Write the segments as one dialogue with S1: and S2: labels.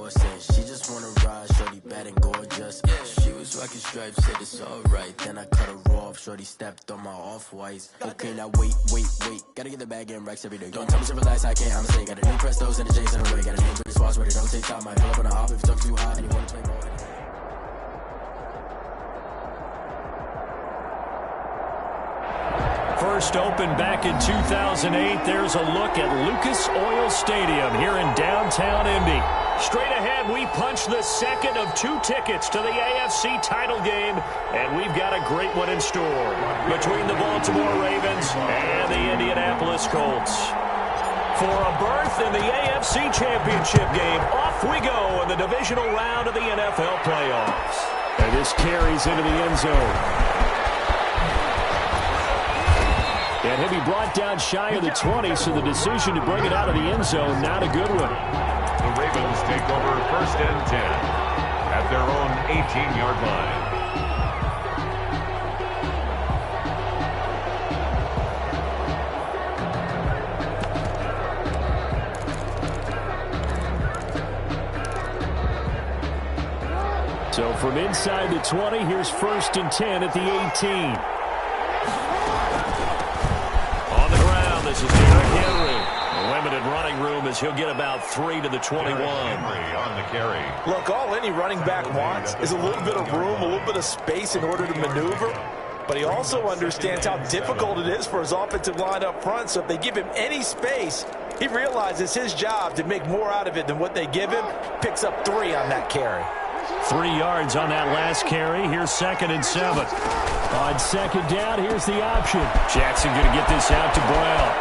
S1: horse in. She just wanna ride, shorty bad and gorgeous. She was rocking stripes, said it's alright. Then I cut her off, shorty stepped on my off-whites. Okay, now wait. Gotta get the bag and racks every day. Don't tell me to relax, I can't, I'm say. Got a new Prestos and a J's in the way. Got a new British spots where they don't take time. Might pull up on a hop if it's too hot and you wanna play more.
S2: First opened back in 2008. There's a look at Lucas Oil Stadium here in downtown Indy. Straight ahead, we punch the second of 2 tickets to the AFC title game, and we've got a great one in store between the Baltimore Ravens and the Indianapolis Colts. For a berth in the AFC Championship game, off we go in the divisional round of the NFL playoffs. And this carries into the end zone. And he'll be brought down shy of the 20, so the decision to bring it out of the end zone, not a good one.
S3: The Ravens take over 1st and 10 at their own 18-yard line.
S2: So from inside the 20, here's 1st and 10 at the 18. This is Derrick Henry. A limited running room as he'll get about 3 to the 21.
S3: Henry on the carry.
S4: Look, all any running back wants is a little bit of room, a little bit of space in order to maneuver. But he also understands how difficult it is for his offensive line up front. So if they give him any space, he realizes his job to make more out of it than what they give him. Picks up 3 on that carry.
S2: 3 yards on that last carry. Here's 2nd and 7. On 2nd down, here's the option. Jackson going to get this out to Brown.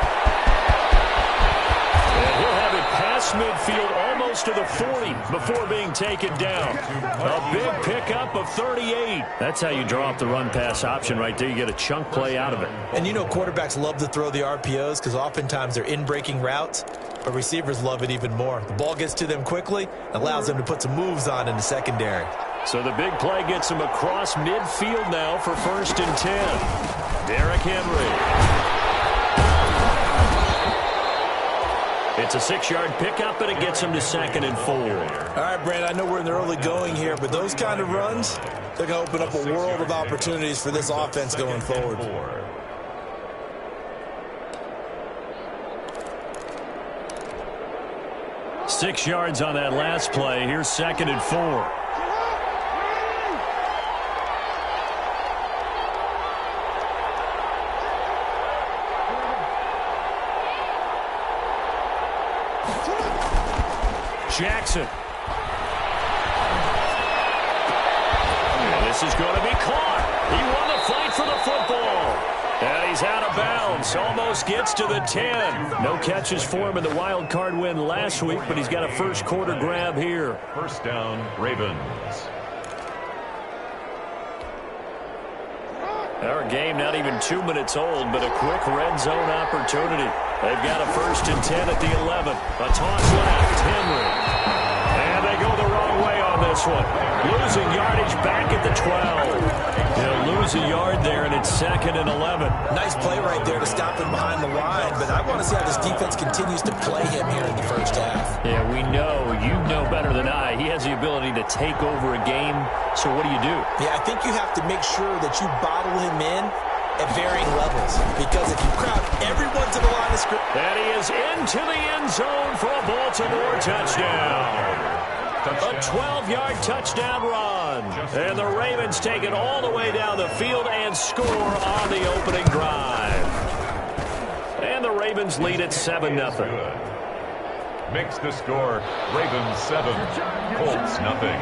S2: And he'll have it past midfield almost to the 40 before being taken down. A big pickup of 38. That's how you draw up the run-pass option right there. You get a chunk play out of it.
S4: And you know quarterbacks love to throw the RPOs because oftentimes they're in-breaking routes. But receivers love it even more. The ball gets to them quickly, allows them to put some moves on in the secondary.
S2: So the big play gets him across midfield now for 1st and 10. Derrick Henry. It's a 6-yard pickup, and it gets him to 2nd and 4.
S4: All right, Brand, I know we're in the early going here, but those kind of runs, they're going to open up a world of opportunities for this offense going forward.
S2: 6 yards on that last play. Here's 2nd and 4. Jackson. And this is going to be caught. He won the fight for the football. And he's out of bounds. Almost gets to the 10. No catches for him in the wild card win last week, but he's got a first quarter grab here.
S3: 1st down, Ravens.
S2: Our game not even 2 minutes old, but a quick red zone opportunity. They've got a 1st and 10 at the 11. A toss left. Henry. And they go the wrong way on this one. Losing yardage back at the 12. They'll lose a yard there, and it's 2nd and 11.
S4: Nice play right there to stop him behind the line, but I want to see how this defense continues to play him here in the first half.
S2: Yeah, we know. You know better than I. He has the ability to take over a game, so what do you do?
S4: Yeah, I think you have to make sure that you bottle him in at varying levels, because if you crowd everyone to the line of scrimmage.
S2: And he is into the end zone for a Baltimore touchdown. A 12-yard touchdown run. And the Ravens take it all the way down the field and score on the opening drive. And the Ravens lead at 7-0.
S3: Makes the score Ravens 7, Colts nothing.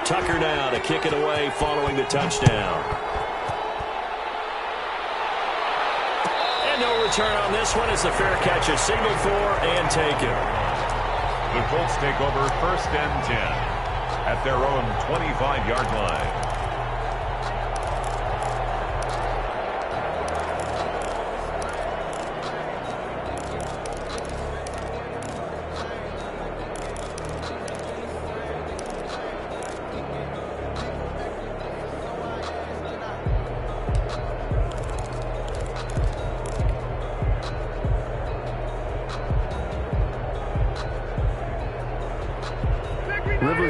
S2: Tucker now to kick it away following the touchdown. And no return on this one as the fair catch is signaled for and taken.
S3: The Colts take over 1st and 10 at their own 25-yard line.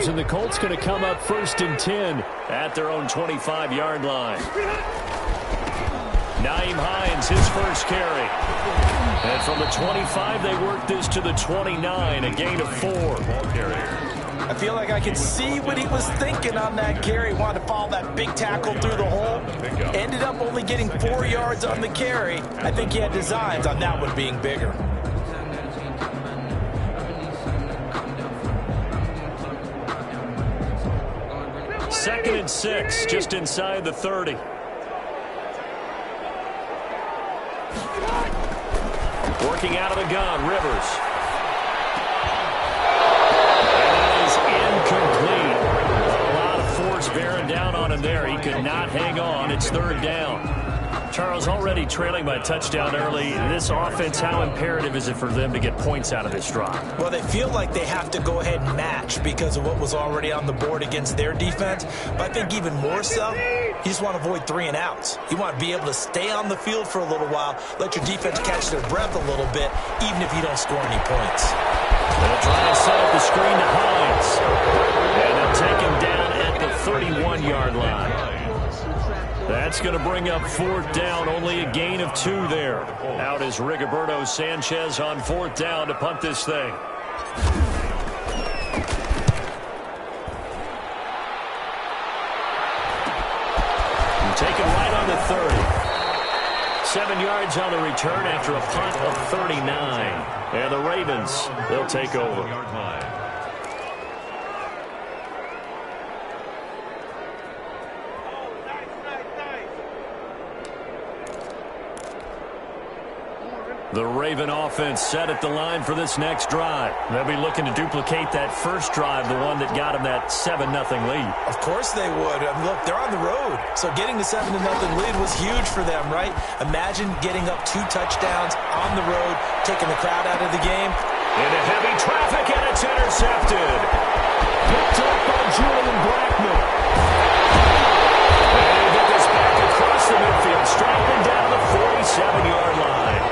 S2: turnovers, and the Colts going to come up 1st and 10 at their own 25-yard line. Nyheim Hines, his first carry. And from the 25, they work this to the 29, a gain of 4. Ball carrier.
S4: I feel like I can see what he was thinking on that carry. Wanted to follow that big tackle through the hole. Ended up only getting 4 yards on the carry. I think he had designs on that one being bigger.
S2: Second and 6, just inside the 30. Working out of the gun, Rivers. Incomplete. A lot of force bearing down on him there. He could not hang on. It's 3rd down. Charles, already trailing by a touchdown early. This offense, how imperative is it for them to get points out of this drive?
S4: Well, they feel like they have to go ahead and match because of what was already on the board against their defense. But I think even more so, you just want to avoid 3 and outs. You want to be able to stay on the field for a little while, let your defense catch their breath a little bit, even if you don't score any points.
S2: They'll try to set up the screen to Hines. And they'll take him down at the 31-yard line. That's going to bring up 4th down, only a gain of 2 there. Out is Rigoberto Sanchez on 4th down to punt this thing. Taken right on the 30. 7 yards on the return after a punt of 39. And the Ravens, they'll take over. The Raven offense set at the line for this next drive. They'll be looking to duplicate that first drive, the one that got them that 7-0 lead.
S4: Of course they would. Look, they're on the road, so getting the 7-0 lead was huge for them, right? Imagine getting up 2 touchdowns on the road, taking the crowd out of the game.
S2: Into heavy traffic, and it's intercepted. Picked up by Julian Blackmon. And they get this back across the midfield, striking down the 47-yard line.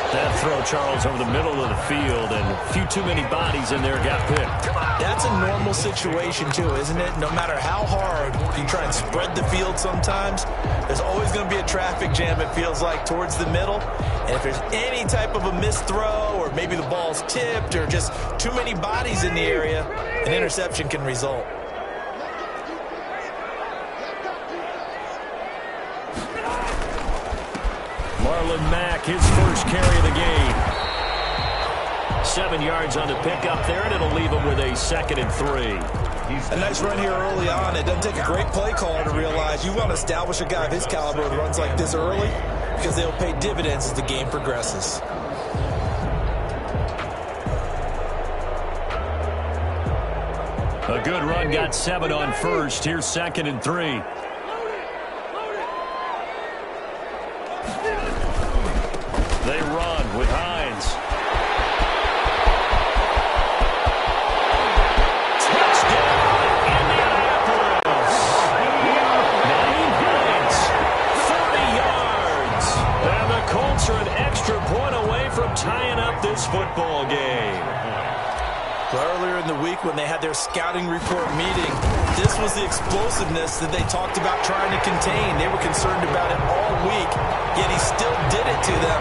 S2: That throw, Charles, over the middle of the field, and a few too many bodies in there got picked.
S4: That's a normal situation, too, isn't it? No matter how hard you try and spread the field sometimes, there's always going to be a traffic jam, it feels like, towards the middle. And if there's any type of a missed throw, or maybe the ball's tipped, or just too many bodies in the area, an interception can result.
S2: Marlon Mack, his first carry of the game. 7 yards on the pickup there, and it'll leave him with a 2nd and 3.
S4: A nice run here early on. It doesn't take a great play caller to realize you want to establish a guy of his caliber who runs like this early because they'll pay dividends as the game progresses.
S2: A good run, got 7 on first. Here's 2nd and 3. They run with Hines. Touchdown, Indianapolis. Nyheim Hines, 30 yards. And the Colts are an extra point away from tying up this football game.
S4: Earlier in the week when they had their scouting report meeting, this was the explosiveness that they talked about trying to contain. They were concerned about it all week, yet he still did it to them.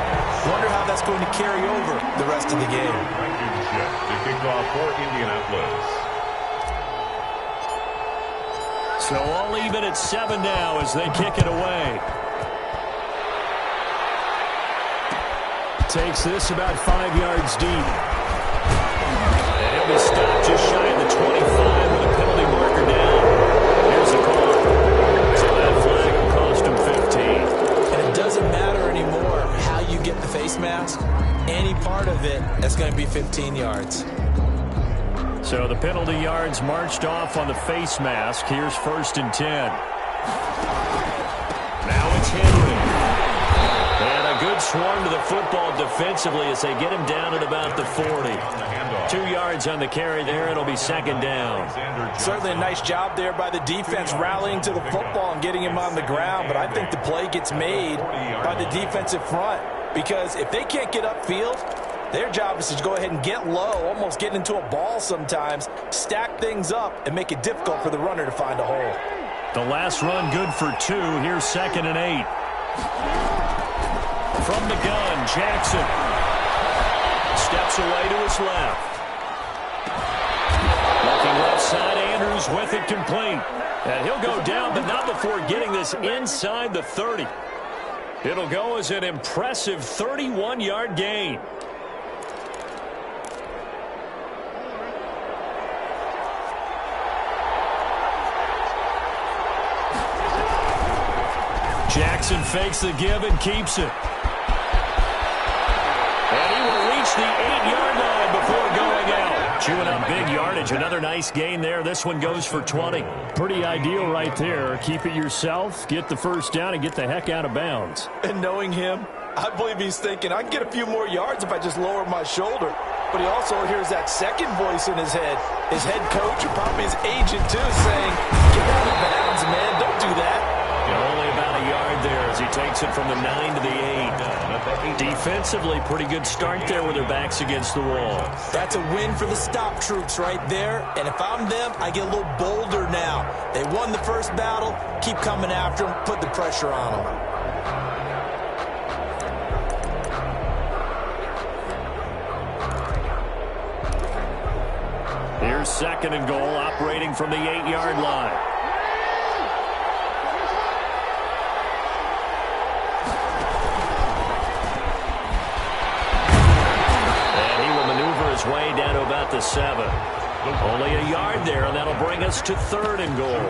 S4: Wonder how that's going to carry over the rest of the game.
S3: To kick off for Indianapolis.
S2: So all even at 7 now as they kick it away. Takes this about 5 yards deep. He'll be stopped just shy of the 25 with a penalty marker down. Here's the call. So that flag will cost him 15.
S4: And it doesn't matter anymore how you get the face mask. Any part of it, that's going to be 15 yards.
S2: So the penalty yards marched off on the face mask. Here's 1st and 10. Now it's Henry. And a good swarm to the football defensively as they get him down at about the 40. 2 yards on the carry there. It'll be 2nd down.
S4: Certainly a nice job there by the defense rallying to the football and getting him on the ground. But I think the play gets made by the defensive front. Because if they can't get upfield, Their job is to go ahead and get low, almost get into a ball sometimes, stack things up, and make it difficult for the runner to find a hole.
S2: The last run good for 2. Here's 2nd and 8. From the gun, Jackson steps away to his left. Looking left side, Andrews with it complete. And he'll go down, but not before getting this inside the 30. It'll go as an impressive 31-yard gain. Jackson fakes the give and keeps it. And he will reach the 8-yard line before going out. Chewing up big yardage. Another nice gain there. This one goes for 20.
S5: Pretty ideal right there. Keep it yourself, get the first down, and get the heck out of bounds.
S4: And knowing him, I believe he's thinking, I can get a few more yards if I just lower my shoulder. But he also hears that second voice in his head. His head coach and probably his agent, too, saying, get out of bounds, man. Don't do that.
S2: Only about a yard there as he takes it from the 9 to the 8. Defensively, pretty good start there with their backs against the wall.
S4: That's a win for the stop troops right there. And if I'm them, I get a little bolder now. They won the first battle. Keep coming after them. Put the pressure on them.
S2: Here's 2nd and goal, operating from the 8-yard line. Way down to about the 7. Only a yard there, and that'll bring us to 3rd and goal.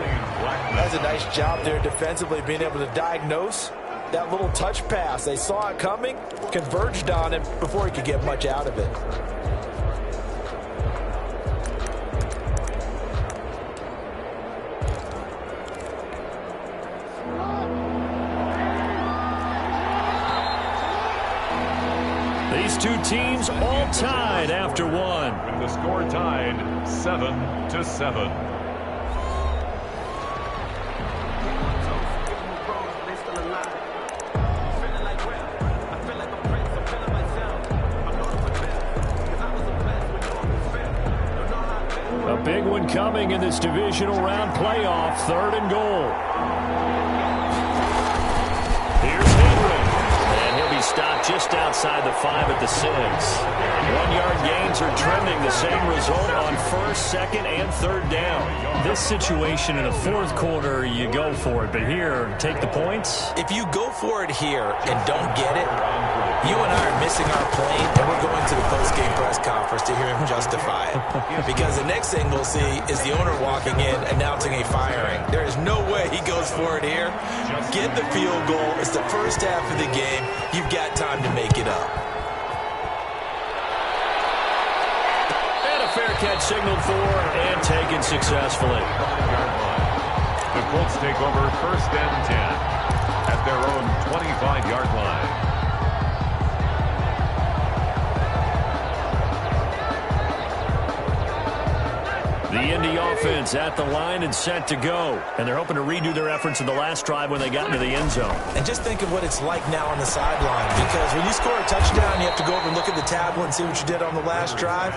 S4: That's a nice job there defensively, being able to diagnose that little touch pass. They saw it coming, converged on it before he could get much out of it.
S2: These two teams all tied after one.
S3: With the score tied 7-7.
S2: A big one coming in this divisional round playoff. 3rd and goal. Here's Henry. And he'll be stopped just outside the 5 at the 6. 1-yard gains are trending. The same result on 1st, 2nd, and 3rd down.
S5: This situation in the 4th quarter, you go for it. But here, take the points.
S4: If you go for it here and don't get it, you and I are missing our plane, and we're going to the post-game press conference to hear him justify it. Because the next thing we'll see is the owner walking in announcing a firing. There is no way he goes for it here. Get the field goal. It's the first half of the game. You've got time to make it up.
S2: And a fair catch signaled for and taken successfully.
S3: The Colts take over 1st and 10 at their own 25-yard line.
S2: The Indy offense at the line and set to go. And they're hoping to redo their efforts in the last drive when they got into the end zone.
S4: And just think of what it's like now on the sideline. Because when you score a touchdown, you have to go over and look at the tablet and see what you did on the last drive.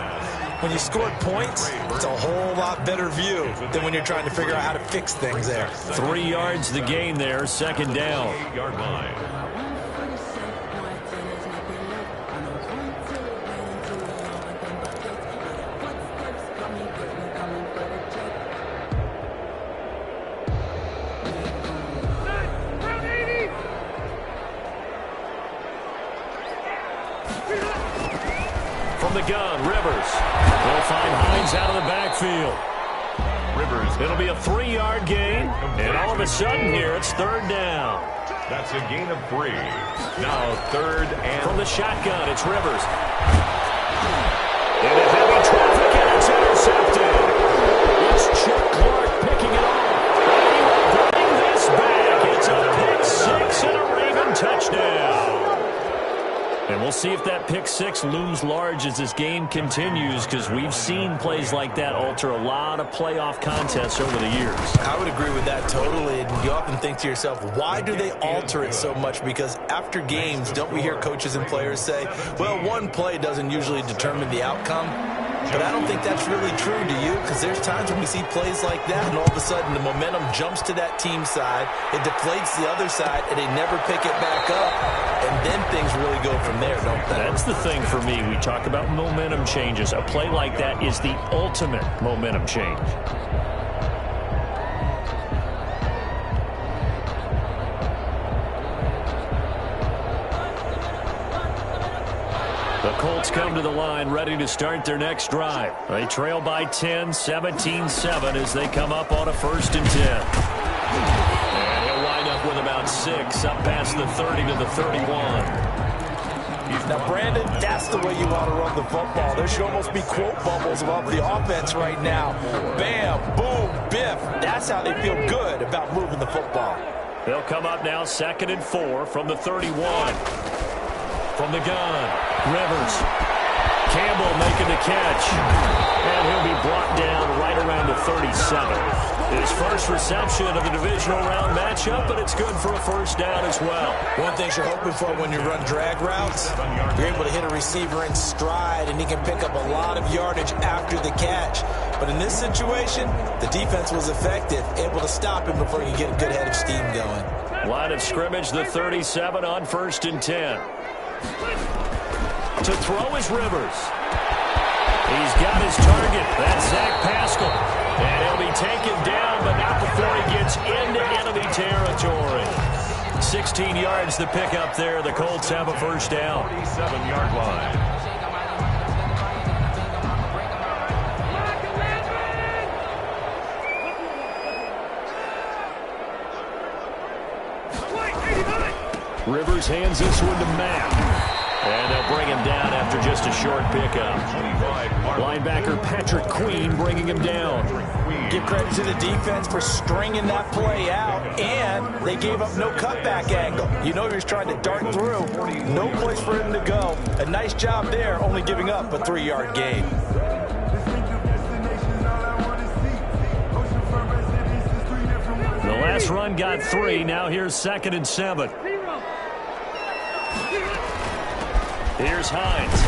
S4: When you scored points, it's a whole lot better view than when you're trying to figure out how to fix things there.
S2: 3 yards the gain there, 2nd down.
S3: 8-yard line.
S2: From the gun, Rivers. They'll find Hines out of the backfield.
S3: Rivers.
S2: It'll be a 3-yard gain, and all of a sudden here, it's 3rd down.
S3: That's a gain of 3. Now 3rd and...
S2: From the shotgun, it's Rivers. Into heavy traffic, and it's intercepted. It's Chuck Clark picking it off. And he will bring this back. It's a pick 6 and a Raven touchdown. And we'll see if that pick six looms large as this game continues, because we've seen plays like that alter a lot of playoff contests over the years.
S4: I would agree with that totally. And you often think to yourself, why do they alter it so much? Because after games, don't we hear coaches and players say, well, one play doesn't usually determine the outcome? But I don't think that's really true, do you? Because there's times when we see plays like that, and all of a sudden the momentum jumps to that team side, it deflates the other side, and they never pick it back up. And then things really go from there, don't they?
S2: That's the thing for me. We talk about momentum changes. A play like that is the ultimate momentum change. The Colts come to the line ready to start their next drive. They trail by 10, 17-7 as they come up on a 1st and 10. And he'll wind up with about 6 up past the 30 to the 31.
S4: Now, Brandon, that's the way you want to run the football. There should almost be quote bubbles above the offense right now. Bam, boom, biff. That's how they feel good about moving the football.
S2: They'll come up now 2nd and 4 from the 31. From the gun, Rivers. Campbell making the catch. And he'll be brought down right around the 37. His first reception of the divisional round matchup, but it's good for a 1st down as well.
S4: One thing you're hoping for when you run drag routes, you're able to hit a receiver in stride, and he can pick up a lot of yardage after the catch. But in this situation, the defense was effective, able to stop him before he could get a good head of steam going.
S2: Line of scrimmage, the 37 on 1st and 10. To throw is Rivers. He's got his target. That's Zach Pascal. And he'll be taken down, but not before he gets into enemy territory. 16 yards the pickup there. The Colts have a 1st down.
S3: 47-yard line.
S2: Rivers hands this one to Matt. And they'll bring him down after just a short pickup. Linebacker Patrick Queen bringing him down.
S4: Give credit to the defense for stringing that play out, and they gave up no cutback angle. You know he was trying to dart through. No place for him to go. A nice job there, only giving up a 3-yard gain.
S2: The last run got 3. Now here's 2nd and 7. Here's Hines.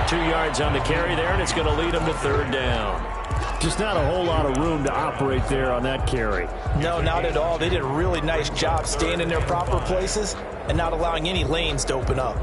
S2: 2 yards on the carry there, and it's going to lead him to 3rd down.
S5: Just not a whole lot of room to operate there on that carry.
S4: No, not at all. They did a really nice job staying in their proper places and not allowing any lanes to open up.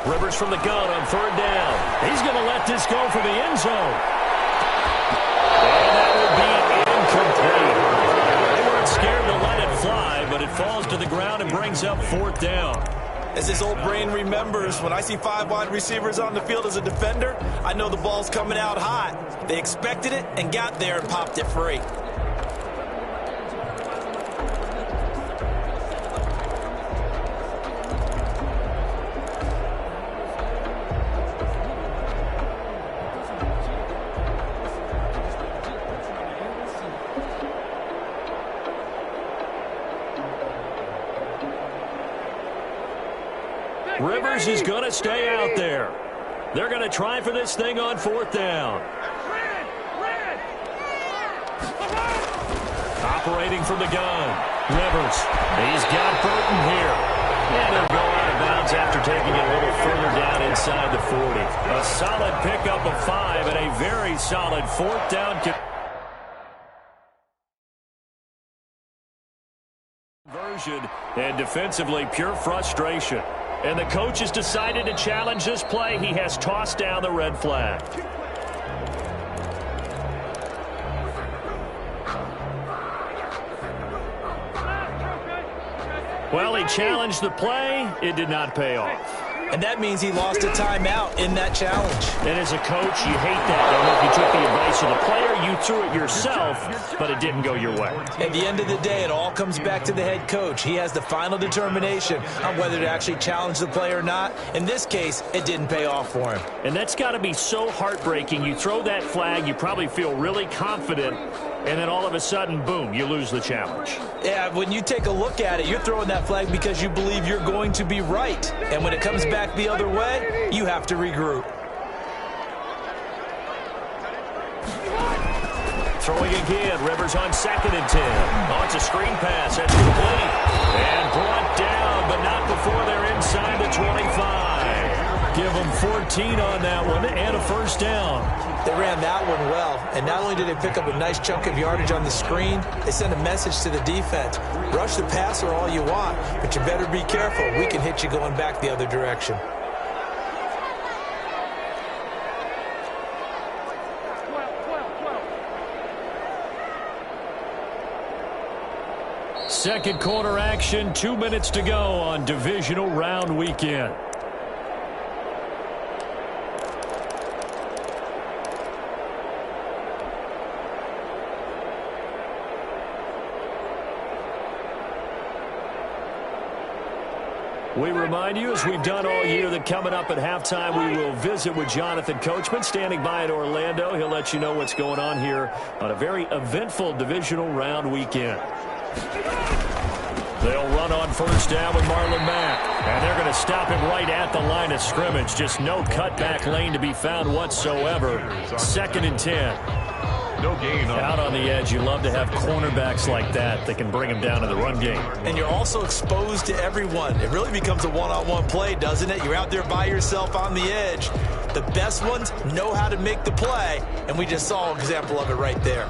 S2: Rivers from the gun on 3rd down. He's going to let this go for the end zone. And that will be incomplete. They weren't scared to let it fly, but it falls to the ground and brings up 4th down.
S4: As his old brain remembers, when I see 5 wide receivers on the field as a defender, I know the ball's coming out hot. They expected it and got there and popped it free.
S2: Rivers is going to stay out there. They're going to try for this thing on 4th down. Operating from the gun. Rivers. He's got Burton here. And he'll go out of bounds after taking it a little further down inside the 40. A solid pickup of 5 and a very solid 4th down conversion. And defensively, pure frustration. And the coach has decided to challenge this play. He has tossed down the red flag. Well, he challenged the play. It did not pay off.
S4: And that means he lost a timeout in that challenge.
S2: And as a coach, you hate that. Don't know if you took the advice of the player, you threw it yourself, but it didn't go your way.
S4: At the end of the day, it all comes back to the head coach. He has the final determination on whether to actually challenge the play or not. In this case, it didn't pay off for him.
S2: And that's got to be so heartbreaking. You throw that flag, you probably feel really confident, and then all of a sudden, boom, you lose the challenge.
S4: Yeah, when you take a look at it, you're throwing that flag because you believe you're going to be right. And when it comes back the other way, you have to regroup.
S2: Throwing again, Rivers on 2nd and 10. Oh, it's a screen pass. That's complete. And brought down, but not before they're inside the 25. Give them 14 on that one and a first down.
S4: They ran that one well, and not only did they pick up a nice chunk of yardage on the screen, they sent a message to the defense. Rush the passer all you want, but you better be careful. We can hit you going back the other direction.
S2: Second quarter action, 2 minutes to go on divisional round weekend. We remind you, as we've done all year, that coming up at halftime, we will visit with Jonathan Coachman, standing by in Orlando. He'll let you know what's going on here on a very eventful divisional round weekend. They'll run on first down with Marlon Mack, and they're going to stop him right at the line of scrimmage. Just no cutback lane to be found whatsoever. 2nd and 10.
S3: No gain on
S2: out on the edge. You love to have cornerbacks like that that can bring them down to the run game.
S4: And you're also exposed to everyone. It really becomes a one-on-one play, doesn't it? You're out there by yourself on the edge. The best ones know how to make the play, and we just saw an example of it right there.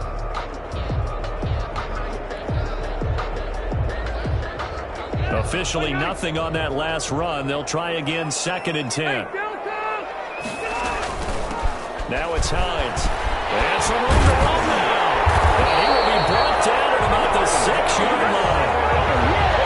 S2: Officially nothing on that last run. They'll try again, 2nd and 10. Now it's Hines. And some room to run now. And he will be brought down at about the 6-yard line.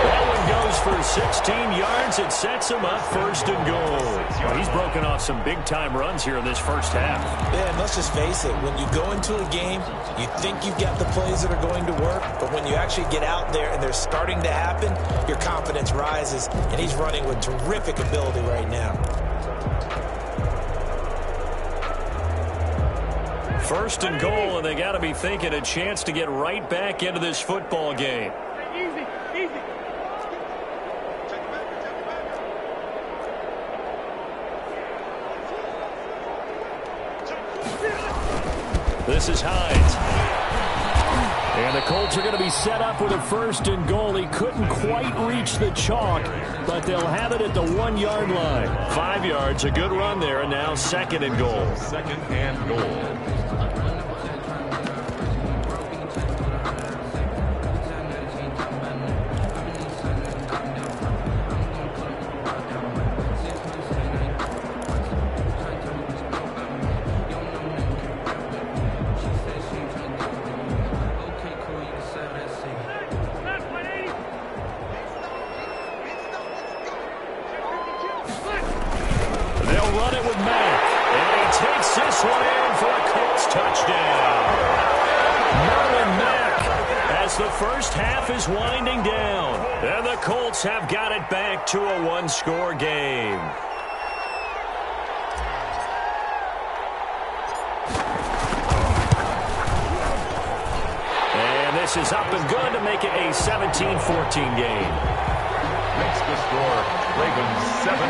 S2: That one goes for 16 yards. It sets him up 1st and goal. Well, he's broken off some big-time runs here in this first half.
S4: Yeah, and let's just face it. When you go into a game, you think you've got the plays that are going to work, but when you actually get out there and they're starting to happen, your confidence rises, and he's running with terrific ability right now.
S2: 1st and goal, and they got to be thinking a chance to get right back into this football game.
S6: Easy, easy.
S2: This is Hines. And the Colts are going to be set up with a 1st and goal. He couldn't quite reach the chalk, but they'll have it at the 1-yard line. 5 yards, a good run there, and now 2nd and goal.
S3: 2nd and goal.
S2: First half is winding down, and the Colts have got it back to a 1-score game. And this is up and good to make it a 17-14 game.
S3: Makes the score Ravens 17,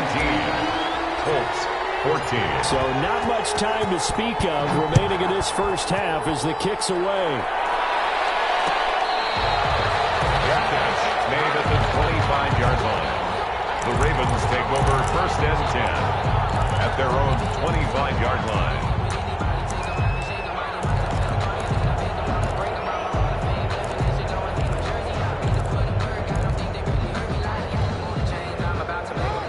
S3: Colts 14.
S2: So not much time to speak of remaining in this first half as the kick's away.
S3: Made at the 25-yard line. The Ravens take over 1st and 10 at their own 25-yard line.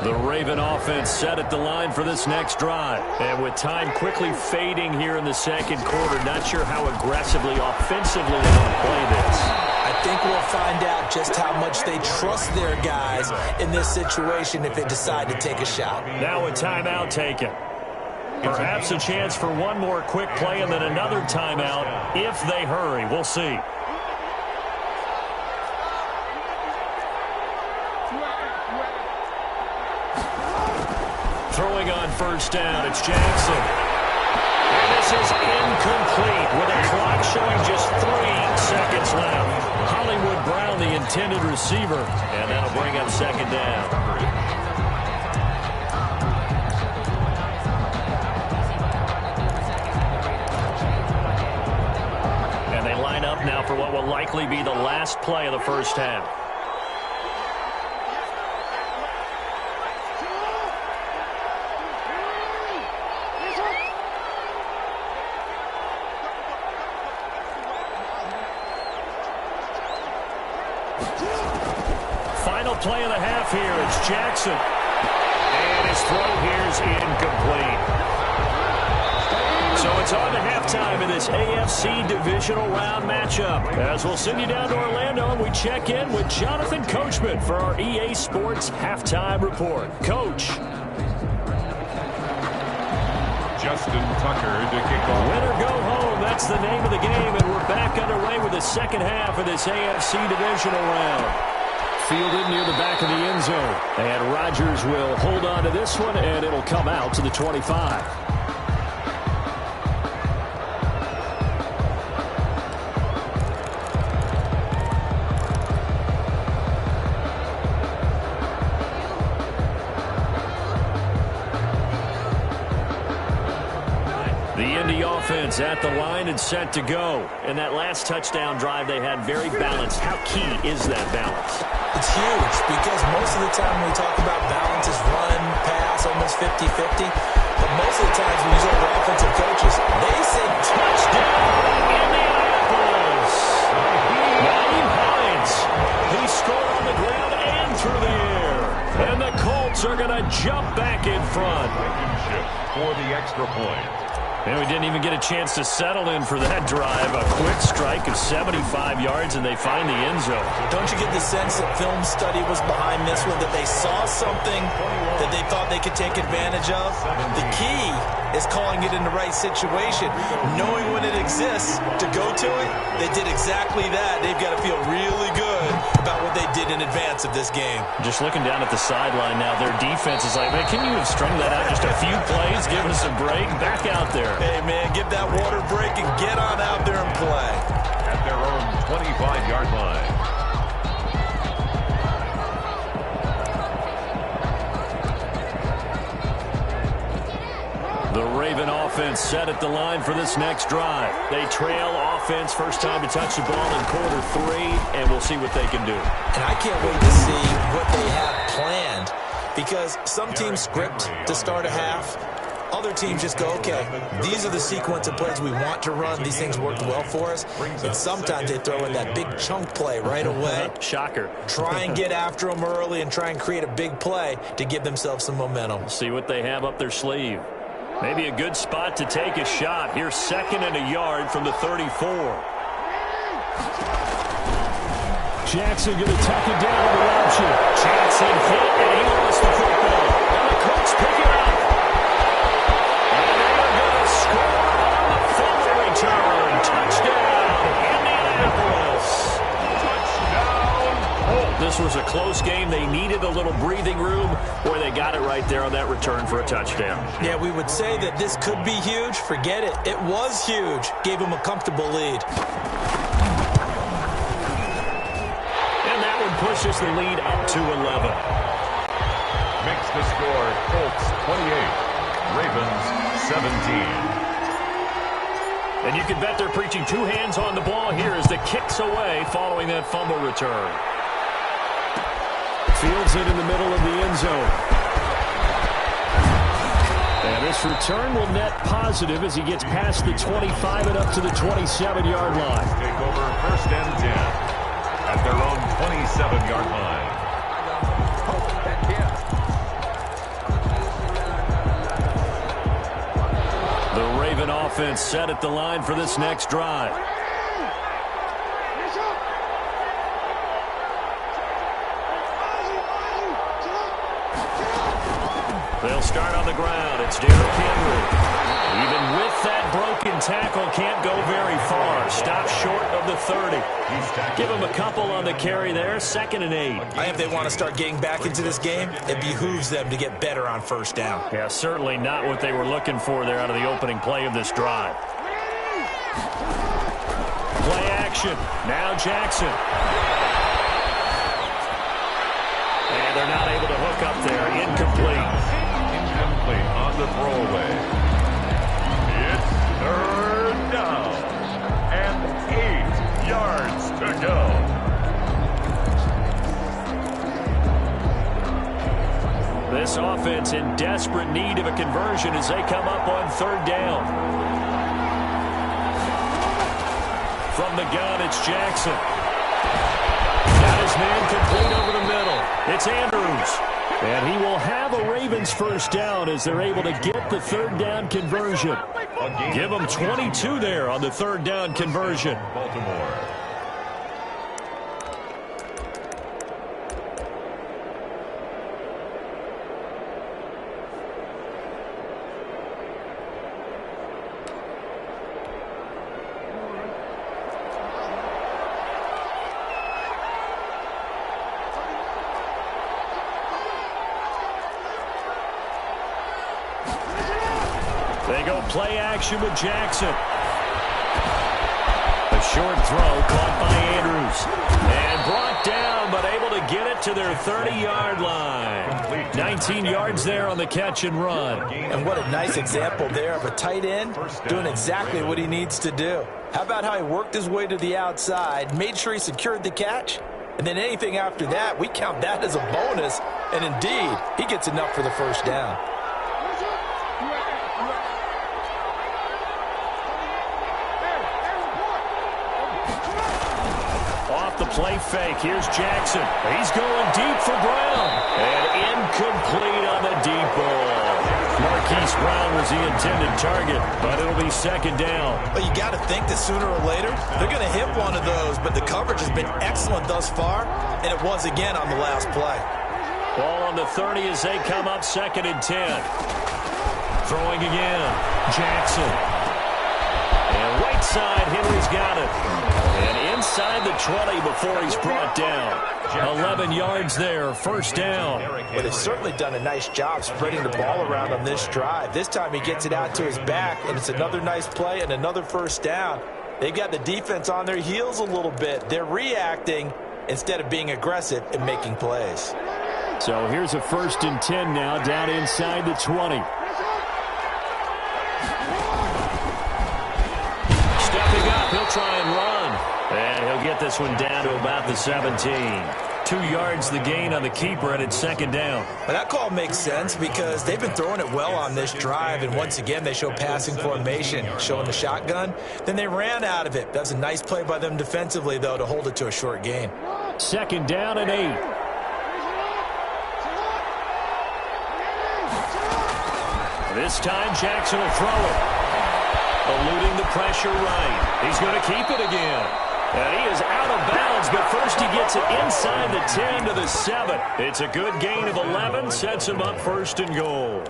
S2: The Raven offense set at the line for this next drive. And with time quickly fading here in the second quarter, not sure how aggressively, offensively they want to play this.
S4: I think we'll find out just how much they trust their guys in this situation if they decide to take a shot.
S2: Now a timeout taken. Perhaps a chance for one more quick play and then another timeout if they hurry. We'll see. Throwing on first down, it's Jackson. And this is incomplete with a clock showing just 3 seconds left. Hollywood Brown, the intended receiver, and that'll bring up second down. And they line up now for what will likely be the last play of the first half. Final play of the half here. It's Jackson. And his throw here is incomplete. So it's on to halftime in this AFC divisional round matchup. As we'll send you down to Orlando and we check in with Jonathan Coachman for our EA Sports Halftime Report. Coach.
S3: Justin Tucker to kick off.
S2: Win or go home, that's the name of the game, and we're back underway with the second half of this AFC divisional round. Fielded near the back of the end zone. And Rodgers will hold on to this one, and it'll come out to the 25. Offense at the line and set to go. In that last touchdown drive, they had very balanced. How key is that balance?
S4: It's huge because most of the time when we talk about balance is run, pass, almost 50-50. But most of the times when you talk to offensive coaches, they say touchdown
S2: Indianapolis. Naeem Hines. He scored on the ground and through the air. And the Colts are going to jump back in front.
S3: For the extra point.
S2: And we didn't even get a chance to settle in for that drive. A quick strike of 75 yards, and they find the end zone.
S4: Don't you get the sense that film study was behind this one, that they saw something that they thought they could take advantage of? The key is calling it in the right situation. Knowing when it exists to go to it, they did exactly that. They've got to feel really good about what they did in advance of this game.
S2: Just looking down at the sideline now, their defense is like, man, can you have strung that out just a few plays, give us a break, back out there.
S4: Hey, man, give that water break and get on out there and play.
S3: At their own 25-yard line.
S2: The Raven offense set at the line for this next drive. They trail offense, first time to touch the ball in quarter 3, and we'll see what they can do.
S4: And I can't wait to see what they have planned because some teams script to start a half. Other teams just go, okay, these are the sequence of plays we want to run. These things worked well for us. And sometimes they throw in that big chunk play right away.
S2: Shocker.
S4: Try and get after them early and try and create a big play to give themselves some momentum.
S2: See what they have up their sleeve. Maybe a good spot to take a shot. Here's 2nd and a yard from the 34.
S5: Jackson going to tuck it down to the option.
S2: Jackson hit, and he lost the football. And the Colts pick it up. And they're going to score on the fumble return. Touchdown, Indianapolis. Touchdown, Colts. This was a close game. They needed a little breathing room. Boy, they got it right there on that return for a touchdown.
S4: Yeah, we would say that this could be huge. Forget it. It was huge. Gave them a comfortable lead.
S2: Pushes the lead up to 11.
S3: Makes the score Colts 28, Ravens 17.
S2: And you can bet they're preaching 2 hands on the ball here as the kicks away following that fumble return.
S5: Fields it in the middle of the end zone. And this return will net positive as he gets past the 25 and up to the 27-yard line.
S3: Take over 1st and 10. At their own 27-yard line.
S2: The Raven offense set at the line for this next drive. start on the ground. It's Derrick Henry. Even with that broken tackle, can't go very far. Stop short of the 30. Give him a couple on the carry there. 2nd and 8.
S4: I think if they want to start getting back into this game, it behooves them to get better on first down.
S2: Yeah, certainly not what they were looking for there out of the opening play of this drive. Play action. Now Jackson. And they're not able to hook up there. Incomplete.
S3: Incomplete on the throwaway. It's 3rd down and 8 yards to go.
S2: This offense in desperate need of a conversion as they come up on 3rd down. From the gun, it's Jackson. Got his man complete over the middle. It's Andrews. And he will have a Ravens first down as they're able to get the 3rd down conversion. Give them 22 there on the 3rd down conversion.
S3: Baltimore.
S2: They go play action with Jackson. A short throw caught by Andrews. And brought down, but able to get it to their 30-yard line. 19 yards there on the catch and run.
S4: And what a nice example there of a tight end doing exactly what he needs to do. How about how he worked his way to the outside, made sure he secured the catch, and then anything after that, we count that as a bonus. And indeed, he gets enough for the first down.
S2: The play fake. Here's Jackson. He's going deep for Brown. And incomplete on the deep ball. Marquise Brown was the intended target, but it'll be 2nd down.
S4: Well, you got to think that sooner or later, they're going to hit one of those, but the coverage has been excellent thus far, and it was again on the last play.
S2: Ball on the 30 as they come up 2nd and 10. Throwing again. Jackson. And right side, Henry's got it. And inside the 20 before he's brought down. 11 yards there, first down.
S4: But they've certainly done a nice job spreading the ball around on this drive. This time he gets it out to his back, and it's another nice play and another first down. They've got the defense on their heels a little bit. They're reacting instead of being aggressive and making plays.
S5: So here's a 1st and 10 now down inside the 20.
S2: Stepping up, he'll try and run. And he'll get this one down to about the 17. 2 yards the gain on the keeper, and it's 2nd down.
S4: Well, that call makes sense because they've been throwing it well on this drive, and once again they show passing formation, showing the shotgun. Then they ran out of it. That was a nice play by them defensively, though, to hold it to a short gain.
S5: 2nd down and 8.
S2: This time Jackson will throw it. Eluding the pressure right. He's going to keep it again. And he is out of bounds, but first he gets it inside the 10 to the 7. It's a good gain of 11, sets him up 1st and goal.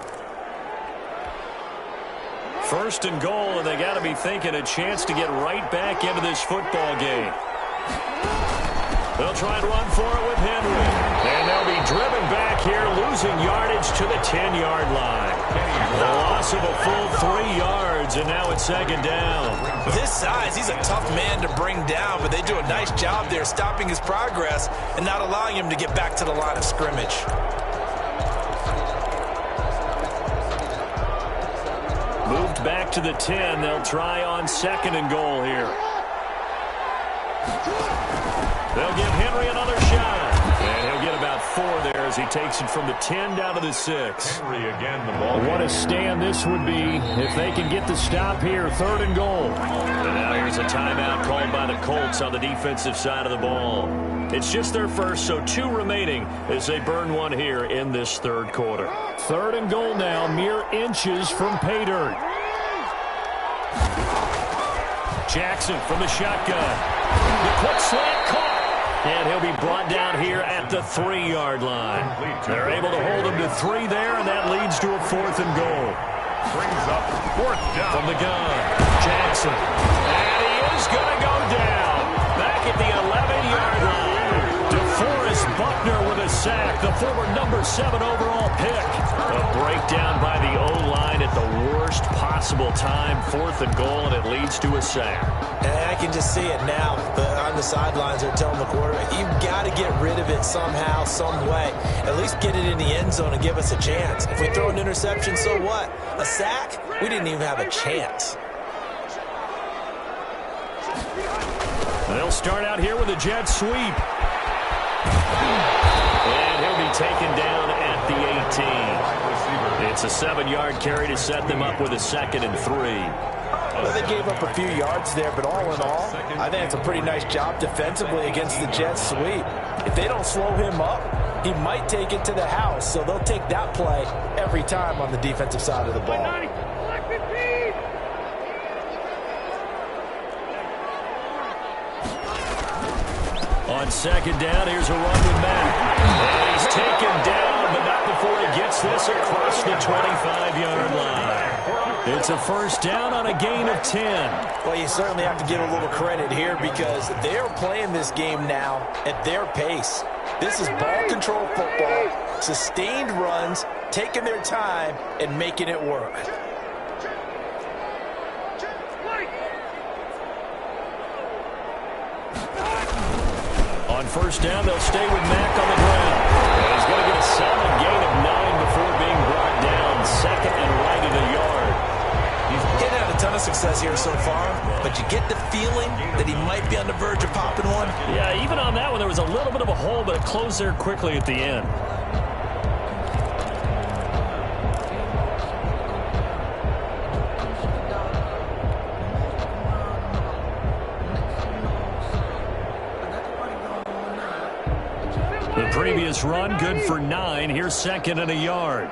S2: 1st and goal, and they got to be thinking a chance to get right back into this football game. They'll try and run for it with Henry. And they'll be driven back here, losing yardage to the 10-yard line. The loss of a full 3 yards, and now it's 2nd down.
S4: With his size, he's a tough man to bring down, but they do a nice job there stopping his progress and not allowing him to get back to the line of scrimmage.
S2: Moved back to the 10. They'll try on 2nd and goal here. They'll give Henry another shot. And he'll get about 4 there as he takes it from the 10 down to the 6.
S3: Henry again, the ball.
S5: What a stand this would be if they can get the stop here. 3rd and goal.
S2: And now here's a timeout called by the Colts on the defensive side of the ball. It's just their first, so 2 remaining as they burn one here in this 3rd quarter.
S5: 3rd and goal now, mere inches from pay dirt.
S2: Jackson from the shotgun. The quick slant caught. And he'll be brought down here at the 3-yard line. They're able to hold him to 3 there, and that leads to a 4th and goal.
S3: Brings up 4th down.
S2: From the gun, Jackson. And he is going to go down. Back at the 11-yard line. DeForest Buckner with a sack, the former number 7 overall pick. A breakdown by the O-line at the worst possible time. 4th and goal, and it leads to a sack.
S4: And I can just see it now. On the sidelines, they're telling the quarterback, you've got to get rid of it somehow, some way. At least get it in the end zone and give us a chance. If we throw an interception, so what? A sack? We didn't even have a chance.
S2: They'll start out here with a jet sweep. And he'll be taken down at the 18. It's a 7-yard carry to set them up with a 2nd and 3.
S4: Well, they gave up a few yards there, but all in all, I think it's a pretty nice job defensively against the jet sweep. If they don't slow him up, he might take it to the house, so they'll take that play every time on the defensive side of the ball.
S2: On 2nd down, here's a run with Matt. And he's taken down, but not before he gets this across the 25-yard line. It's a 1st down on a gain of 10.
S4: Well, you certainly have to give a little credit here because they're playing this game now at their pace. This is ball control football, sustained runs, taking their time, and making it work.
S2: On 1st down, they'll stay with Mack on the ground. And he's going to get a solid gain of 9 before being brought down. 2nd and right at a yard.
S4: He's getting had a ton of success here so far, but you get the feeling that he might be on the verge of popping one.
S2: Yeah, even on that one, there was a little bit of a hole, but it closed there quickly at the end. The previous run, good for 9. Here's 2nd and a yard.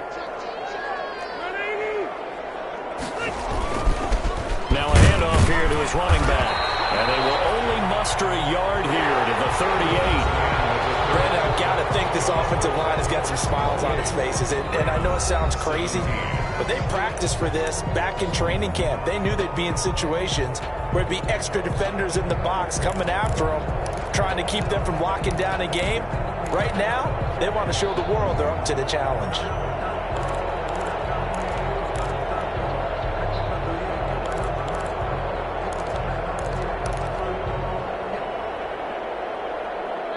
S2: Now a handoff here to his running back. And they will only muster a yard here to the 38.
S4: Brandon, I've got to think this offensive line has got some smiles on its faces. And I know it sounds crazy, but they practiced for this back in training camp. They knew they'd be in situations where it'd be extra defenders in the box coming after them, trying to keep them from locking down a game. Right now, they want to show the world they're up to the challenge.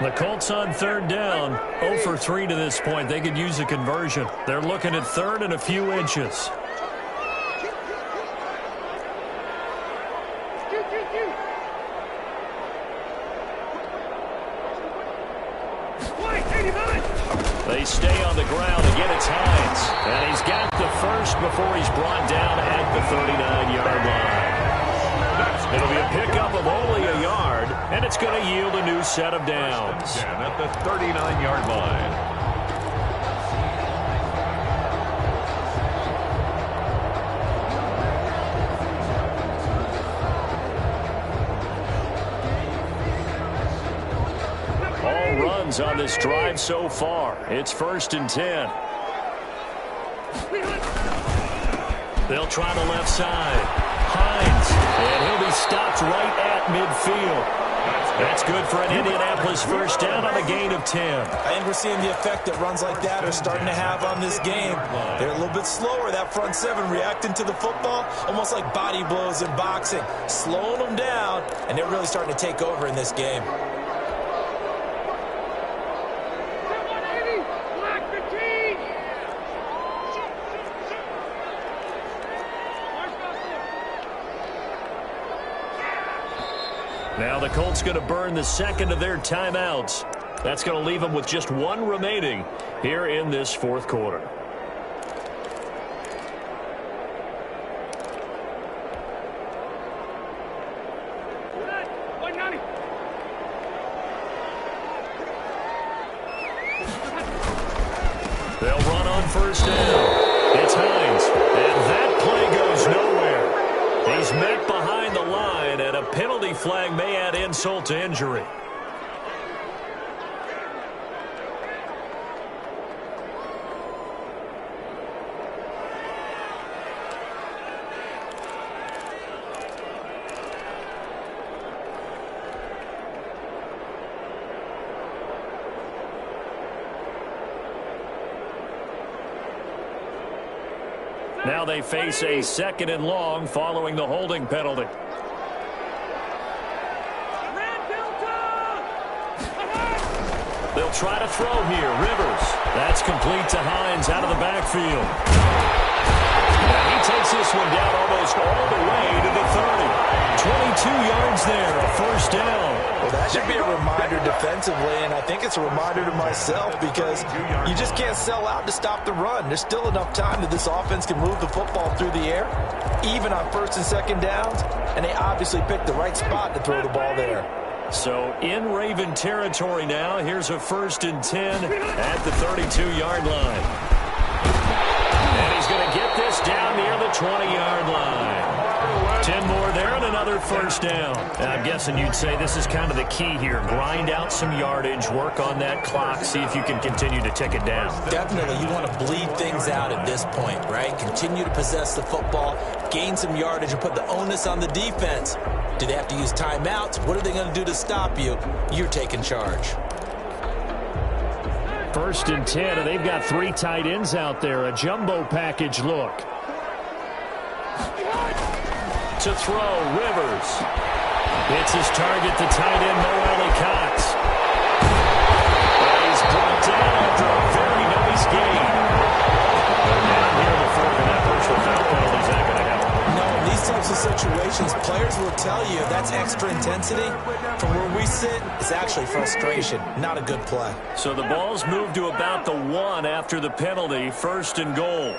S2: The Colts on 3rd down, 0 for 3 to this point. They could use a conversion. They're looking at 3rd and a few inches. They stay on the ground. Again, it's Hines. And he's got the first before he's brought down at the 39-yard line. It'll be a pickup of only a yard, and it's going to yield a new set of downs.
S3: At the 39-yard line.
S2: All runs on this drive so far. It's 1st and 10. They'll try the left side. Hines, and he'll be stopped right at midfield. That's good for an Indianapolis 1st down on a gain of 10.
S4: I think we're seeing the effect that runs like that are starting to have on this game. They're a little bit slower, that front 7, reacting to the football, almost like body blows in boxing, slowing them down, and they're really starting to take over in this game.
S2: Now the Colts going to burn the 2nd of their timeouts. That's going to leave them with just 1 remaining here in this 4th quarter. They'll run on 1st down. It's Hines, and that play goes nowhere. He's met behind the line, and a penalty flag may add insult to injury. Now they face a 2nd and long following the holding penalty. They'll try to throw here. Rivers. That's complete to Hines out of the backfield. And he takes this one down almost all the way to the 30. 22 yards there, a first down.
S4: Well, that should be a reminder defensively, and I think it's a reminder to myself because you just can't sell out to stop the run. There's still enough time that this offense can move the football through the air, even on 1st and 2nd downs, and they obviously picked the right spot to throw the ball there.
S2: So in Raven territory now, here's a 1st and 10 at the 32-yard line. And he's going to get this down near the 20-yard line. 10 more there and another first down. And I'm guessing you'd say this is kind of the key here. Grind out some yardage, work on that clock, see if you can continue to tick it down.
S6: Definitely, you want to bleed things out at this point, right? Continue to possess the football, gain some yardage, and put the onus on the defense. Do they have to use timeouts? What are they going to do to stop you? You're taking charge.
S5: 1st and 10, and they've got 3 tight ends out there. A jumbo package look. To throw, Rivers. It's his target, the tight end, Mo Alley-Cox. He's brought down after a very nice game. And here in the 4th, and that personal foul penalty is not going to help.
S6: No, in these types of situations, players will tell you that's extra intensity. From where we sit, it's actually frustration, not a good play.
S2: So the ball's moved to about the 1 after the penalty, 1st and goal.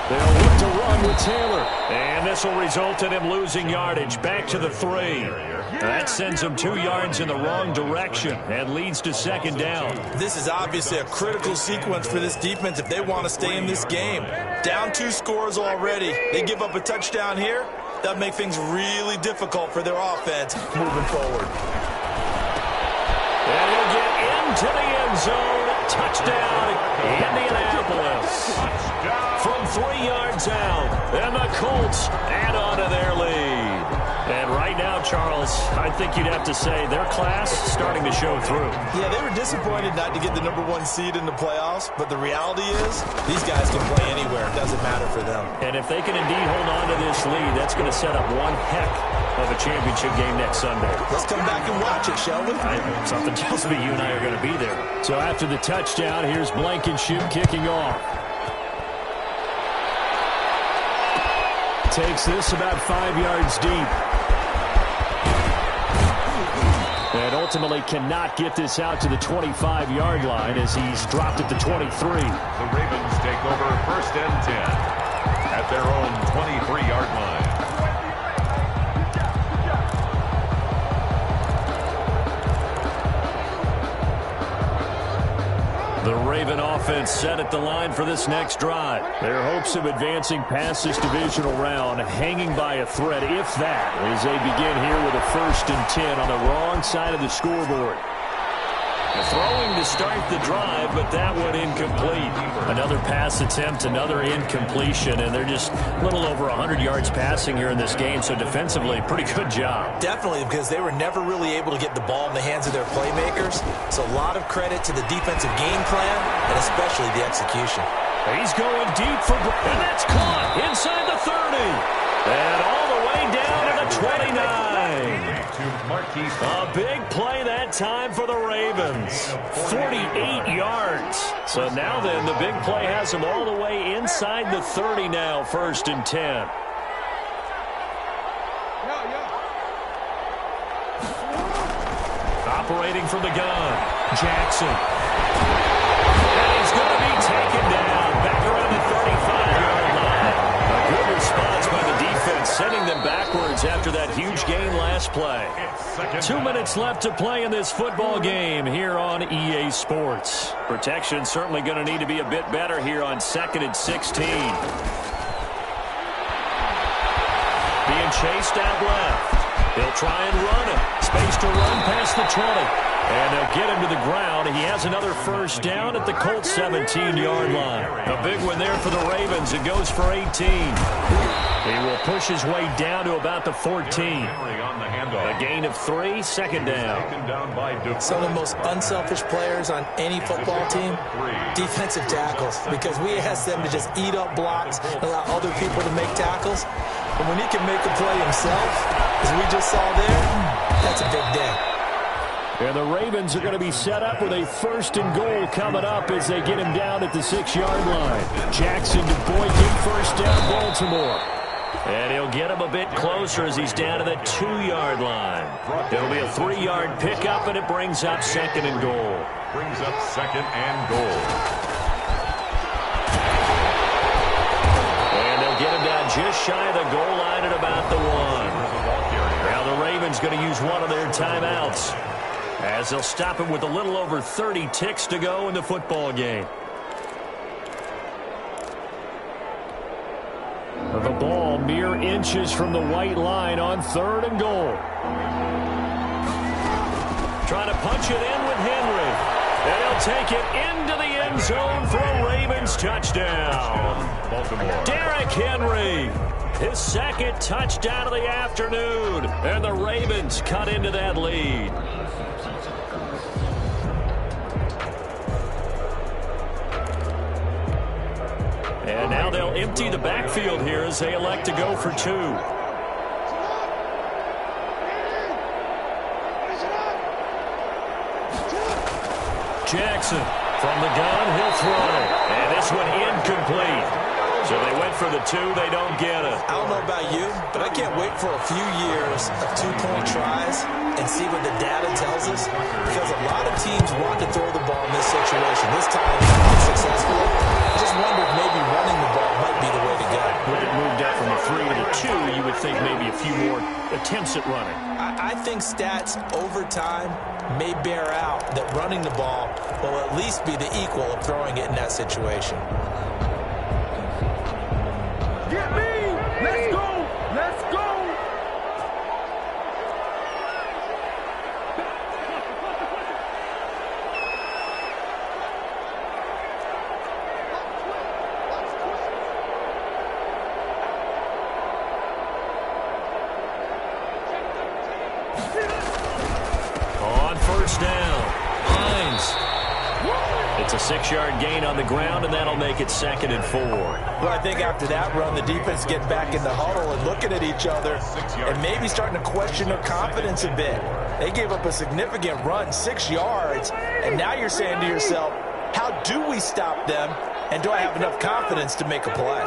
S2: They'll look to run with Taylor. And this will result in him losing yardage back to the 3. That sends him 2 yards in the wrong direction and leads to 2nd down.
S4: This is obviously a critical sequence for this defense if they want to stay in this game. Down 2 scores already. They give up a touchdown here. That'll make things really difficult for their offense moving forward.
S2: And he'll get into the end zone. Touchdown, Indianapolis. From 3 yards out, and the Colts add on to their lead. And right now, Charles, I think you'd have to say their class starting to show through.
S4: Yeah, they were disappointed not to get the #1 seed in the playoffs, but the reality is these guys can play anywhere. It doesn't matter for them.
S2: And if they can indeed hold on to this lead, that's going to set up one heck of a championship game next Sunday.
S4: Let's come back and watch it, shall we?
S2: Something tells me you and I are going to be there.
S5: So after the touchdown, here's Blankenship kicking off. Takes this about 5 yards deep. And ultimately cannot get this out to the 25-yard line as he's dropped at the 23.
S3: The Ravens take over 1st and 10 at their own 23-yard line.
S2: The Raven offense set at the line for this next drive.
S5: Their hopes of advancing past this divisional round hanging by a thread, if that, as they begin here with a 1st and 10 on the wrong side of the scoreboard.
S2: Throwing to start the drive, but that one incomplete. Another pass attempt, another incompletion, and they're just a little over 100 yards passing here in this game, so defensively, pretty good job.
S6: Definitely, because they were never really able to get the ball in the hands of their playmakers. So a lot of credit to the defensive game plan, and especially the execution.
S2: He's going deep for, and that's caught inside the 30. And all the way down to the 29. A big play that time for the Ravens. 48 yards. So now then, the big play has them all the way inside the 30 now, 1st and 10. Operating from the gun, Jackson. And he's going to be taken down back around the 35-yard line. A good response by the defense, sending them backwards after that huge gain last play. 2 minutes left to play in this football game here on EA Sports. Protection certainly going to need to be a bit better here on 2nd and 16. Being chased out left. He'll try and run it. Space to run past the 20. And they'll get him to the ground. He has another first down at the Colts 17-yard line. A big one there for the Ravens. It goes for 18. He will push his way down to about the 14. A gain of 3, second down.
S6: Some of the most unselfish players on any football team, defensive tackles, because we ask them to just eat up blocks and allow other people to make tackles. And when he can make a play himself, as we just saw there, that's a big day.
S2: And the Ravens are going to be set up with a first and goal coming up as they get him down at the 6-yard line. Jackson to Boykin, first down, Baltimore. And he'll get him a bit closer as he's down to the 2-yard line. It'll be a 3-yard pickup, and it brings up second and goal.
S3: Brings up second and goal.
S2: And they'll get him down just shy of the goal line at about the 1. Now the Ravens going to use one of their timeouts, as they'll stop him with a little over 30 ticks to go in the football game. The ball mere inches from the white line on 3rd and goal. Trying to punch it in with Henry. And he'll take it into the end zone for a Ravens touchdown.
S3: Baltimore.
S2: Derrick Henry, his second touchdown of the afternoon. And the Ravens cut into that lead. And now they'll empty the backfield here as they elect to go for 2. Jackson from the gun, he'll throw. And this one incomplete. So they went for the 2, they don't get it.
S6: I don't know about you, but I can't wait for a few years of 2-point tries and see what the data tells us, because a lot of teams want to throw the ball in this situation. This time, unsuccessfully. I just wonder if maybe running the ball might be the way to go.
S2: With it moved up from the 3 to the 2, you would think maybe a few more attempts at running.
S6: I think stats over time may bear out that running the ball will at least be the equal of throwing it in that situation.
S7: Get me! Let's go! Let's go!
S2: On first down, Hines. It's a 6-yard gain on the ground, and that'll make it 2nd and 4.
S4: Well, I think after that run, the defense getting back in the huddle and looking at each other and maybe starting to question their confidence a bit. They gave up a significant run, 6 yards, and now you're saying to yourself, how do we stop them, and do I have enough confidence to make a play?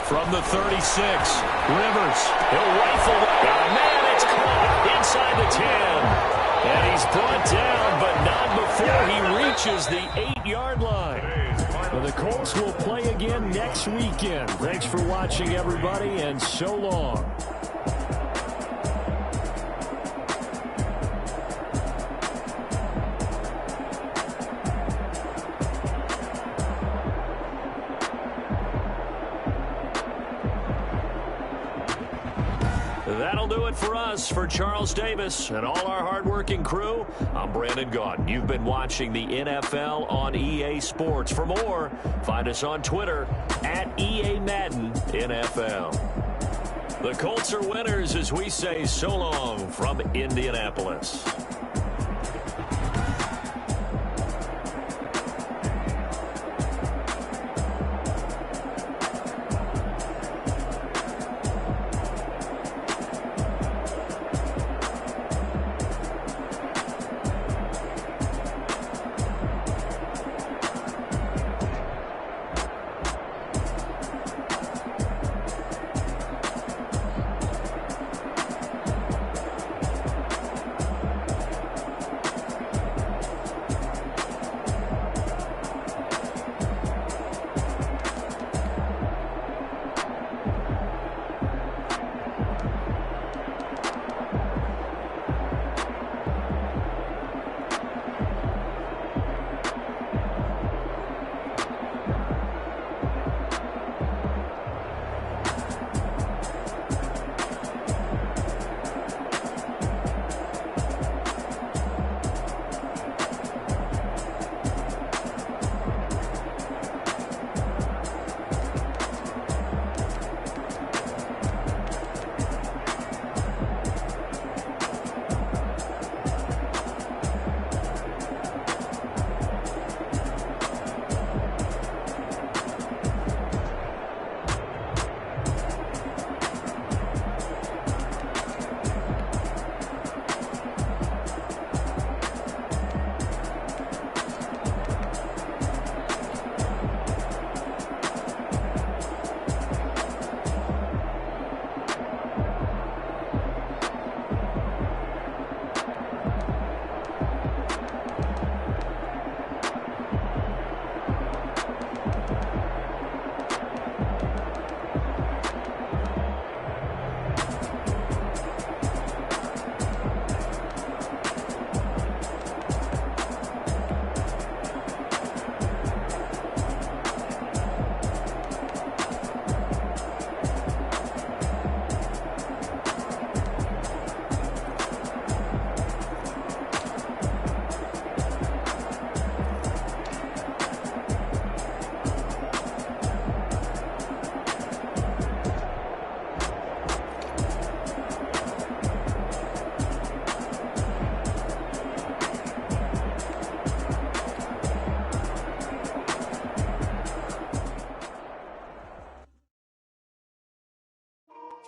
S2: From the 36, Rivers. He'll rifle. Oh, man, it's caught inside the 10. And he's brought down, but not before he reaches the 8-yard line. Well, the Colts will play again next weekend. Thanks for watching, everybody, and so long. That'll do it for us. For Charles Davis and all our hardworking crew, I'm Brandon Gaudin. You've been watching the NFL on EA Sports. For more, find us on Twitter at EA Madden NFL. The Colts are winners as we say so long from Indianapolis.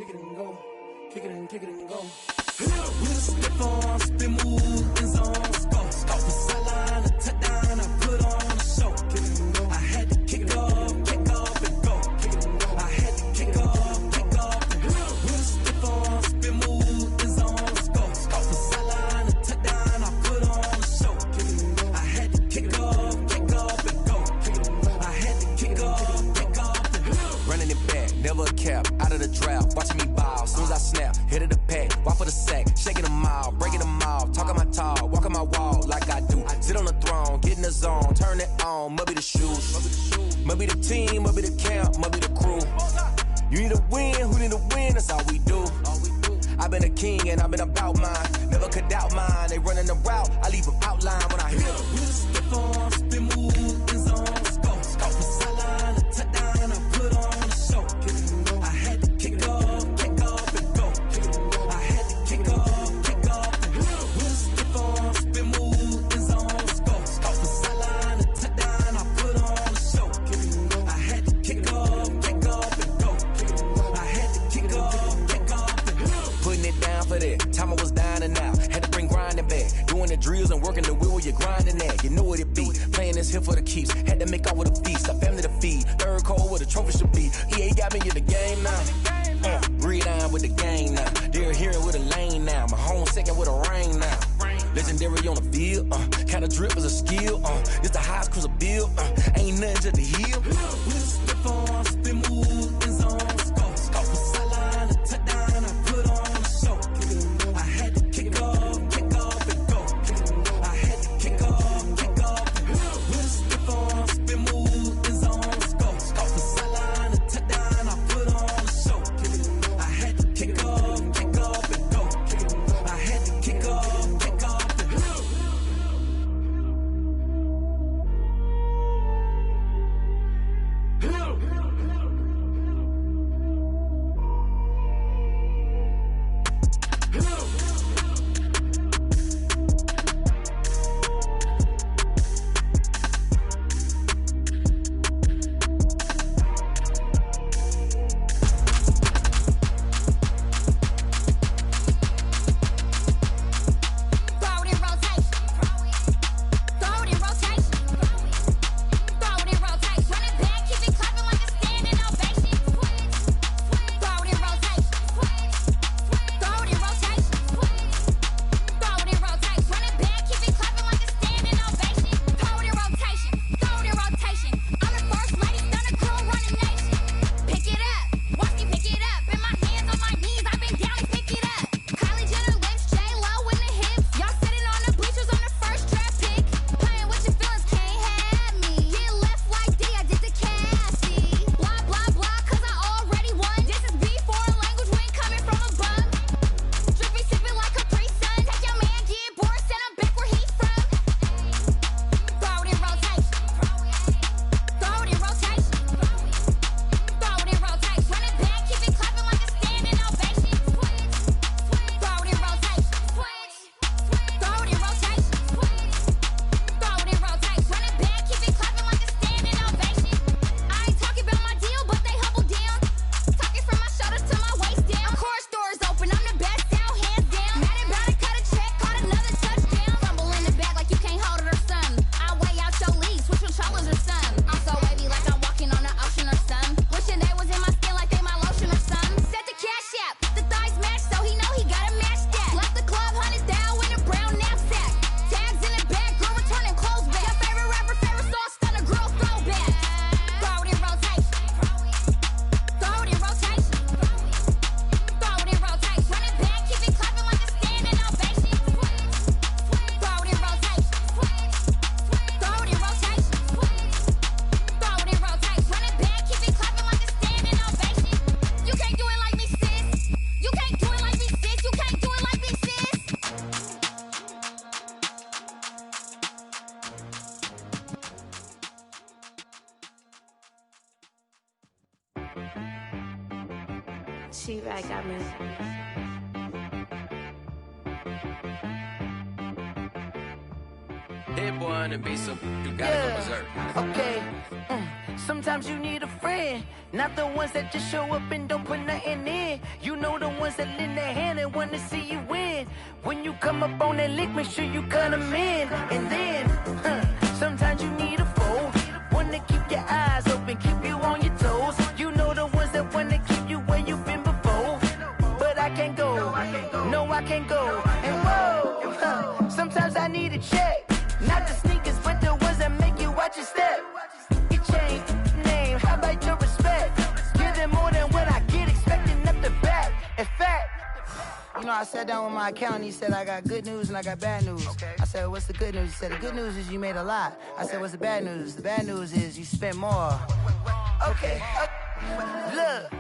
S1: kick it and go. Kick it and go. With a stiff on, spin move, in zone, scope. Off the sideline, a touchdown, I put on a show. Kick it and go. I had to kick off and go. Kick it and go. I had to kick off and go. With a stiff on, spin move, in zone, scope. Off the sideline, a touchdown, I put on a show. Kick it and go. I had to kick off and go. Kick it and go. I had to kick off and go.
S8: Running it back, never a cap, out of the drought, watching me ball, soon as I snap, hit of the pack, walk for the sack, shaking them out, breaking them off, talking my talk, walking my wall like I do, sit on the throne, get in the zone, turn it on, must be the shoes, must be the team, must be the camp, must be the crew, you need a win, who need a win, that's all we do, I've been a king and I've been about mine, never could doubt mine, they running the route, I leave them outline when I hit them.
S1: With a stiff on, spin move, in zone, scope, off the sideline, a touchdown, I put on a show, I had to kick off and go, I had to kick off and go, with a stiff on, spin move, in zone, scope, off the sideline, a touchdown, I put on a show, I had to kick off and go, I had to kick off and go.
S8: Putting it down for that, time I was down and out, had to bring grinding back, doing the drills and working the wheel where you're grinding at, you know what it be, playing this here for the keeps, had to make off with a feast, a family to feed, third cold where the trophy should be, EA got me in the game now, breathe on with the game now, they're here with a lane now, my home second with a rain now, legendary on the field, kinda drip is a skill, it's the highest cruiser bill, ain't nothing to the heel.
S1: With a stiff on, spin move, in zone, scope, off the sideline, a touchdown, I put on a show, I had to kick off and go, I had to kick off and go, with a stiff on, spin move, in zone, scope, off the sideline, a touchdown, I put on a show, I had to kick off and go, I had to kick off and go.
S9: She-Rag got me.
S8: Hit boy and be some, you gotta go berserk.
S9: Okay. Sometimes you need a friend, not the ones that just show up and don't put nothing in. You know the ones that lend their hand and want to see you win. When you come up on that lick, make sure you cut them in. And then, sometimes you need a foe, one to keep your eyes open, keep you on your toes. You know the ones that want to keep you where you've been before. But I can't go, no I can't go. And whoa, sometimes I need a check, not the sneakers, but the ones that make you watch your step. Change name, how about your respect? Give them more than what I get, expecting up the back. In fact, you know, I sat down with my accountant, he said I got good news and I got bad news. Okay. I said, what's the good news? He said, the good news is you made a lot. I said, what's the bad news? The bad news is you spent more. Okay. Look,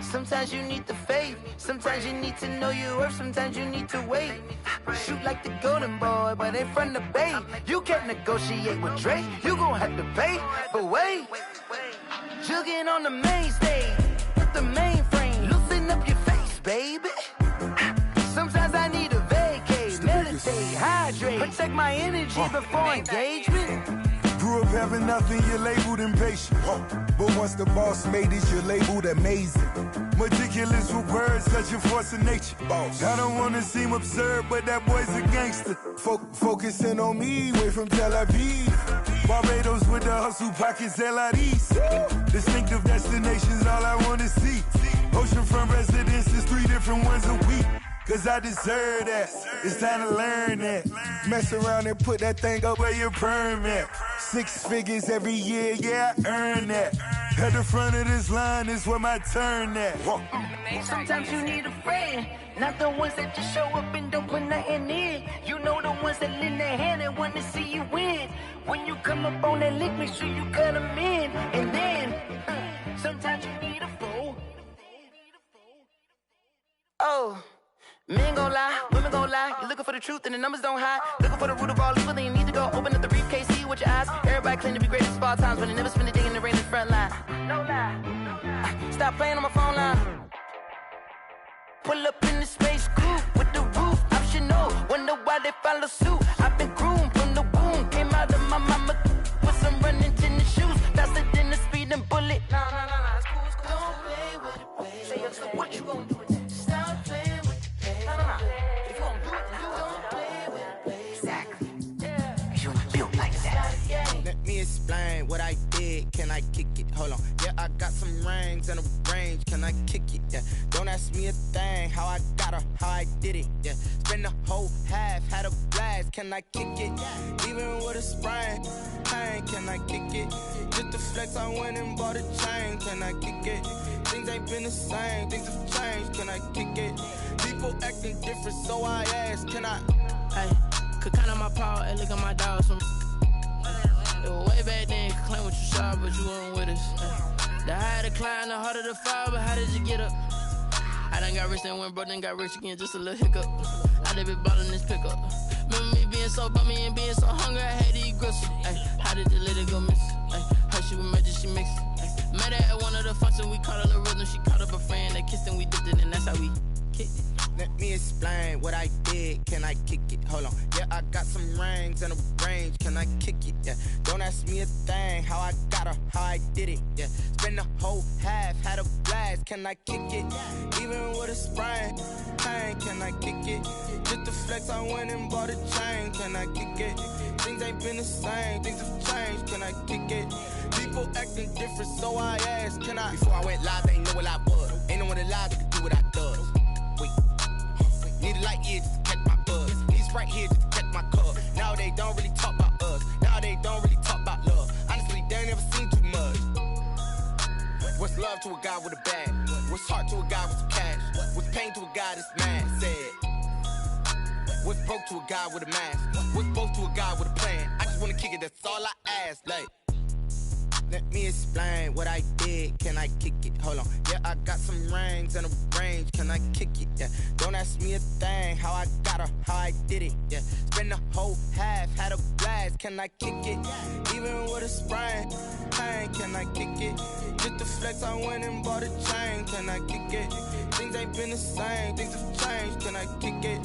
S9: sometimes you need the faith, sometimes you need to know your worth, sometimes you need to wait. Shoot like the golden boy, but they from the bay. You can't negotiate with Drake, you gon' have to pay. But wait, jugging on the main stage with the mainframe, loosen up your face, baby. Sometimes I need a vacate, meditate, hydrate, protect my energy before engagement.
S10: Grew up having nothing, you're labeled impatient. But once the boss made it, you're labeled amazing. Meticulous with words, such a force of nature. I don't wanna seem absurd, but that boy's a gangster. Focusing on me, way from Tel Aviv. Barbados with the hustle pockets, LIDs. Distinctive destinations, all I wanna see. Oceanfront residences, 3 different ones a week. Cause I deserve that, it's time to learn that. Mess around and put that thing up where your permit. 6 figures every year, yeah, I earn that. At the front of this line is where my turn at.
S9: Sometimes you need a friend, not the ones that just show up and don't put nothing in. You know the ones that lend their hand and want to see you win. When you come up on that lick, make sure you cut them in. And then, sometimes you need a foe. Oh. Men gon' lie, women gon' lie. You're looking for the truth and the numbers don't hide. Looking for the root of all evil, then you need to go open up the briefcase, see with your eyes. Everybody claim to be greatest of all times, but they never spend a day in the rain in the front line. No lie. Stop playing on my phone line. Pull up in the space coupe with the roof optional. Wonder why they follow suit. I've been groomed from the womb. Came out of my mama with some running tennis shoes. Faster than the speeding bullet. Nah, it's cool, it's cool. Don't play with it, baby. Say so what you gon' do with it? Stop playing with it. If you gon' do it, then don't play with it, baby. Exactly. Cause you ain't built like that.
S11: Let me explain what I did. Can I kick it? Hold on. Yeah, I got some rings and a range. Can I kick it? Yeah. Don't ask me a thing. How I got her, how I did it. Yeah. Spend the whole half, had a blast. Can I kick it? Even with a sprain. Pain, can I kick it? Just the flex, I went and bought a chain. Can I kick it? Things ain't been the same. Things have changed. Can I kick it? People acting different, so I ask, can I?
S12: Hey, could count on my power and look at my dogs from. It was way back then, could claim what you saw, but you weren't with us. The higher the climb, the harder the fall, but how did you get up? I done got rich, then went broke, then got rich again, just a little hiccup. I done been ballin' this pickup. Remember me being so bummy and being so hungry, I had to eat gristle. Ay, how did the lady go miss? Ay, her she was magic, she mixed. Ay, met her at one of the functions, we caught a little rhythm, she caught up a friend, they kissed and we dipped it, and that's how we kicked it.
S11: Let me explain what I did. Can I kick it? Hold on. Yeah, I got some rings and a range. Can I kick it? Yeah. Don't ask me a thing. How I got her, how I did it. Yeah. Spend the whole half, had a blast. Can I kick it? Even with a sprain. Pain, can I kick it? Just the flex, I went and bought a chain. Can I kick it? Things ain't been the same. Things have changed. Can I kick it? People acting different, so I asked, can I? Before I went live, they ain't know what I was. Ain't no one alive that could do what I does. Wait. Need a light here just to catch my buzz. Need Sprite here just to catch my cup. Now they don't really talk about us. Now they don't really talk about love. Honestly, they ain't never seen too much. What's love to a guy with a bag? What's heart to a guy with some cash? What's pain to a guy that's mad? Said. What's broke to a guy with a mask? What's broke to a guy with a plan? I just wanna kick it, that's all I ask. Like, let me explain what I did. Can I kick it? Hold on. Yeah, I got some rings and a range. Can I kick it? Yeah. Don't ask me a thing. How I got her, how I did it. Yeah. Spend the whole half, had a blast. Can I kick it? Even with a sprain. Pain, can I kick it? Just the flex, I went and bought a chain. Can I kick it? Things ain't been the same. Things have changed. Can I kick it?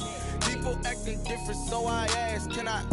S11: People acting different, so I ask, can I?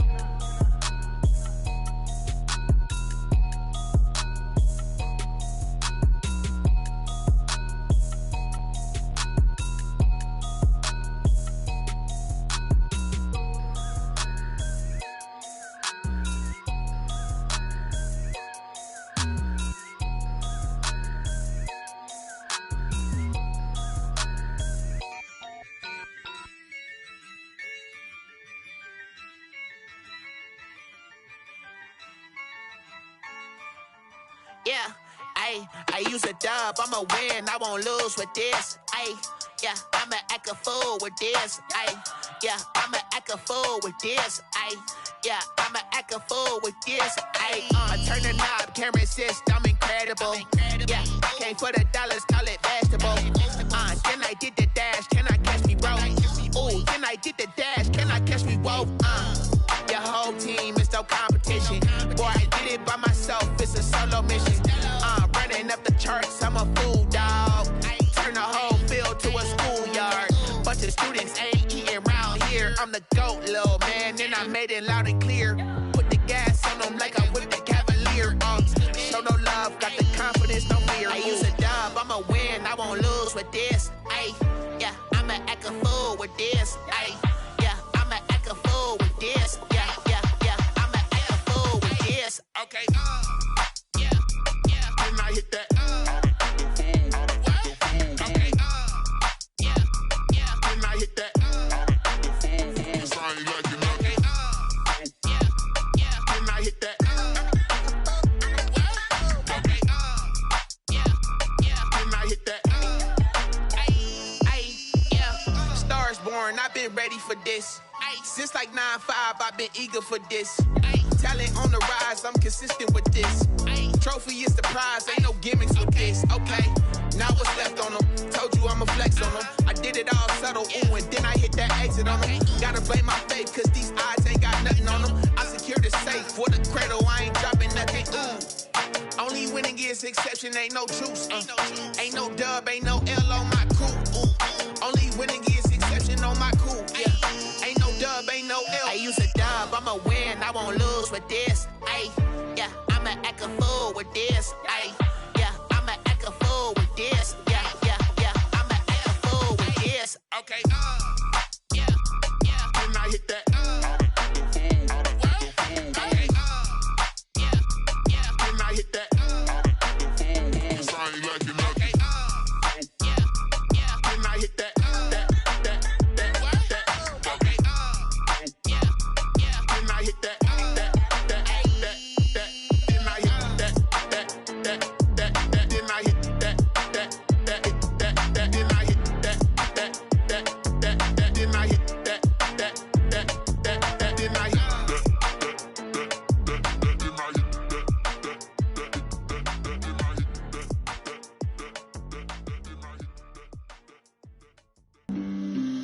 S11: Yeah, I use a dub, I'ma win, I won't lose with this. Yeah, I'ma act a fool with this. Yeah, I'ma act a fool with this. Yeah, I'ma act a fool with this. I turn the knob, camera assist, I'm incredible. Yeah, came for the dollars, call it vegetable. Then I did the dash, can I catch me, bro? Ooh, then I did the dash, can I catch me, whoa? Your whole team is no competition. Boy, I did it by myself, it's a solo mission. Running up the charts, I'm a fool, dog. Turn the whole field to a schoolyard. Bunch of students ain't eating round here. I'm the GOAT, little man, and I made it loud and clear. Put the gas on them like I whipped the Cavalier. Show no love, got the confidence, no fear. I use a dub, I'ma win, I won't lose with this. Yeah, I'ma act a fool with this. Yeah, I'ma act a fool with this. Yeah, I'ma act a fool with this. Okay, yeah, then I hit that. Okay, yeah, then I hit that. Cause I ain't like it. Okay, yeah, then I hit that. Okay, yeah, then I hit that. Yeah, Stars born, I've been ready for this. Since like 9-5, I've been eager for this. Talent on the rise, I'm consistent with this. Trophy is the prize, ain't no gimmicks with this. Okay, now what's left on them? Told you I'ma flex on them. I did it all subtle, ooh, and then I hit that exit on them. Gotta blame my faith, cause these odds ain't got nothing on them. I secure the safe for the cradle, I ain't dropping nothing, ooh. Only winning is exception, ain't no truce. Ain't no dub, ain't no L on my crew. Only winning is exception on my crew, yeah. Ain't no dub, ain't no L. I use a dub, I'ma win, I won't lose with this. Yeah, I'ma act a fool with this. Yeah, I'ma act a fool with this. Yeah, I'ma act a fool with this. Okay, yeah, then I hit that. Okay, yeah, then I hit that. Cause I ain't like it. Okay, yeah, then I hit that.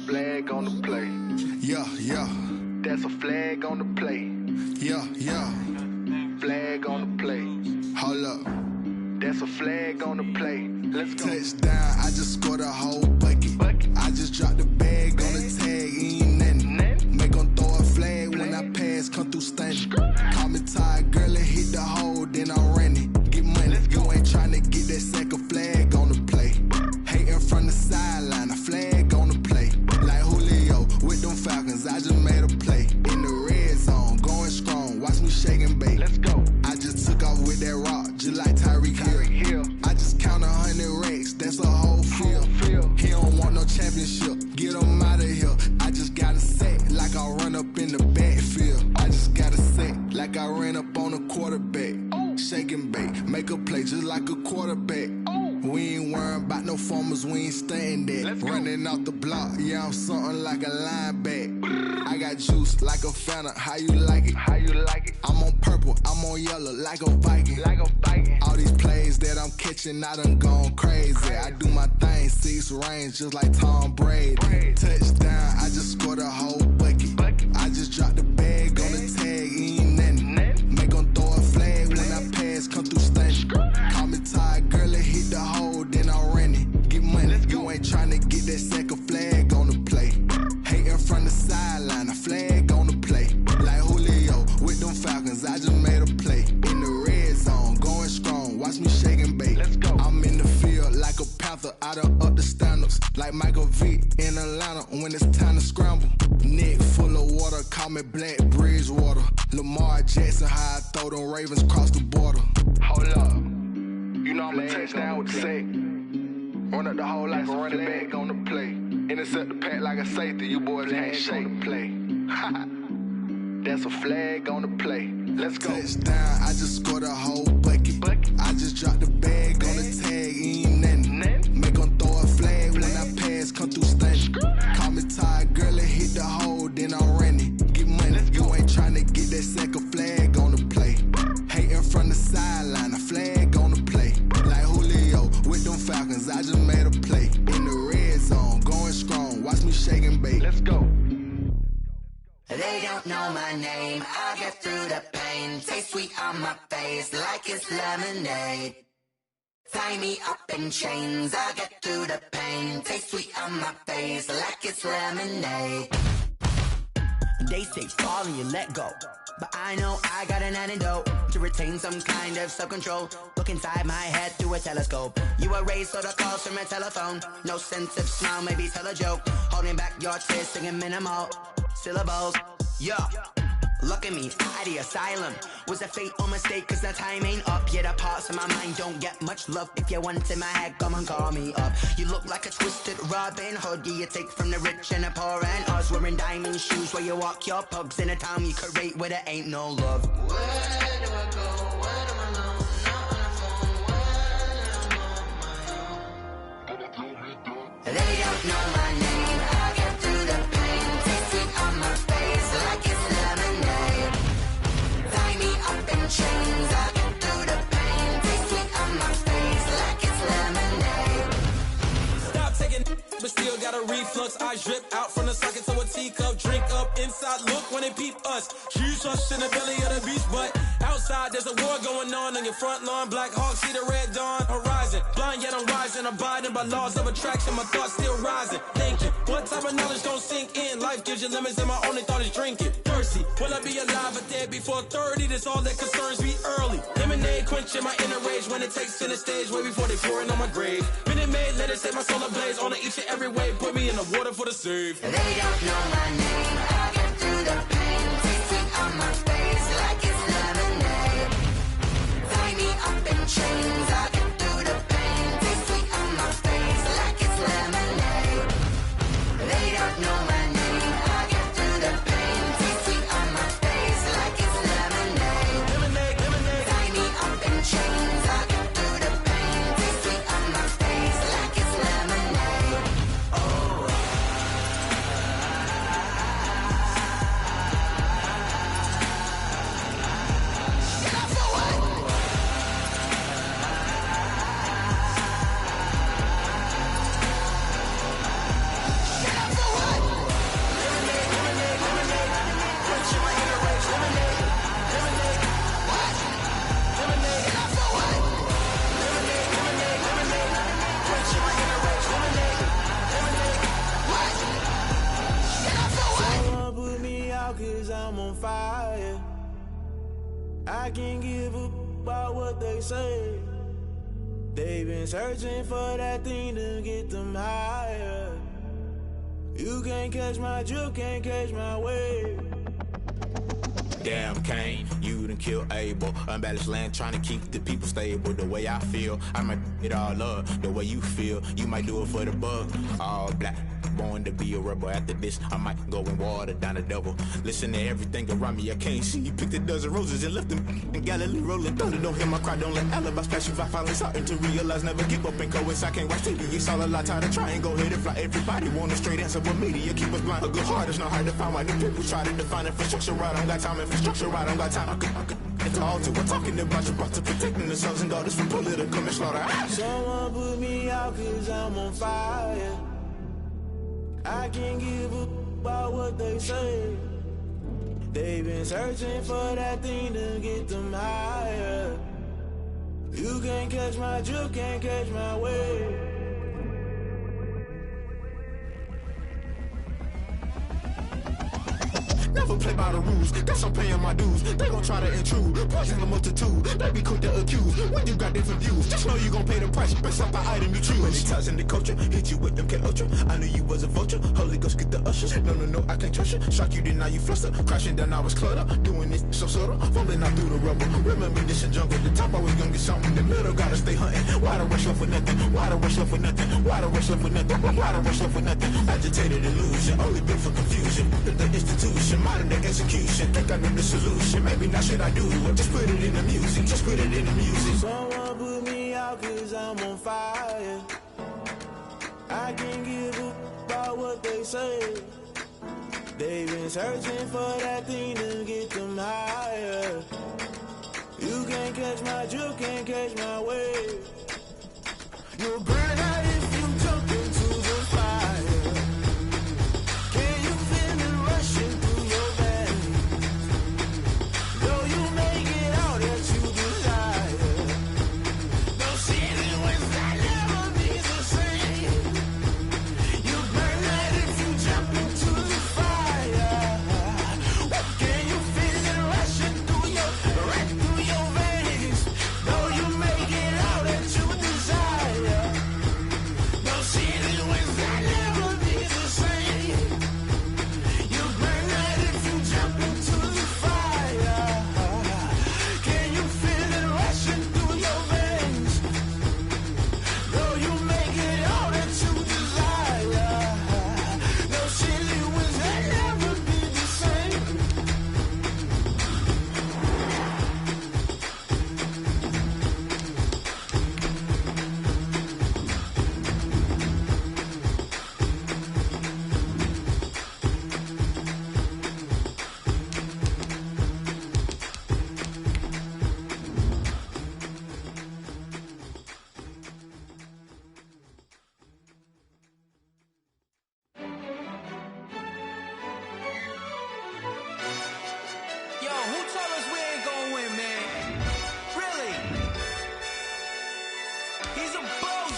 S10: Flag on the play. Yeah. That's a flag on the play. Yeah. Flag on the play. Hold up. That's a flag on the play. Let's go. Touchdown, I just scored a whole bucket. I just dropped the bag on the tag, ain't nothing. Make them throw a flag when I pass, come through stunning. Call me tired, girl, and hit the hole, then I'm running. Get money, you ain't trying to get that second flag on the play. Hating from the sideline, a flag on the play. Like Julio with them Falcons, I just made a play. In the red zone, going strong, watch me shake and bake. Let's go. I just took off with that rock, just like Tyreek Hill. I just count 100 racks, that's a whole field. He don't want no championship, get him out of here. I just got a set, like I run up in the backfield. I just got a set, like I ran up on a quarterback. Shake and bake, make a play just like a quarterback. We ain't worrying about no formers, we ain't staying there. Running off the block, yeah, I'm something like a linebacker. I got juice like a Fanta, how you like it? I'm on purple, I'm on yellow, like a Viking. All these plays that I'm catching, I done gone crazy. I do my thing, 6 range, just like Tom Brady. Touchdown, I just scored a whole bucket. I just dropped the bag on the tag, ain't nothing. Make them throw a flag when I pass, come through stunning. Call me tired, girl, and hit the hole, then I'm running. Get money, you ain't trying to get that second flag on the play. Hating from the sideline, a flag on the play. Like Julio with them Falcons, I just made a play. In the red zone, going strong, watch me shake and bake. I'm in the field like a panther, I done up the standards. Like Michael Vick in Atlanta when it's time to scramble. Neck full of water, call me Black Bridgewater. Lamar Jackson, how I throw them Ravens cross the border. Hold up, you know I'm a touchdown with the sack. Run up the hole like a running back on the play. Intercept the pack like a safety, you boys ain't shake the play. That's a flag on the play. Let's go. Touchdown, I just scored a whole bucket. I just
S9: it's lemonade. Tie me up in chains, I'll get through the pain. Taste sweet on my face like it's lemonade. They say fall and you let go, but I know I got an antidote to retain some kind of self-control. Look inside my head through a telescope. You erase all the calls from a telephone. No sense of smile, maybe tell a joke. Holding back your tears, singing minimal syllables. Yeah. Look at me, at the asylum. Was a fate or mistake, cause the time ain't up. Yet the parts of my mind don't get much love. If you want in my head, come and call me up. You look like a twisted Robin Hood. You take from the rich and the poor and us. Wearing diamond shoes where you walk your pugs in a town you create where there ain't no love. Where do I go? Where am I alone? Not on the phone when I'm on my own. They don't know my name. I get through the pain. Taste it on my face like it's lemonade. Tie me up in chains. I get through the pain. Taste it on my face like it's lemonade.
S13: Stop taking, but still got a reflux. I drip out from the socket to a teacup. Drink up inside. Look when they peep us. Shoes us in the belly of the beast, but outside there's a war going on your front lawn. Black Hawk see the red dawn horizon. Blind yet I'm rising, abiding by laws of attraction. My thoughts still rising. Thinking, what type of knowledge gon' sink in? Life gives you limits, and my only thought is drinking. Thirsty, will I be alive or dead before 30? That's all that concerns me early. Lemonade quenching my inner rage when it takes center stage, way before they pour it on my grave. Minute Maid, let it set my soul ablaze. On each and every way, put me in the water for the save.
S9: They don't know my name. I get through the pain. Taste it on my face like it's lemonade. Tie me up in chains. I get through the pain. Taste sweet on my face like it's lemonade. They don't know my name. I get through the pain. Taste sweet on my face like it's lemonade.
S13: Lemonade, lemonade.
S9: Tie me up in chains. I get through the pain. Taste sweet on my face like it's lemonade. Oh. Get up for what? Get up for what?
S13: Lemonade, lemonade, lemonade. Quenching my inner rage. Lemonade, lemonade.
S9: What?
S13: Lemonade,
S9: Get up for what?
S13: lemonade, lemonade, lemonade. Quenching my inner rage. Lemonade, lemonade.
S9: What? Get up for what?
S13: Someone put me out 'cause I'm on fire. I can't give a about what they say. They've been searching for that thing to get them higher. You can't catch my drift, can't catch my wave.
S14: Damn, Kane, you done killed Abel. Unbalanced land, trying to keep the people stable. The way I feel, I might it all up. The way you feel, you might do it for the bug. All black, born to be a rebel. After this, I might go and water down the devil. Listen to everything around me, I can't see. Picked a dozen roses and left them in Galilee rolling thunder. Don't hear my cry, don't let alibis pass you. I finally starting to realize, never give up and coincide. Can't watch TV, it's all a lot. Tired of trying, go ahead and fly. Everybody want a straight answer, but media keep us blind. A good heart is not hard to find. Why the people try to define infrastructure right? I don't got time, infrastructure right, I don't got time. It's all to we're talking about you, about to protecting the sons and daughters from political manslaughter.
S13: Someone put me out 'cause I'm on fire. I can't give a about what they say. They've been searching for that thing to get them higher. You can't catch my drift, can't catch my wave.
S14: Never play by the rules, guess I'm paying my dues. They gon' try to intrude, poison the multitude. They be quick to accuse when you got different views. Just know you gon' pay the price based off the item you choose. Many times in the culture, hit you with them K-Ultra. I knew you was a vulture, Holy Ghost get the ushers. No, I can't trust you. Shock you, then now you fluster. Crashing down, I was cluttered. Doing this so subtle, falling out through the rubble. Remember this in jungle, the top always gonna get something. The middle gotta stay hunting. Why the rush left for nothing? Why the rush left for nothing? Why the rush left for nothing? Why the rush left for nothing? Agitated illusion, only built for confusion. The institution, modern day execution. Think I know the solution. Maybe not should I do it? Just put it in the music. Just put it in the music.
S13: Someone put me out 'cause I'm on fire. I can't give a about what they say. They've been searching for that thing to get them higher. You can't catch my drift, can't catch my wave. You'll burn out if you jump into the fire. Can you feel it rushing through your veins? Though you make it out that you desire.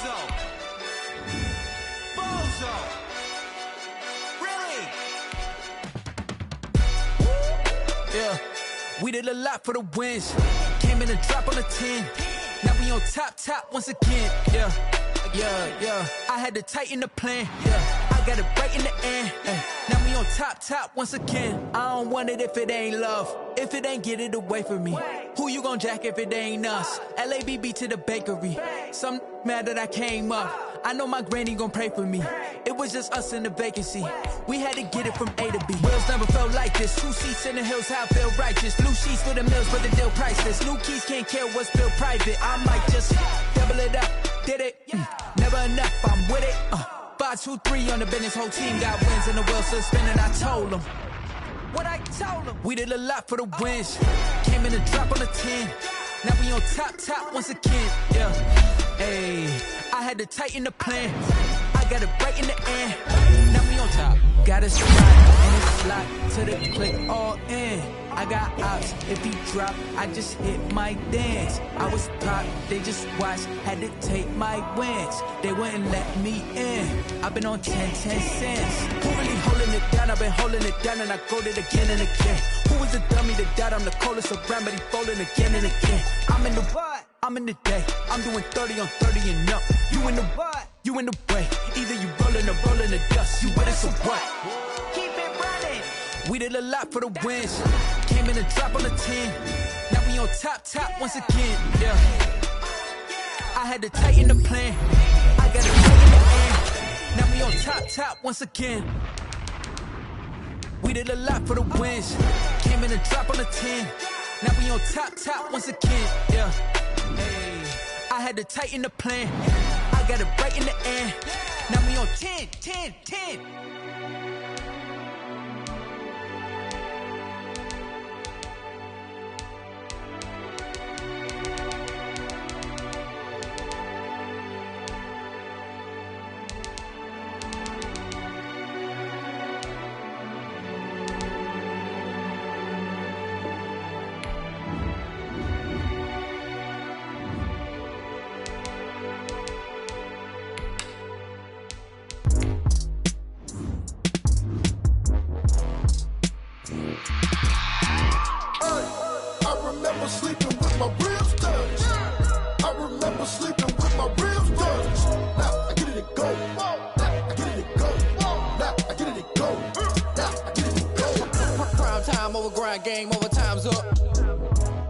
S13: Bozo. Bozo. Really?
S15: Yeah, we did a lot for the wins. Came in and drop on a 10. Now we on top once again. Yeah. I had to tighten the plan. Yeah, I got it right in the end. Now we on top once again. I don't want it if it ain't love. If it ain't, get it away from me. Who you gon' jack if it ain't us? LABB to the bakery. Some mad that I came up. I know my granny gon' pray for me. It was just us in the vacancy. We had to get it from A to B. Wheels never felt like this. 2 seats in the hills, how I feel righteous. Blue sheets for the mills, but the deal priceless. New keys can't care what's built private. I might just double it up. Did it? Never enough, I'm with it. 5, 2, 3 on the business. Whole team got wins and the wheels still spinning. I told them what I told them. We did a lot for the wins. Came in and drop on a 10. Now we on top once again. Yeah. Hey, I had to tighten the plan. I got it right in the end. Now we on top. Got a spot and it's locked to the click all in. I got ops, if he drop, I just hit my dance. I was pop, they just watched, had to take my wins. They wouldn't let me in. I've been on 10 cents. Who really holding it down? I've been holding it down and I go it again and again. Who was the dummy that died? I'm the coldest around, but he folding again and again. I'm in the what? I'm in the day. I'm doing 30 on 30 and up. You in the what? You in the way. Either you rolling or rolling the dust. You with us or what? Keep it running. We did a lot for the wins. Came in and drop on the 10. Now we on top once again. Yeah. I had to tighten the plan. I got it right in the end. Now we on top once again. We did a lot for the wins. Came in and drop on the 10. Now we on top once again. Yeah. Hey, I had to tighten the plan. I got it right in the end. Now we on 10.
S13: Game over, time's up.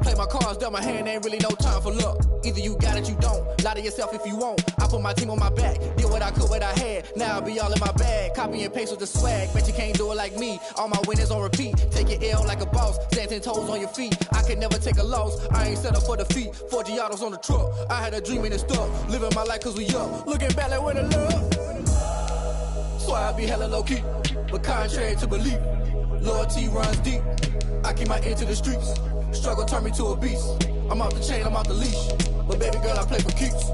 S13: Play my cards, dealt my hand, ain't really no time for luck. Either you got it, you don't. Lie to yourself if you won't. I put my team on my back, did what I could, what I had. Now I'll be all in my bag, copy and paste with the swag. Bet you can't do it like me. All my winners on repeat. Take your L like a boss, stand 10 toes on your feet. I can never take a loss. I ain't set up for defeat. 4 Giottos on the truck. I had a dream and it stuck. Living my life cause we up. Looking back like where the love. So I be hella low key, but contrary to belief, loyalty runs deep. I keep my ear to the streets. Struggle turned me to a beast. I'm off the chain, I'm off the leash. But baby girl, I play for keeps.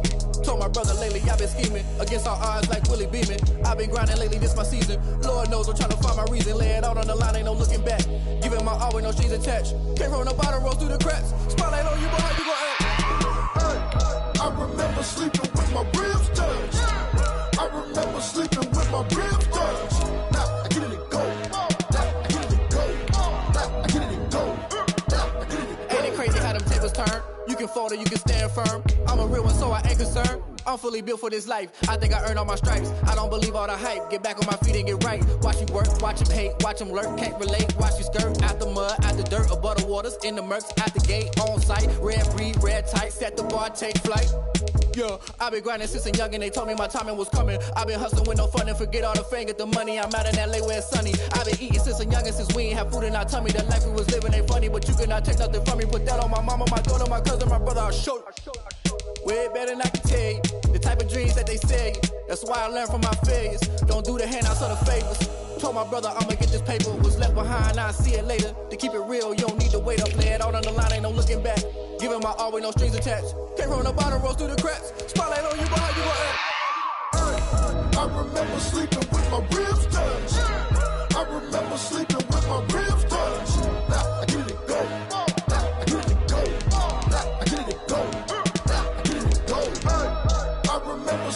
S13: Told my brother lately, I've been scheming against all odds like Willie Beeman. I've been grinding lately, this my season. Lord knows I'm trying to find my reason. Lay it out on the line, ain't no looking back. Giving my all with no strings attached. Came from the bottom, rose through the cracks. Spotlight on you, but how you gon' act?
S16: Hey, I remember sleeping with my ribs touched. I remember sleeping with my ribs touched. Now I get it and go.
S13: Turn. You can fold or you can stand firm. I'm a real one, so I ain't concerned. I'm fully built for this life. I think I earned all my stripes. I don't believe all the hype. Get back on my feet and get right. Watch you work, watch him hate, watch him lurk. Can't relate, watch you skirt. Out the mud, out the dirt, above the waters, in the murks, out the gate, on site. Red breed, red tight, set the bar, take flight. Yeah, I been grinding since a young and they told me my timing was coming. I been hustling with no fun and forget all the fame, get the money. I'm out in LA where it's sunny. I been eating since a young and since we ain't have food in our tummy. The life we was living ain't funny, but you cannot take nothing from me. Put that on my mama, my daughter, my cousin, my brother, I'll show you. Way better than I can tell you. The type of dreams that they say. That's why I learned from my failures. Don't do the handouts or the favors. Told my brother I'ma get this paper. Was left behind, I'll see it later. To keep it real, you don't need to wait up. Lay it out on the line, ain't no looking back. Giving my all with no strings attached. Came from the bottom, rose through the cracks. Spotlight on you, but how you gon' act?
S16: I remember sleeping with my ribs touched. I remember sleeping with my ribs touched. Now I get it and go. Now I get it and go. Now I get it and go. Now I get it and go. I remember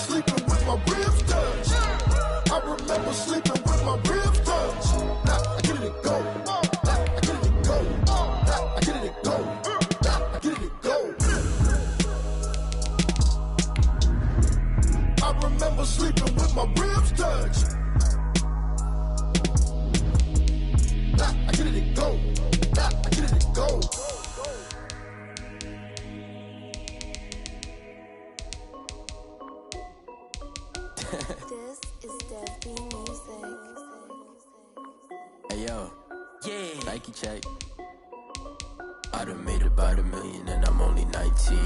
S16: my ribs touch. I get it go. I get it go.
S17: This is Tcmoose.
S1: Hey yo, yeah. Nike check. I done made about $1 million and I'm only 19.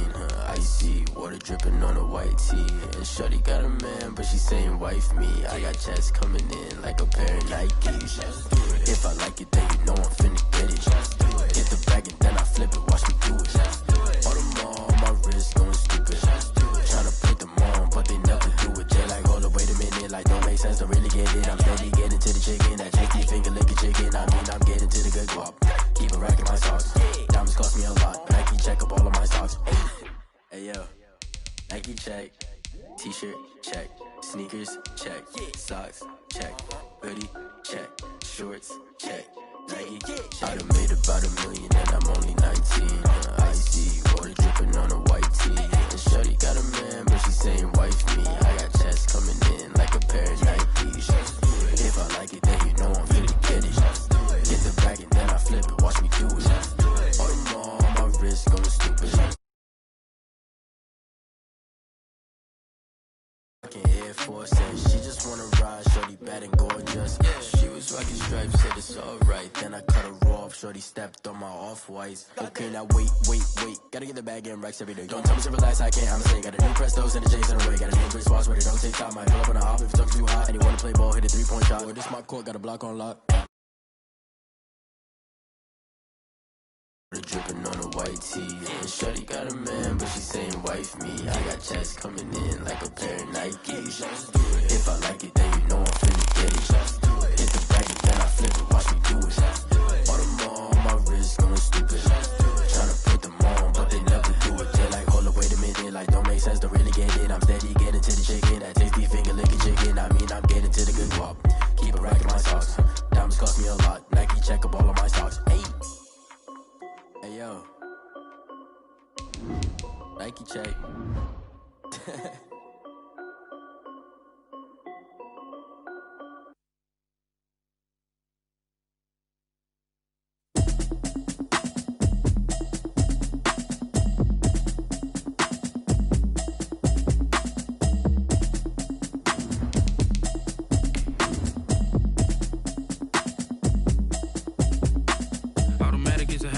S1: Icy water dripping on a white tee. And shorty got a man, but she saying wife me. I got checks coming in like a pair of Nikes. If I like it, then you know I'm finna get it. Get the bag and then I flip it. Watch me do it. All them all on my wrist going stupid. Tryna put them on, but they never do it. They like, hold up, wait a minute. Like, don't make sense to really get it. I'm steady getting to the chicken. That tasty finger licking chicken. I mean, I'm getting to the good guap. Keep a rack in my socks. Diamonds cost me a lot. Nike check up all of my stocks. Hey yo, Nike check. T-shirt check. Sneakers check. Socks check. Hoodie check. Shorts check. Nike check. I done made about $1 million and I'm only 19. Icy water dripping on a white tee. And shorty got a man, but she saying wife me. I got checks coming in like a pair of Nikes. If I like it, then you know I'm finna get it. Get the bag and then I flip it. Watch me do it. All them all on my wrist going stupid. Air Force and she just wanna ride. Shorty bad and gorgeous. She was rocking stripes, said it's alright. Then I cut her off. Shorty stepped on my off-whites. Okay, now wait. Gotta get the bag and racks every day. Don't tell me to relax, I can't. I'm saying got a new Prestos and a J's in a way. Got a new Chris Foss, but it don't take time. Might pull up on a hop if it talks too hot. And you wanna play ball, hit a 3-point shot. Or this my court, got a block on lock. Dripping on a white tee. And shorty got a man, but she saying wife me. I got checks coming in like a pair of Nikes. If I like it, then you know I'm finna get it. Hit the bag and then I flip it. Watch me do it. All them all on my wrist going stupid. Tryna put them on, but they never do it. They like, hold up, wait a minute. Like, don't make sense to really get it. I'm steady getting to the chicken. That tasty finger licking chicken. I mean, I'm getting to the good guap. Keep a rack in my socks. Diamonds cost me a lot. Nike check up all of my stocks. Hey yo, Nike check.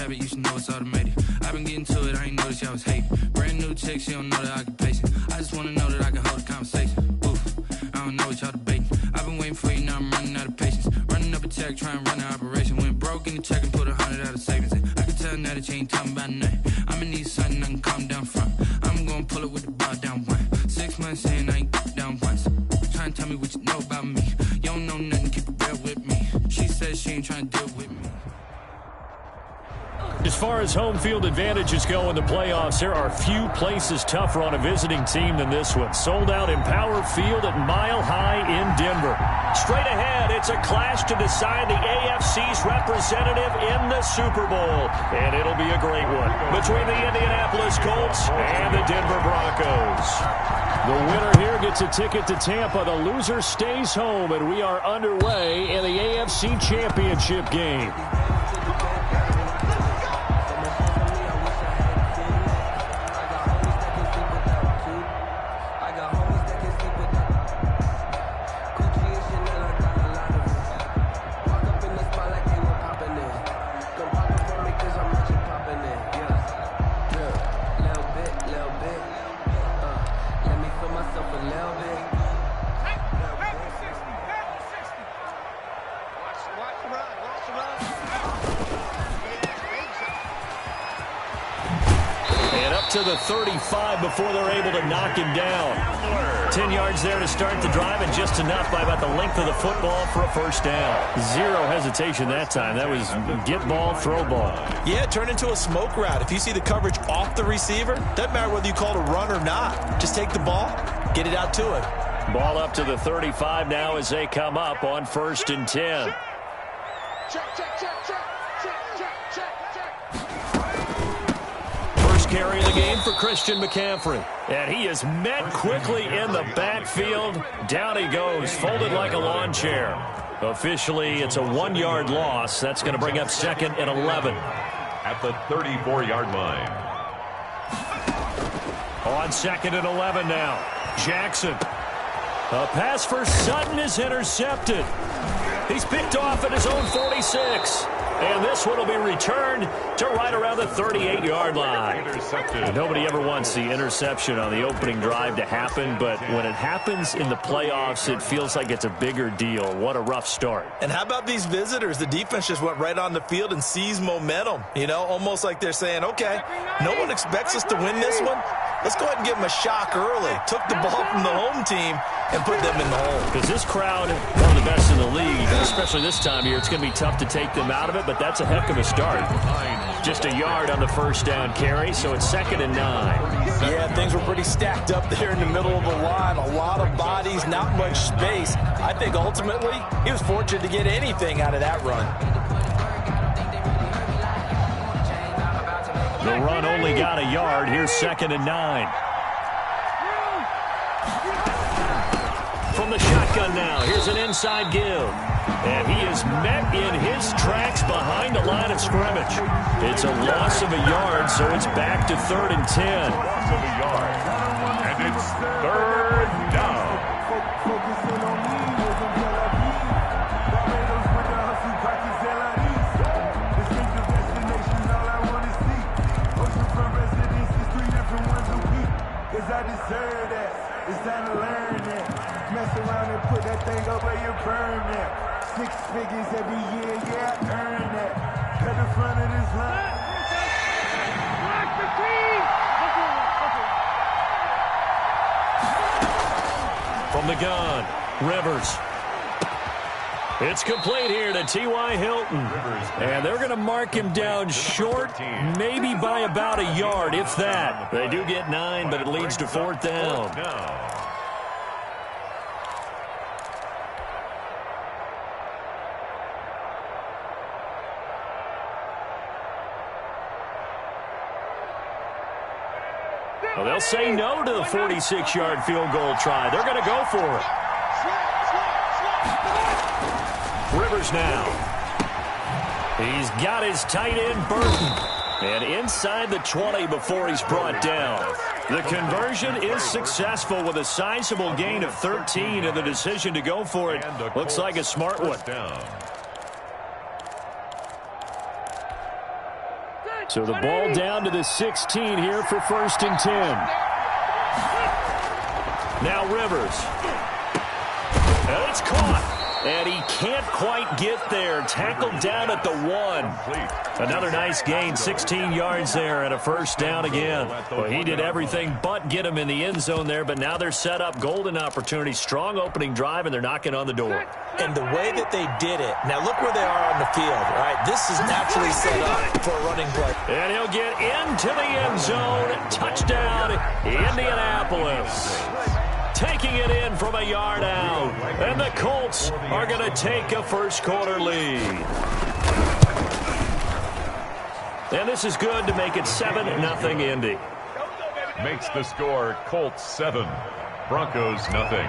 S18: You should know it's automated. I've been getting to it, I ain't noticed y'all was hating. Brand new chick, she don't know the occupation. I just wanna know that I can hold a conversation. Oof, I don't know what y'all debating. I've been waiting for you, now I'm running out of patience. Running up a check, trying to run an operation. Went broke in the check and put 100 out of savings in. I can tell now that you ain't talking about nothing. I'ma need something I can calm down from. I'm gonna pull it with the bar down one. 6 months in, I ain't down once. Trying to tell me what you know about me. You don't know nothing, keep it real with me. She says she ain't trying to deal with me.
S2: As far as home field advantages go in the playoffs, there are few places tougher on a visiting team than this one. Sold out Empower Field at Mile High in Denver. Straight ahead, it's a clash to decide the AFC's representative in the Super Bowl. And it'll be a great one between the Indianapolis Colts and the Denver Broncos. The winner here gets a ticket to Tampa. The loser stays home, and we are underway in the AFC Championship game. To the 35 before they're able to knock him down. 10 yards there to start the drive, and just enough by about the length of the football for a first down. Zero hesitation that time. That was get ball, throw ball.
S4: Yeah, it turned into a smoke route. If you see the coverage off the receiver, doesn't matter whether you call it a run or not. Just take the ball, get it out to him.
S2: Ball up to the 35 now as they come up on 1st and 10. first carry of the game for Christian McCaffrey. And he is met quickly in the backfield. Down he goes, folded like a lawn chair. Officially, it's a 1-yard loss. That's going to bring up 2nd and 11.
S3: At the 34-yard line.
S2: On 2nd and 11 now. Jackson. A pass for Sutton is intercepted. He's picked off at his own 46. And this one will be returned to right around the 38-yard line. Nobody ever wants the interception on the opening drive to happen, but when it happens in the playoffs, it feels like it's a bigger deal. What a rough start.
S4: And how about these visitors? The defense just went right on the field and seized momentum. You know, almost like they're saying, okay, no one expects us to win this one. Let's go ahead and give them a shock early. Took the ball from the home team and put them in the hole.
S2: Because this crowd, one of the best in the league, especially this time of year, it's going to be tough to take them out of it, but that's a heck of a start. Just a yard on the first down carry, so it's 2nd and 9.
S4: Yeah, things were pretty stacked up there in the middle of the line. A lot of bodies, not much space. I think ultimately he was fortunate to get anything out of that run.
S2: The run only got a yard. Here's 2nd and 9. From the shotgun now, here's an inside give. And he is met in his tracks behind the line of scrimmage. It's a loss of a yard, so it's back to 3rd and 10.
S3: Loss of a yard. And it's 3rd down.
S10: I deserve that. It's time to learn that. Mess around and put that thing up where you burn that. 6 figures every year, yeah, I earn that. Cut the front of this line.
S2: From the gun, Rivers. It's complete here to T.Y. Hilton. And they're going to mark him down short, maybe by about a yard, if that. They do get 9, but it leads to 4th down. Well, they'll say no to the 46-yard field goal try. They're going to go for it. Rivers now. He's got his tight end, Burton. And inside the 20 before he's brought down. The conversion is successful with a sizable gain of 13, and the decision to go for it looks like a smart one. So the ball down to the 16 here for 1st and 10. Now Rivers. And it's caught. And he can't quite get there. Tackled down at the 1. Another nice gain, 16 yards there and a 1st down again. Well, he did everything but get him in the end zone there, but now they're set up. Golden opportunity, strong opening drive, and they're knocking on the door.
S6: And the way that they did it, now look where they are on the field, right? This is naturally set up for a running play.
S2: And he'll get into the end zone. Touchdown, Indianapolis. Taking it in from a yard out. And the Colts are going to take a first-quarter lead. And this is good to make it 7-0 Indy.
S3: Makes the score Colts 7, Broncos nothing.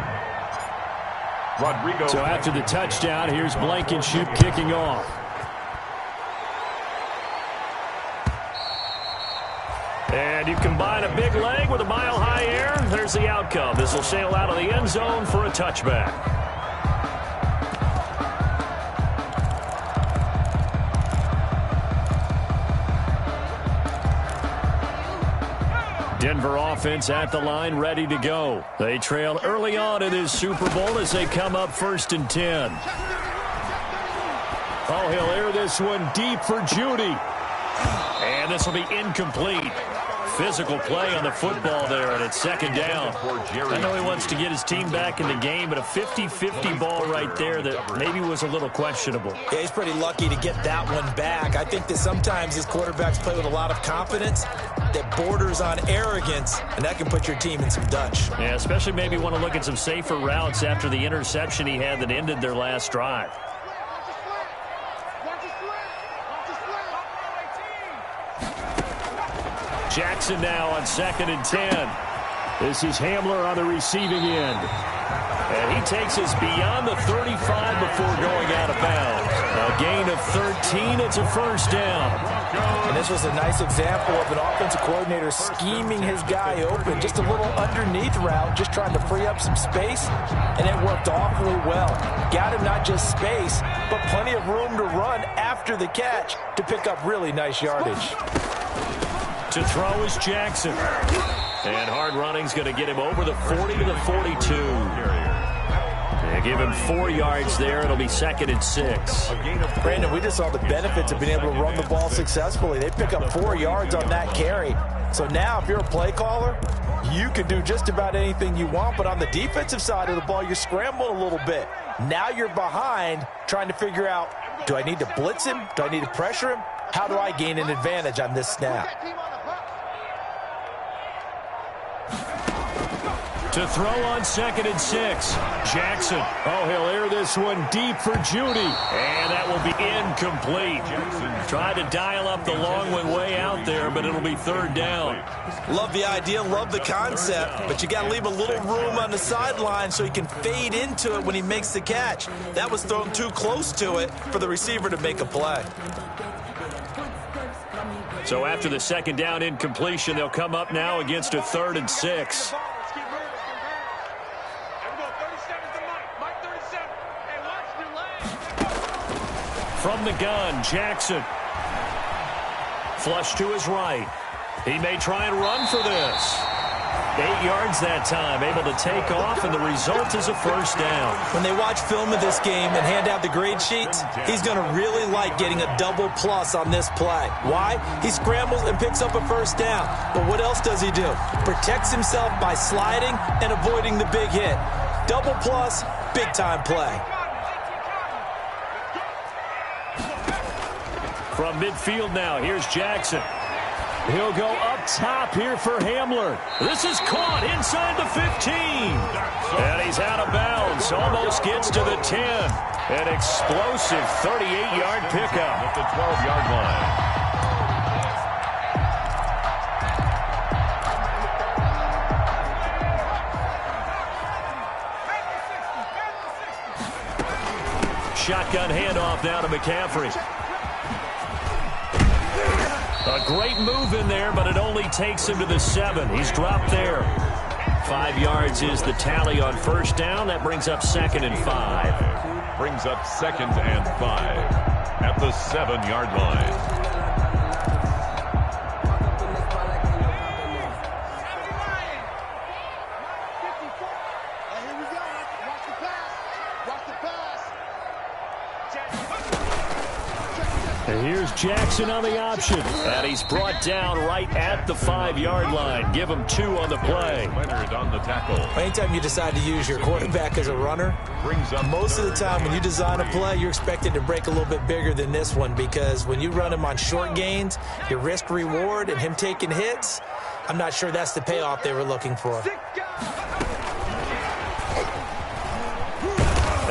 S3: Rodrigo.
S2: So after the touchdown, here's Blankenship kicking off. And you combine a big leg with a mile-high air, there's the outcome. This will sail out of the end zone for a touchback. Denver offense at the line, ready to go. They trail early on in this Super Bowl as they come up 1st and 10. Oh, he'll air this one deep for Judy. And this will be incomplete. Physical play on the football there, and it's 2nd down. I know he wants to get his team back in the game, but a 50-50 ball right there that maybe was a little questionable.
S6: Yeah, he's pretty lucky to get that one back. I think that sometimes his quarterbacks play with a lot of confidence that borders on arrogance, and that can put your team in some Dutch.
S2: Yeah, especially maybe want to look at some safer routes after the interception he had that ended their last drive. Jackson now on 2nd and 10. This is Hamler on the receiving end. And he takes us beyond the 35 before going out of bounds. A gain of 13. It's a first down.
S4: And this was a nice example of an offensive coordinator scheming his guy open. Just a little underneath route, just trying to free up some space, and it worked awfully well. Got him not just space, but plenty of room to run after the catch to pick up really nice yardage.
S2: To throw is Jackson. And hard running's going to get him over the 40 to the 42. They give him 4 yards there. It'll be 2nd and 6.
S4: Brandon, we just saw the benefits of being able to run the ball successfully. They pick up 4 yards on that carry. So now if you're a play caller, you can do just about anything you want. But on the defensive side of the ball, you're scrambling a little bit. Now you're behind trying to figure out, do I need to blitz him? Do I need to pressure him? How do I gain an advantage on this snap?
S2: To throw on 2nd and 6. Jackson. Oh, he'll air this one deep for Judy. And that will be incomplete. Tried to dial up the long one way out there, but it'll be 3rd down.
S4: Love the idea, love the concept, but you got to leave a little room on the sideline so he can fade into it when he makes the catch. That was thrown too close to it for the receiver to make a play.
S2: So after the 2nd down incompletion, they'll come up now against a 3rd and 6. From the gun, Jackson. Flush to his right. He may try and run for this. 8 yards that time, able to take off, and the result is a first down.
S6: When they watch film of this game and hand out the grade sheets, he's going to really like getting a double plus on this play. Why? He scrambles and picks up a first down. But what else does he do? Protects himself by sliding and avoiding the big hit. Double plus, big time play.
S2: From midfield now, here's Jackson. He'll go up top here for Hamler. This is caught inside the 15. And he's out of bounds. Almost gets to the 10. An explosive 38-yard pickup.
S3: At the 12-yard line.
S2: Shotgun handoff now to McCaffrey. A great move in there, but it only takes him to the 7. He's dropped there. 5 yards is the tally on first down. That brings up 2nd and 5.
S3: Brings up 2nd and 5 at the 7-yard line.
S2: And here's Jackson on the option. And he's brought down right at the 5-yard line. Give him 2 on the play.
S3: Leonard on the tackle.
S6: Anytime you decide to use your quarterback as a runner, most of the time when you design a play, you're expected to break a little bit bigger than this one, because when you run him on short gains, your risk reward and him taking hits, I'm not sure that's the payoff they were looking for.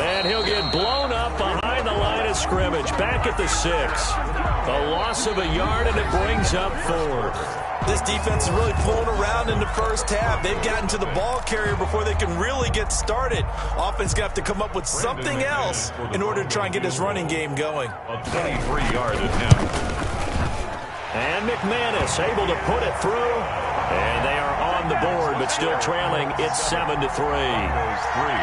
S2: And he'll get blown up behind the line of scrimmage. Back at the 6. A loss of a yard, and it brings up 4.
S6: This defense is really pulling around in the first half. They've gotten to the ball carrier before they can really get started. Offense going to have to come up with something else in order to try and get this running game going.
S3: A 23-yard attempt.
S2: And McManus able to put it through. And they are on the board, but still trailing. It's 7-3.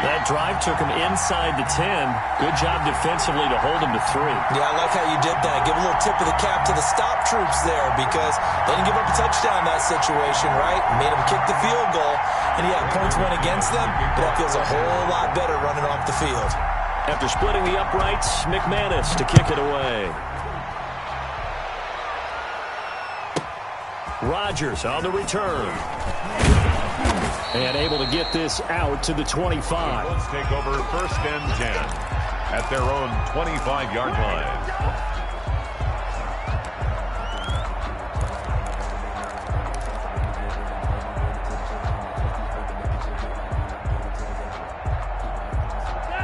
S2: That drive took him inside the 10. Good job defensively to hold him to 3.
S6: Yeah, I like how you did that. Give a little tip of the cap to the stop troops there, because they didn't give up a touchdown in that situation, right? Made them kick the field goal, and yeah, points went against them, but that feels a whole lot better running off the field.
S2: After splitting the uprights, McManus to kick it away. Rodgers on the return. And able to get this out to the 25.
S3: Let's take over 1st and 10 at their own 25-yard line.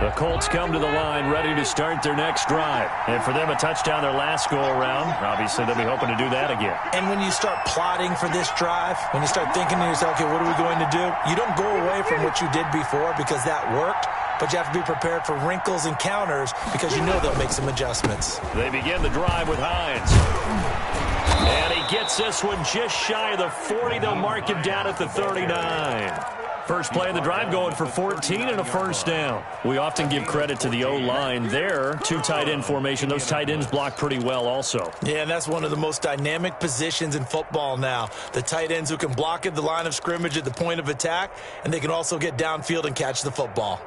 S2: The Colts come to the line ready to start their next drive. And for them, a touchdown their last go-around. Obviously, they'll be hoping to do that again.
S6: And when you start plotting for this drive, when you start thinking to yourself, okay, what are we going to do? You don't go away from what you did before because that worked, but you have to be prepared for wrinkles and counters because you know they'll make some adjustments.
S2: They begin the drive with Hines. And he gets this one just shy of the 40. They'll mark him down at the 39. First play of the drive going for 14 and a first down. We often give credit to the O-line there. Two tight end formation. Those tight ends block pretty well also.
S6: Yeah, and that's one of the most dynamic positions in football now. The tight ends who can block at the line of scrimmage at the point of attack, and they can also get downfield and catch the football.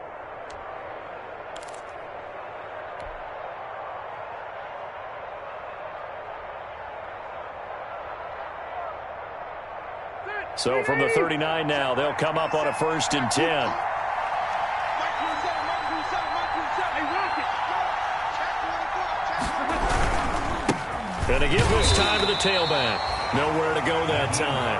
S2: So from the 39 now, they'll come up on a 1st and 10. And they give this time to the tailback. Nowhere to go that time.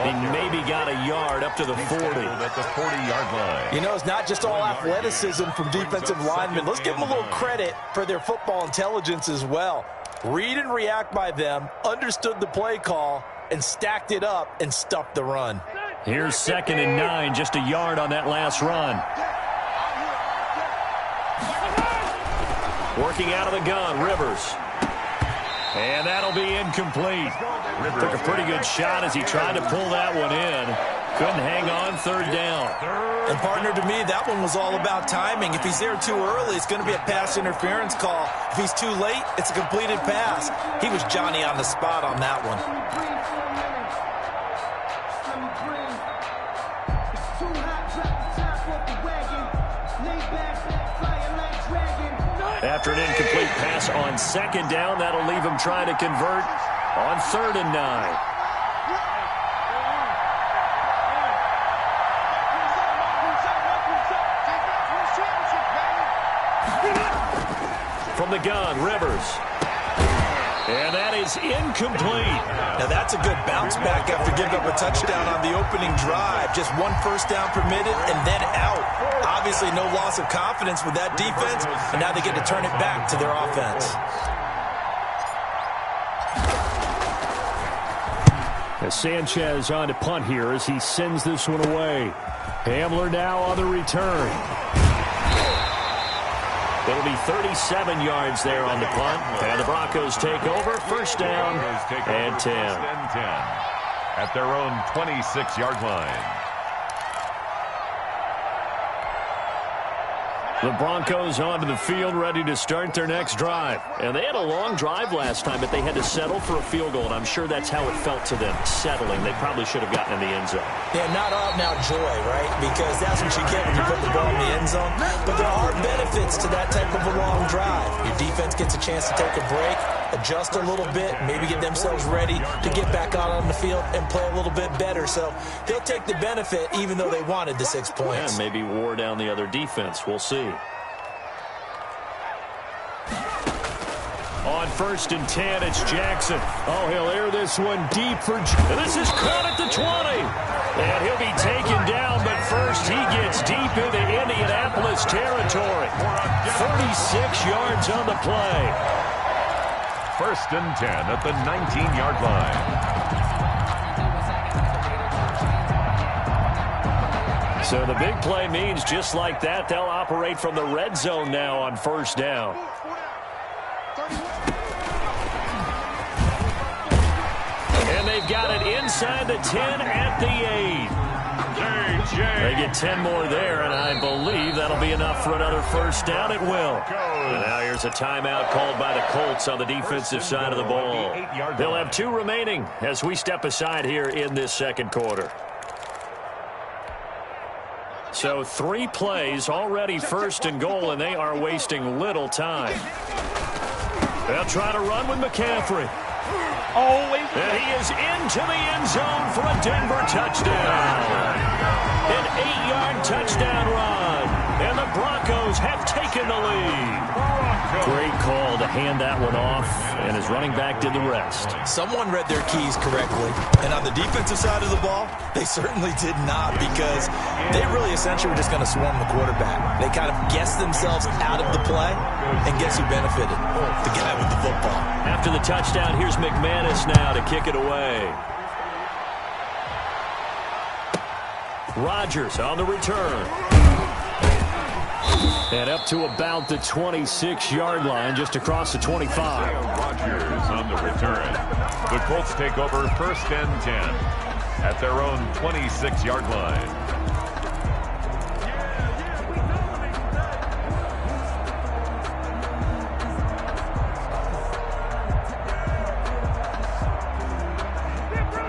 S2: He maybe got a yard up to the 40.
S3: At the 40-yard line.
S4: You know, it's not just all athleticism from defensive linemen. Let's give them a little credit for their football intelligence as well. Read and react by them, understood the play call, and stacked it up and stuffed the run.
S2: Here's 2nd and 9, just a yard on that last run. Working out of the gun, Rivers. And that'll be incomplete. Took a pretty good shot as he tried to pull that one in. Couldn't hang on, 3rd down.
S6: And partner, to me, that one was all about timing. If he's there too early, it's going to be a pass interference call. If he's too late, it's a completed pass. He was Johnny on the spot on that one.
S2: After an incomplete pass on 2nd down, that'll leave him trying to convert on 3rd and 9. From the gun, Rivers. And that is incomplete.
S6: Now that's a good bounce back after giving up a touchdown on the opening drive. Just 1 first down permitted and then out. Obviously no loss of confidence with that defense, and now they get to turn it back to their offense.
S2: As Sanchez on to punt here as he sends this one away. Hamler now on the return. It'll be 37 yards there on the punt. And the Broncos take over. 1st down and 10.
S3: At their own 26-yard line.
S2: The Broncos onto the field ready to start their next drive. And they had a long drive last time, but they had to settle for a field goal. And I'm sure that's how it felt to them, settling. They probably should have gotten in the end zone.
S6: Yeah, not out-and-out joy, right? Because that's what you get when you put the ball in the end zone. But there are benefits to that type of a long drive. Your defense gets a chance to take a break, adjust a little bit, maybe get themselves ready to get back out on the field and play a little bit better. So they'll take the benefit even though they wanted the 6 points.
S2: And maybe wore down the other defense. We'll see. On 1st and 10, it's Jackson. Oh, he'll air this one deep for... This is caught at the 20. And he'll be taken down, but first he gets deep into Indianapolis territory. 46 yards on the play.
S3: 1st and 10 at the 19-yard line.
S2: So the big play means just like that, they'll operate from the red zone now on 1st down. And they've got it inside the 10 at the 8. They get 10 more there, and I believe that'll be enough for another 1st down. It will. And now here's a timeout called by the Colts on the defensive side of the ball. They'll have 2 remaining as we step aside here in this 2nd quarter. So 3 plays already 1st and goal, and they are wasting little time. They'll try to run with McCaffrey. And he is into the end zone for a Denver touchdown. An 8-yard touchdown run. And the Broncos have taken the lead. Great call to hand that one off, and his running back did the rest.
S6: Someone read their keys correctly. And on the defensive side of the ball, they certainly did not, because they really essentially were just going to swarm the quarterback. They kind of guessed themselves out of the play, and guess who benefited? The guy with the football.
S2: After the touchdown, here's McManus now to kick it away. Rodgers on the return. And up to about the 26-yard line, just across the 25.
S3: Rodgers on the return. The Colts take over 1st and 10 at their own 26-yard line.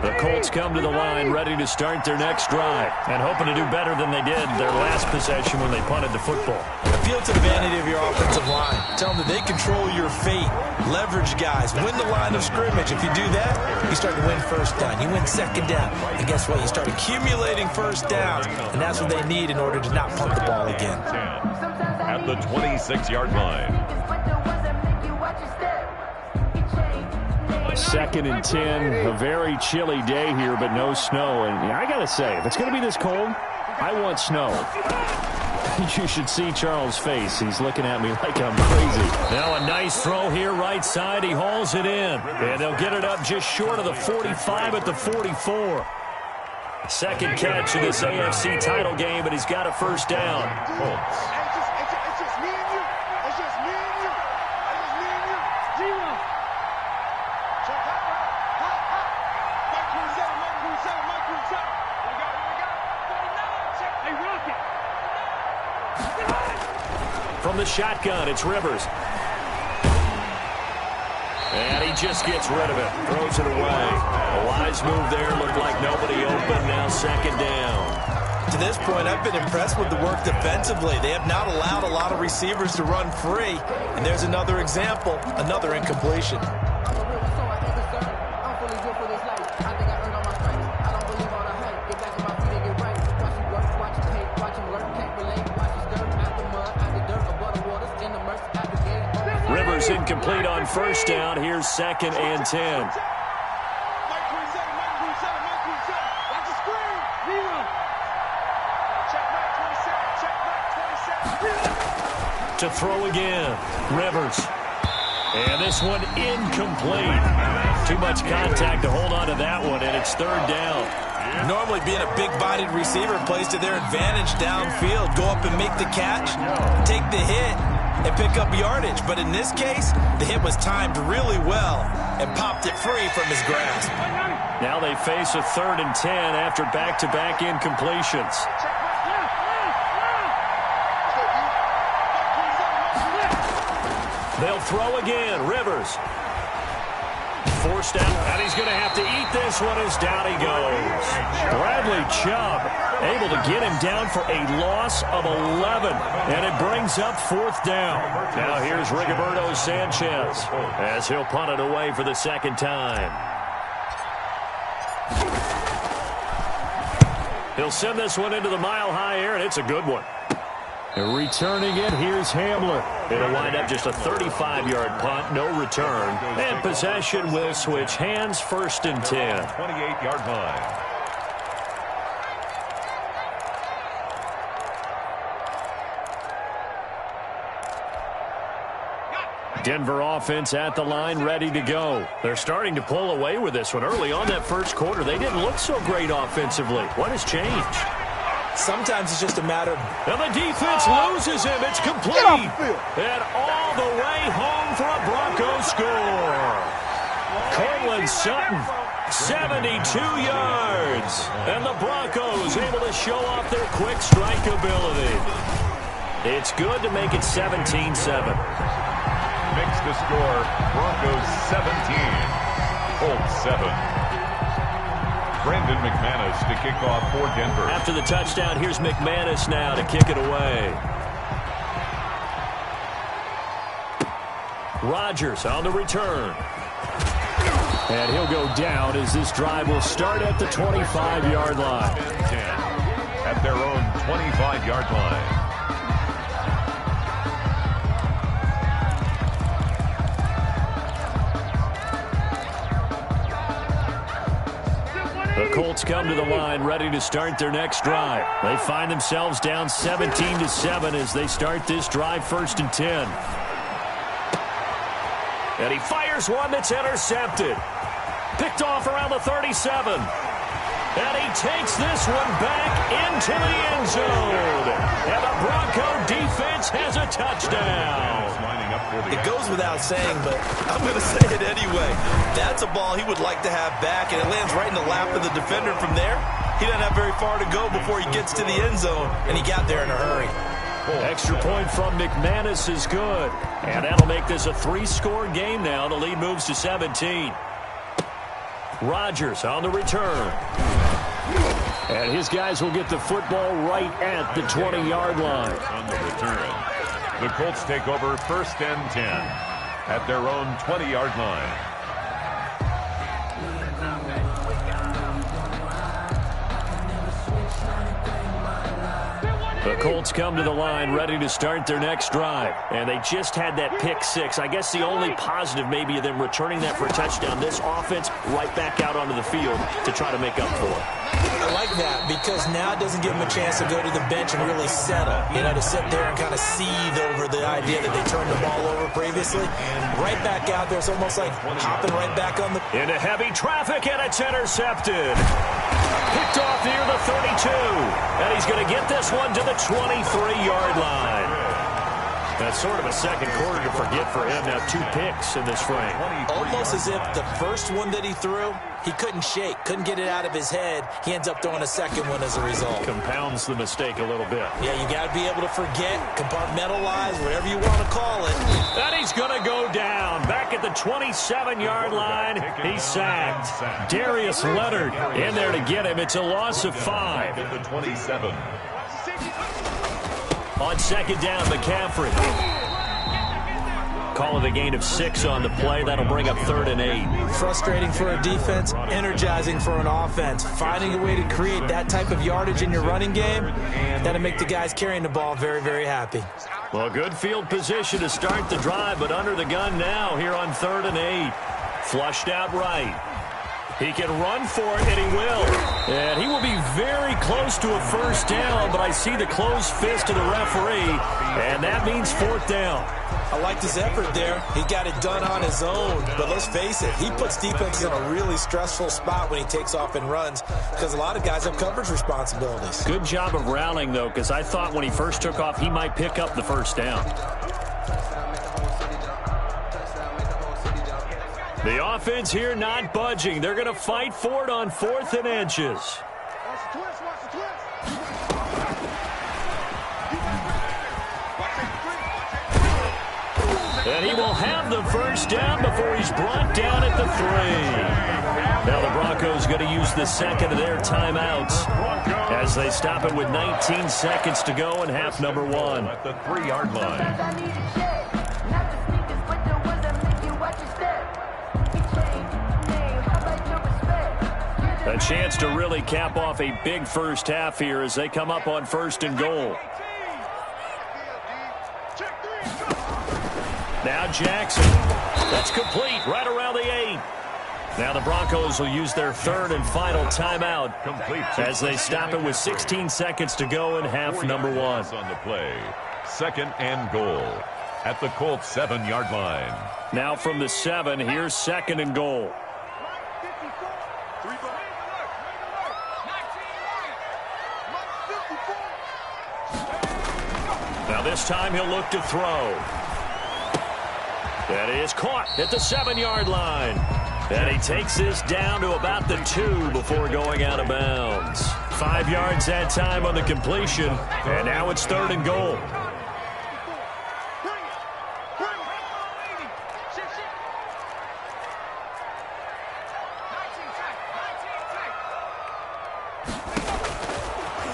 S2: The Colts come to the line ready to start their next drive and hoping to do better than they did their last possession when they punted the football.
S6: Appeal to the vanity of your offensive line. Tell them that they control your fate. Leverage guys. Win the line of scrimmage. If you do that, you start to win 1st down. You win 2nd down. And guess what? You start accumulating 1st downs. And that's what they need in order to not punt the ball again.
S3: At the 26-yard line.
S2: 2nd and 10, a very chilly day here, but no snow. And I got to say, if it's going to be this cold, I want snow. You should see Charles' face. He's looking at me like I'm crazy. Now a nice throw here, right side. He hauls it in. And they'll get it up just short of the 45 at the 44. Second catch of this AFC title game, and he's got a 1st down. From the shotgun, it's Rivers. And he just gets rid of it. Throws it away. A wise move there. Looked like nobody open. Now 2nd down.
S6: To this point, I've been impressed with the work defensively. They have not allowed a lot of receivers to run free. And there's another example, another incompletion.
S2: Incomplete on 1st down. Here's 2nd and 10. To throw again, Rivers. And this one incomplete. Too much contact to hold on to that one, and it's 3rd down.
S6: Normally being a big-bodied receiver plays to their advantage downfield. Go up and make the catch, take the hit, and pick up yardage. But in this case, the hit was timed really well and popped it free from his grasp.
S2: Now they face a 3rd and 10 after back-to-back incompletions. They'll throw again. Rivers. Forced out, and he's going to have to eat this one as down he goes. Bradley Chubb able to get him down for a loss of 11, and it brings up 4th down. Now here's Rigoberto Sanchez as he'll punt it away for the 2nd time. He'll send this one into the mile-high air, and it's a good one. And returning it, here's Hamler. It'll wind up just a 35-yard punt, no return. And possession will switch hands, 1st and 10.
S3: 28-yard line.
S2: Denver offense at the line, ready to go. They're starting to pull away with this one. Early on that 1st quarter, they didn't look so great offensively. What has changed?
S6: Sometimes it's just a matter of...
S2: And the defense loses him. It's complete. And all the way home for a Broncos score. Cortland Sutton, 72 yards. And the Broncos able to show off their quick strike ability. It's good to make it 17-7.
S3: Makes the score Broncos 17, Colts 7. Brandon McManus to kick off for Denver.
S2: After the touchdown, here's McManus now to kick it away. Rodgers on the return. And he'll go down as this drive will start at the 25-yard line.
S3: 10 at their own 25-yard line.
S2: Colts come to the line ready to start their next drive. They find themselves down 17-7 as they start this drive, 1st and 10. And he fires one that's intercepted. Picked off around the 37. And he takes this one back into the end zone. And the Bronco defense has a touchdown.
S4: It goes without saying, but I'm going to say it anyway. That's a ball he would like to have back, and it lands right in the lap of the defender from there. He doesn't have very far to go before he gets to the end zone, and he got there in a hurry.
S2: Extra point from McManus is good. And that'll make this a 3-score game now. The lead moves to 17. Rodgers on the return. And his guys will get the football right at the 20-yard line.
S3: On the return, the Colts take over 1st and 10 at their own 20-yard line.
S2: The Colts come to the line ready to start their next drive. And they just had that pick 6. I guess the only positive maybe of them returning that for a touchdown. This offense right back out onto the field to try to make up for it.
S6: I like that because now it doesn't give them a chance to go to the bench and really settle. You know, to sit there and kind of seethe over the idea that they turned the ball over previously. Right back out there. It's almost like hopping right back on the...
S2: Into heavy traffic, and it's intercepted. Picked off near the 32. And he's going to get this one to the 23-yard line. That's sort of a second quarter to forget for him. Now 2 picks in this frame.
S6: Almost as if the first one that he threw, he couldn't shake, couldn't get it out of his head. He ends up throwing a second one as a result.
S2: Compounds the mistake a little bit.
S6: Yeah, you got to be able to forget, compartmentalize, whatever you want to call it.
S2: And he's going to go down. Back at the 27-yard line, he's sacked. Darius Leonard in there to get him. It's a loss of 5.
S3: At the 27.
S2: On 2nd down, McCaffrey. Call it a gain of 6 on the play. That'll bring up 3rd and 8.
S6: Frustrating for a defense, energizing for an offense. Finding a way to create that type of yardage in your running game, that'll make the guys carrying the ball very, very happy.
S2: Well, good field position to start the drive, but under the gun now here on 3rd and 8. Flushed out right. He can run for it, and he will. And he will be very close to a 1st down, but I see the closed fist of the referee, and that means 4th down.
S6: I liked his effort there. He got it done on his own, but let's face it, he puts defenses in a really stressful spot when he takes off and runs because a lot of guys have coverage responsibilities.
S2: Good job of rallying, though, because I thought when he first took off, he might pick up the 1st down. The offense here not budging. They're going to fight for it on 4th and inches. And he will have the 1st down before he's brought down at the 3. Now the Broncos going to use the second of their timeouts as they stop it with 19 seconds to go in half number 1.
S3: At the 3-yard line.
S2: A chance to really cap off a big first half here as they come up on 1st and goal. Now Jackson. That's complete right around the 8. Now the Broncos will use their 3rd and final timeout as they stop it with 16 seconds to go in half number 1.
S3: On the play. 2nd and goal at the Colts 7-yard line.
S2: Now from the 7, here's 2nd and goal. Now this time he'll look to throw. That is caught at the 7-yard line. And he takes this down to about the 2 before going out of bounds. 5 yards that time on the completion. And now it's 3rd and goal.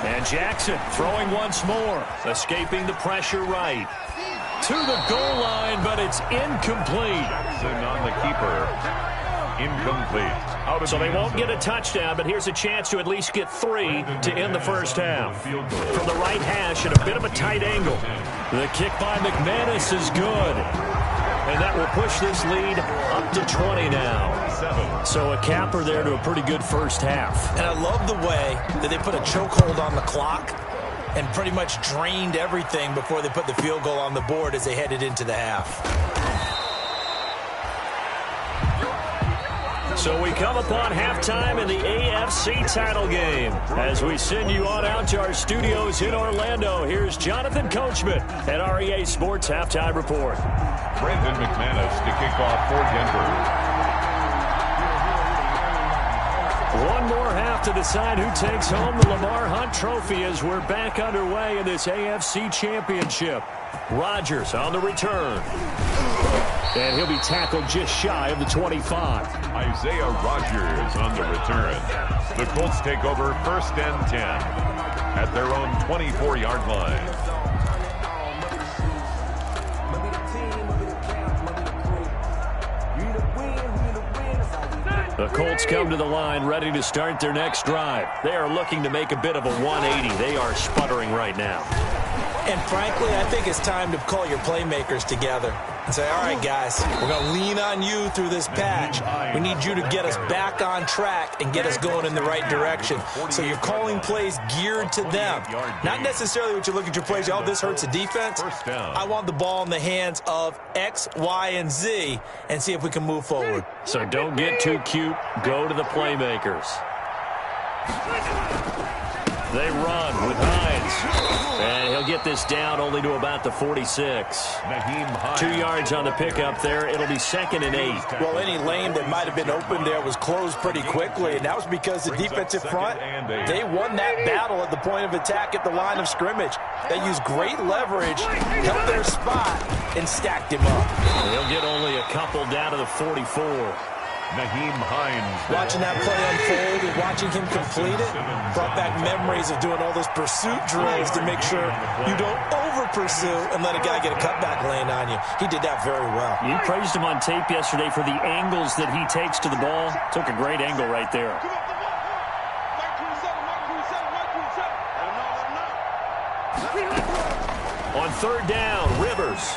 S2: And Jackson throwing once more, escaping the pressure right. To the goal line, but it's incomplete.
S3: Jackson on the keeper. Incomplete.
S2: So they won't get a touchdown, but here's a chance to at least get 3 to end the first half. From the right hash at a bit of a tight angle. The kick by McManus is good. And that will push this lead up at the 20 now. So a capper there to a pretty good first half.
S6: And I love the way that they put a chokehold on the clock and pretty much drained everything before they put the field goal on the board as they headed into the half.
S2: So we come upon halftime in the AFC title game. As we send you on out to our studios in Orlando, here's Jonathan Coachman at REA Sports Halftime Report.
S3: Brandon McManus to kick off for Denver.
S2: One more half to decide who takes home the Lamar Hunt Trophy as we're back underway in this AFC Championship. Rodgers on the return. And he'll be tackled just shy of the 25.
S3: Isaiah Rodgers on the return. The Colts take over 1st and 10 at their own 24-yard line.
S2: The Colts come to the line ready to start their next drive. They are looking to make a bit of a 180. They are sputtering right now.
S6: And frankly, I think it's time to call your playmakers together and say, all right, guys, we're going to lean on you through this patch. We need you to get us back on track and get us going in the right direction. So you're calling plays geared to them. Not necessarily what you look at your plays, oh, this hurts the defense. I want the ball in the hands of X, Y, and Z and see if we can move forward.
S2: So don't get too cute. Go to the playmakers. They run with Hines. And he'll get this down only to about the 46. 2 yards on the pickup there. It'll be 2nd and 8.
S4: Well, any lane that might have been open there was closed pretty quickly, and that was because the defensive front, they won that battle at the point of attack at the line of scrimmage. They used great leverage, held their spot, and stacked him up.
S2: He'll get only a couple down to the 44.
S3: Naheem Hines.
S6: Watching that play unfold and watching him complete it brought back memories of doing all those pursuit drills to make sure you don't over-pursue and let a guy get a cutback lane on you. He did that very well.
S2: You praised him on tape yesterday for the angles that he takes to the ball. Took a great angle right there. On 3rd down, Rivers.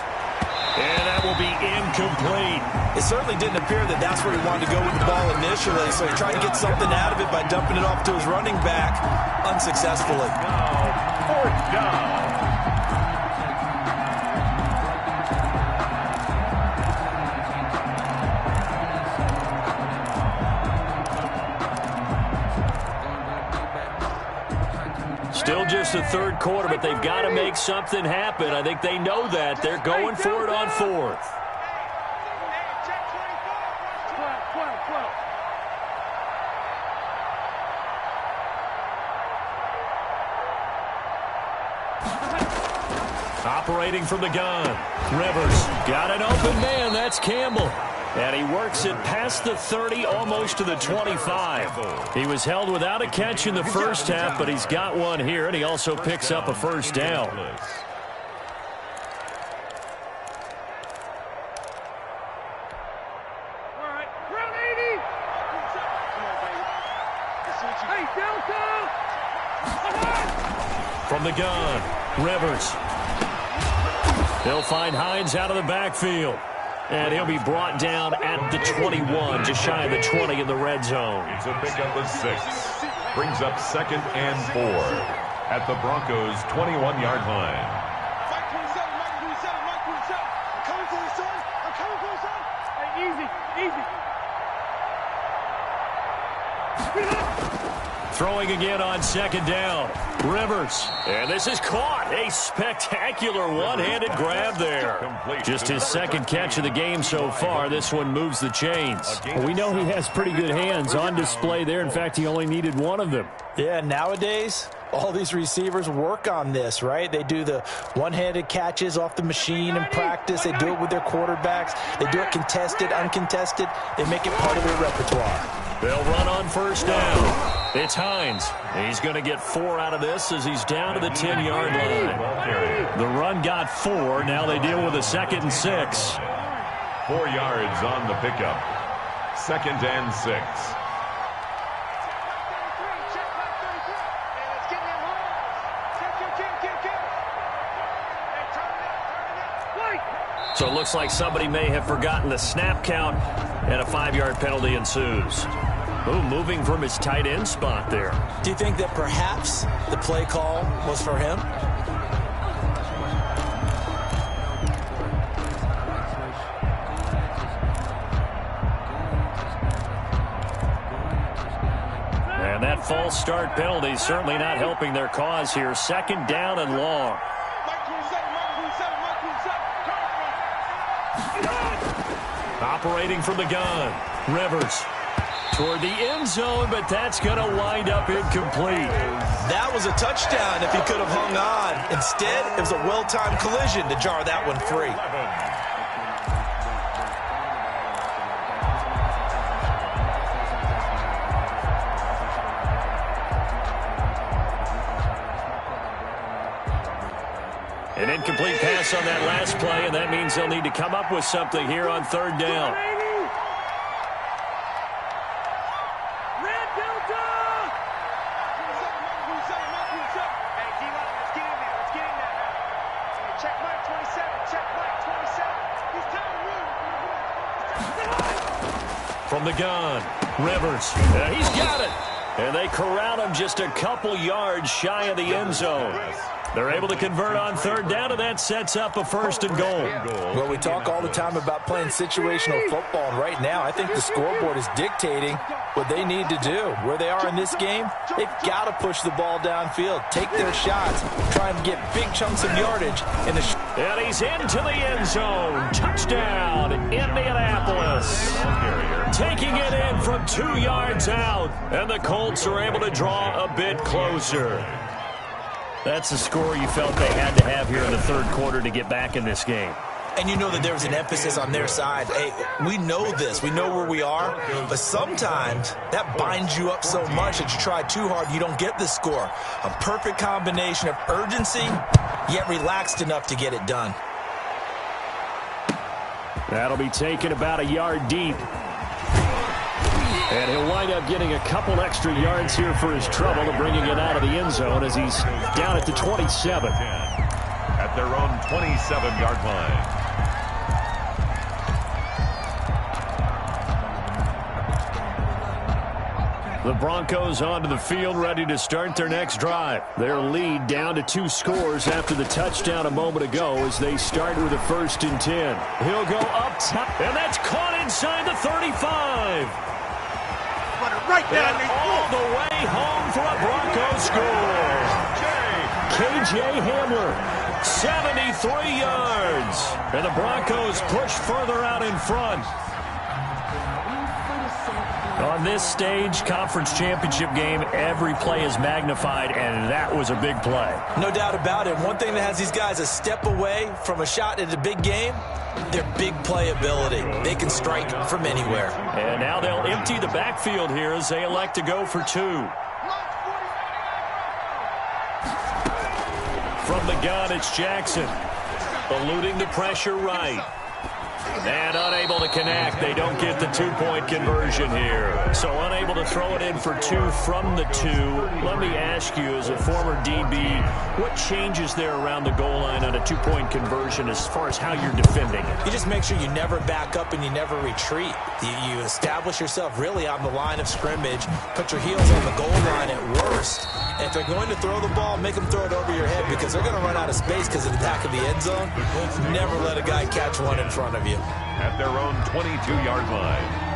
S2: And that will be incomplete.
S6: It certainly didn't appear that that's where he wanted to go with the ball initially, so he tried to get something out of it by dumping it off to his running back unsuccessfully.
S3: Now, 4th down.
S2: Still just the 3rd quarter, but they've got to make something happen. I think they know that. They're going for it on 4th. Operating from the gun. Rivers got an open man. That's Campbell. And he works it past the 30, almost to the 25. He was held without a catch in the first half, but he's got one here, and he also picks up a 1st down. From the gun, Rivers. He'll find Hines out of the backfield. And he'll be brought down at the 21, just shy of the 20 in the red zone.
S3: It's a pickup of 6. Brings up 2nd and 4 at the Broncos' 21-yard line.
S2: Throwing again on 2nd down. Rivers. And this is caught. A spectacular one-handed grab there. Just his 2nd catch of the game so far. This one moves the chains.
S5: Well, we know he has pretty good hands on display there. In fact, he only needed one of them.
S4: Yeah, nowadays, all these receivers work on this, right? They do the one-handed catches off the machine in practice. They do it with their quarterbacks. They do it contested, uncontested. They make it part of their repertoire.
S2: They'll run on 1st down. It's Hines. He's going to get 4 out of this as he's down to the 10-yard line. The run got 4. Now they deal with a 2nd and 6.
S3: 4 yards on the pickup. 2nd and 6.
S2: So it looks like somebody may have forgotten the snap count, and a 5-yard penalty ensues. Ooh, moving from his tight end spot there.
S6: Do you think that perhaps the play call was for him?
S2: And that false start penalty certainly not helping their cause here. 2nd down and long. Operating from the gun, Rivers toward the end zone, but that's going to wind up incomplete.
S4: That was a touchdown if he could have hung on. Instead, it was a well-timed collision to jar that one free.
S2: An incomplete pass on that last play, and that means they'll need to come up with something here on 3rd down. From the gun, Rivers. He's got it. And they corral him just a couple yards shy of the end zone. They're able to convert on 3rd down, and that sets up a 1st and goal.
S4: Well, we talk all the time about playing situational football, and right now I think the scoreboard is dictating what they need to do. Where they are in this game, they've got to push the ball downfield, take their shots, try and get big chunks of yardage.
S2: And he's into the end zone. Touchdown, Indianapolis. Taking it in from 2 yards out, and the Colts are able to draw a bit closer. That's the score you felt they had to have here in the 3rd quarter to get back in this game.
S6: And you know that there was an emphasis on their side. Hey, we know this. We know where we are. But sometimes that binds you up so much that you try too hard, you don't get the score. A perfect combination of urgency, yet relaxed enough to get it done.
S2: That'll be taken about a yard deep. And he'll wind up getting a couple extra yards here for his trouble to bringing it out of the end zone as he's down at the 27.
S3: At their own 27-yard line.
S2: The Broncos onto the field, ready to start their next drive. Their lead down to 2 scores after the touchdown a moment ago as they start with a 1st and 10. He'll go up top, and that's caught inside the 35.
S7: Right down
S2: and all the way home for a Broncos score. KJ Hamler, 73 yards. And the Broncos push further out in front. On this stage, conference championship game, every play is magnified, and that was a big play.
S6: No doubt about it. One thing that has these guys a step away from a shot at a big game, their big playability. They can strike from anywhere.
S2: And now they'll empty the backfield here as they elect to go for 2. From the gun, it's Jackson. Eluding the pressure right. And unable to connect. They don't get the 2-point conversion here. So unable to throw it in for 2 from the 2. Let me ask you, as a former DB, what changes there around the goal line on a 2-point conversion as far as how you're defending it?
S6: You just make sure you never back up and you never retreat. You establish yourself really on the line of scrimmage, put your heels on the goal line at worst. And if they're going to throw the ball, make them throw it over your head because they're going to run out of space because of the back of the end zone. Never let a guy catch one in front of you.
S3: At their own 22-yard line.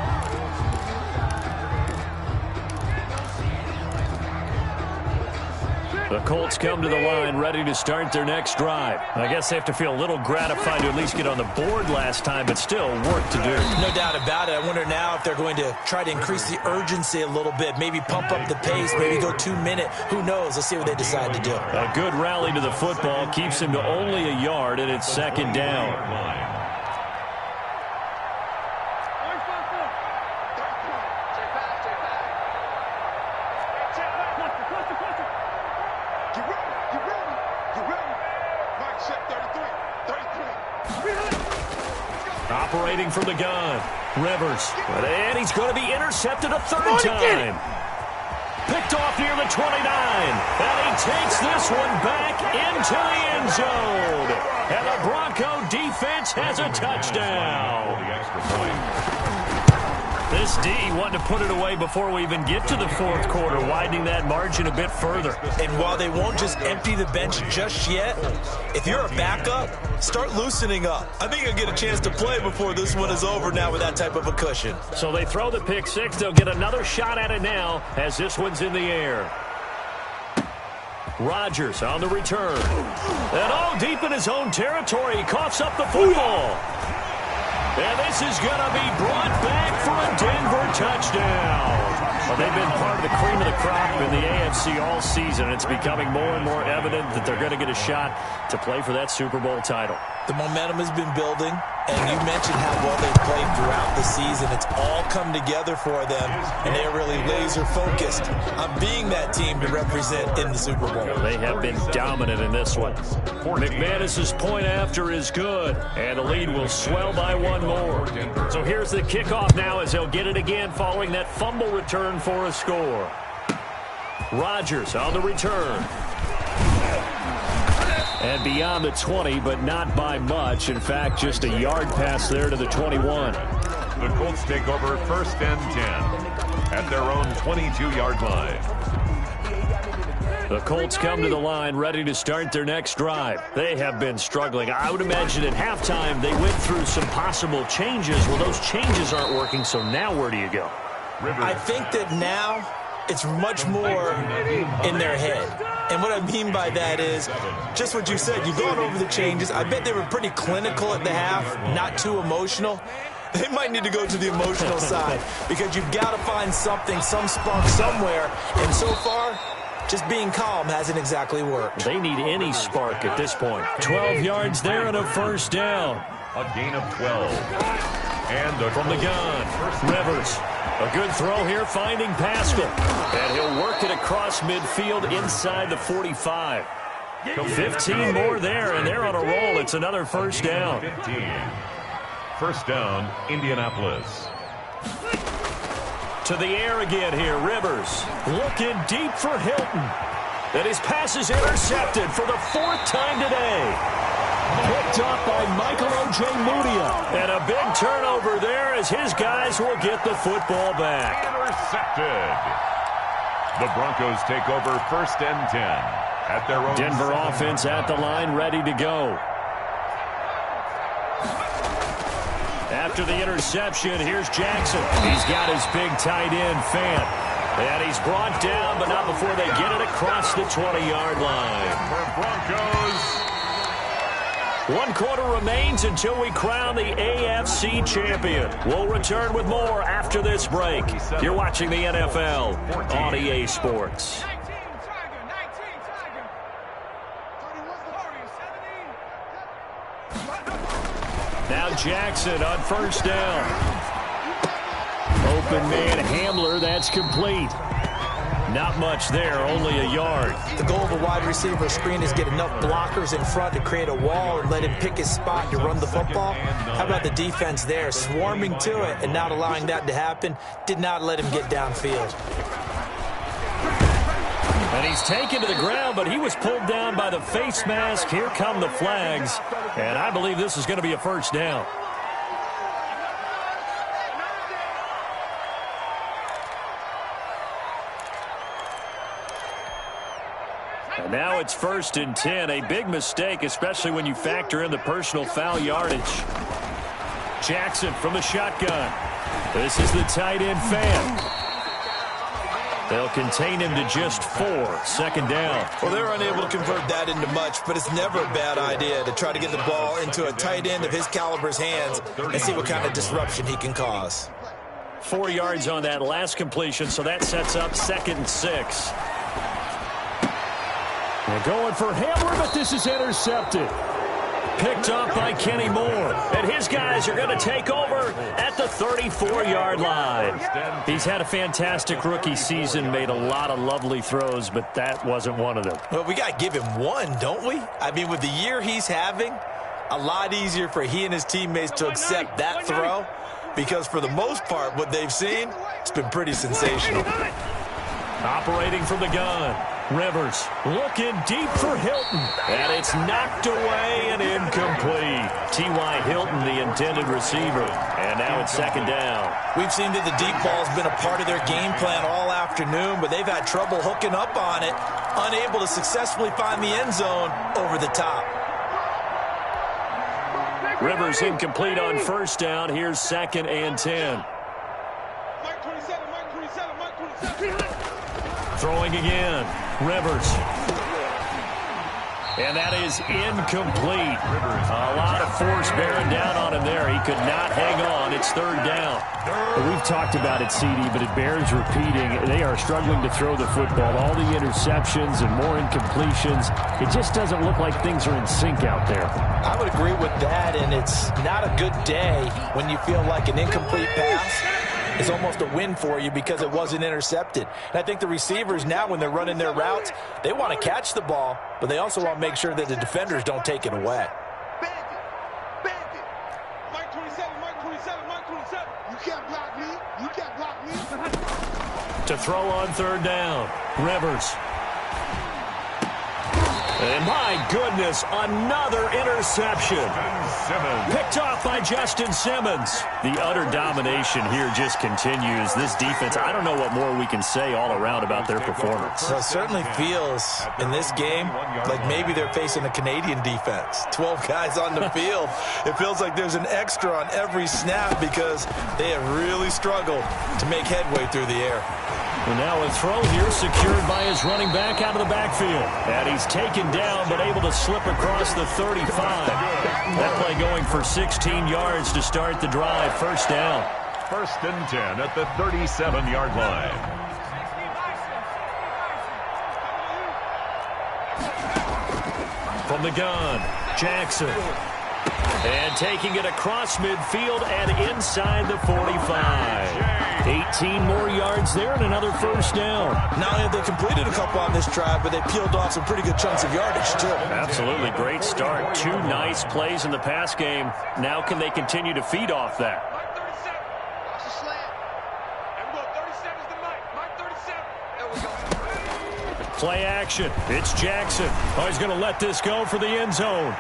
S2: The Colts come to the line ready to start their next drive. I guess they have to feel a little gratified to at least get on the board last time, but still work to do.
S6: No doubt about it. I wonder now if they're going to try to increase the urgency a little bit, maybe pump up the pace, maybe go 2-minute. Who knows? Let's see what they decide to do.
S2: A good rally to the football keeps him to only a yard, and it's 2nd down. Operating from the gun, Rivers. And he's going to be intercepted a 3rd time. Picked off near the 29. And he takes this one back into the end zone. And the Bronco defense has a touchdown. This D wanted to put it away before we even get to the fourth quarter, widening that margin a bit further.
S4: And while they won't just empty the bench just yet, if you're a backup, start loosening up. I think you'll get a chance to play before this one is over now with that type of a cushion.
S2: So they throw the pick six. They'll get another shot at it now as this one's in the air. Rodgers on the return. And all deep in his own territory. He coughs up the football. And this is going to be brought back for a Denver touchdown. Well, they've been part of the cream of the crop in the AFC all season. It's becoming more and more evident that they're going to get a shot to play for that Super Bowl title.
S4: The momentum has been building, and you mentioned how well they've played throughout the season. It's all come together for them, and they're really laser-focused on being that team to represent in the Super Bowl.
S2: They have been dominant in this one. McManus's point after is good, and the lead will swell by one more. So here's the kickoff now as they'll get it again following that fumble return for a score. Rodgers on the return. And beyond the 20, but not by much. In fact, just a yard pass there to the 21.
S3: The Colts take over 1st and 10 at their own 22-yard line.
S2: The Colts come to the line ready to start their next drive. They have been struggling. I would imagine at halftime they went through some possible changes. Well, those changes aren't working, so now where do you go?
S4: I think that now it's much more in their head. And what I mean by that is just what you said. You've gone over the changes. I bet they were pretty clinical at the half, not too emotional. They might need to go to the emotional side because you've got to find something, some spark somewhere. And so far, just being calm hasn't exactly worked.
S2: They need any spark at this point. 12 yards there and a first down.
S3: A gain of 12. And
S2: from the gun, Rivers. A good throw here, finding Pascal. And he'll work it across midfield inside the 45. 15 more there, and they're on a roll. It's another first down.
S3: 15. First down, Indianapolis.
S2: To the air again here, Rivers. Looking deep for Hilton. And his pass is intercepted for the 4th time today. Picked up by Michael Ojemudia. And a big turnover there as his guys will get the football back.
S3: Intercepted. The Broncos take over 1st and 10 at their own.
S2: Denver offense at the line, ready to go. After the interception, here's Jackson. He's got his big tight end, Fant. And he's brought down, but not before they get it across the 20-yard line.
S3: For Broncos.
S2: 1 quarter remains until we crown the AFC champion. We'll return with more after this break. You're watching the NFL on EA Sports. Now Jackson on first down. Open man Hamler, that's complete. Not much there, only a yard.
S4: The goal of a wide receiver screen is get enough blockers in front to create a wall and let him pick his spot to run the football. How about the defense there, swarming to it and not allowing that to happen? Did not let him get downfield.
S2: And he's taken to the ground, but he was pulled down by the face mask. Here come the flags, and I believe this is going to be a first down. And now it's 1st and 10. A big mistake, especially when you factor in the personal foul yardage. Jackson from the shotgun. This is the tight end Fant. They'll contain him to just 4. 2nd down.
S4: Well, they're unable to convert that into much, but it's never a bad idea to try to get the ball into a tight end of his caliber's hands and see what kind of disruption he can cause.
S2: 4 yards on that last completion, so that sets up 2nd and 6. They're going for Hamler, but this is intercepted. Picked up by Kenny Moore. And his guys are going to take over at the 34-yard line. He's had a fantastic rookie season, made a lot of lovely throws, but that wasn't one of them.
S4: Well, we got to give him one, don't we? I mean, with the year he's having, a lot easier for he and his teammates to accept that throw because for the most part, what they've seen, it's been pretty sensational.
S2: Operating from the gun. Rivers looking deep for Hilton. And it's knocked away and incomplete. T.Y. Hilton, the intended receiver. And now it's second down.
S6: We've seen that the deep ball has been a part of their game plan all afternoon, but they've had trouble hooking up on it, unable to successfully find the end zone over the top.
S2: Rivers incomplete on first down. Here's 2nd and 10. Throwing again. Rivers. And that is incomplete. A lot of force bearing down on him there. He could not hang on. It's 3rd down.
S5: We've talked about it, CD, but it bears repeating. They are struggling to throw the football. All the interceptions and more incompletions. It just doesn't look like things are in sync out there.
S4: I would agree with that, and it's not a good day when you feel like an incomplete pass is almost a win for you because it wasn't intercepted. And I think the receivers now, when they're running their routes, they want to catch the ball, but they also want to make sure that the defenders don't take it away.
S7: Mike 27, Mike 27, Mike 27. You can't block me. You can't block me.
S2: To throw on 3rd down. Rivers. And my goodness, another interception. Picked off by Justin Simmons. The utter domination here just continues. This defense, I don't know what more we can say all around about their performance.
S4: Well, it certainly feels in this game like maybe they're facing a Canadian defense. 12 guys on the field. It feels like there's an extra on every snap because they have really struggled to make headway through the air.
S2: And now a throw here secured by his running back out of the backfield. And he's taken down but able to slip across the 35. That play going for 16 yards to start the drive. 1st down.
S3: 1st and 10 at the 37-yard line.
S2: From the gun, Jackson. And taking it across midfield and inside the 45. 18 more yards there and another 1st down.
S6: Not only have they completed a couple on this drive, but they peeled off some pretty good chunks of yardage, too.
S2: Absolutely great start. 2 nice plays in the pass game. Now can they continue to feed off that? Play action. It's Jackson. Oh, he's going to let this go for the end zone.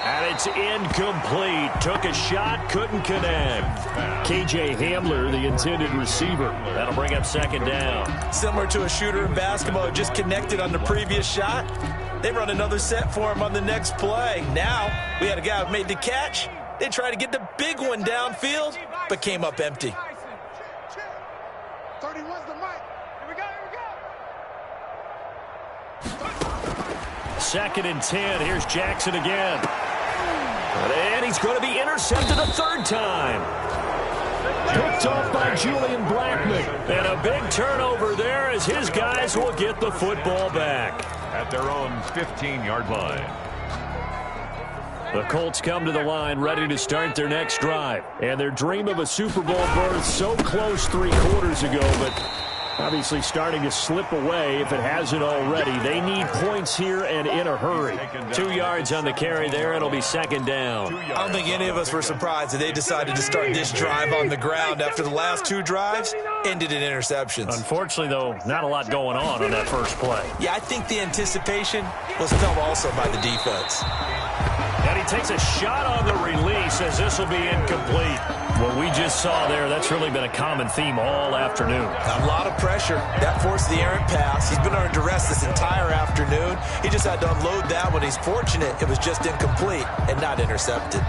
S2: And it's incomplete. Took a shot, couldn't connect. K.J. Hamler, the intended receiver. That'll bring up 2nd down.
S4: Similar to a shooter in basketball who just connected on the previous shot. They run another set for him on the next play. Now, we had a guy who made the catch. They tried to get the big one downfield, but came up empty.
S7: 31's the mic. Here we go, here we go.
S2: 2nd and 10. Here's Jackson again. And he's going to be intercepted a 3rd time. Picked off by Julian Blackman. And a big turnover there as his guys will get the football back.
S3: At their own 15-yard line.
S2: The Colts come to the line ready to start their next drive. And their dream of a Super Bowl berth so close 3 quarters ago, but obviously starting to slip away if it hasn't already. They need points here and in a hurry. 2 yards on the carry there. It'll be 2nd down.
S6: I don't think any of us were surprised that they decided to start this drive on the ground after the last 2 drives ended in interceptions.
S2: Unfortunately, though, not a lot going on that first play.
S6: Yeah, I think the anticipation was felt also by the defense.
S2: And he takes a shot on the release as this will be incomplete. What we just saw there, that's really been a common theme all afternoon.
S6: A lot of pressure. That forced the errant pass. He's been under duress this entire afternoon. He just had to unload that one. He's fortunate it was just incomplete and not intercepted.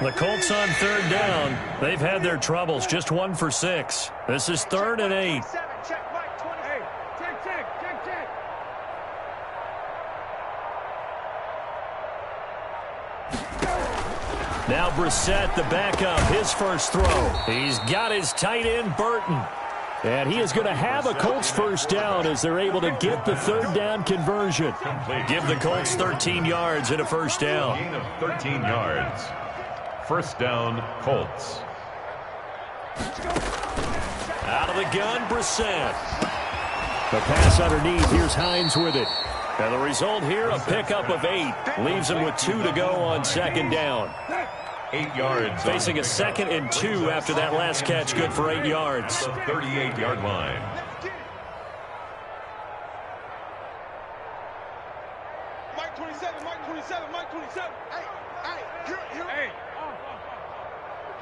S2: The Colts on 3rd down. They've had their troubles. Just 1 for 6. This is 3rd and 8. Now Brissett, the backup, his first throw. He's got his tight end, Burton. And he is going to have a Colts 1st down as they're able to get the 3rd down conversion. Give the Colts 13 yards and a 1st down.
S3: Gain of 13 yards. 1st down, Colts.
S2: Out of the gun, Brissett. The pass underneath. Here's Hines with it. And the result here, a pickup of 8. Leaves him with 2 to go on 2nd down.
S3: 8 yards.
S2: Facing a 2nd and 2 after that last catch, good for 8 yards.
S3: 38-yard line.
S7: Mike 27, Mike 27, Mike 27. Hey, here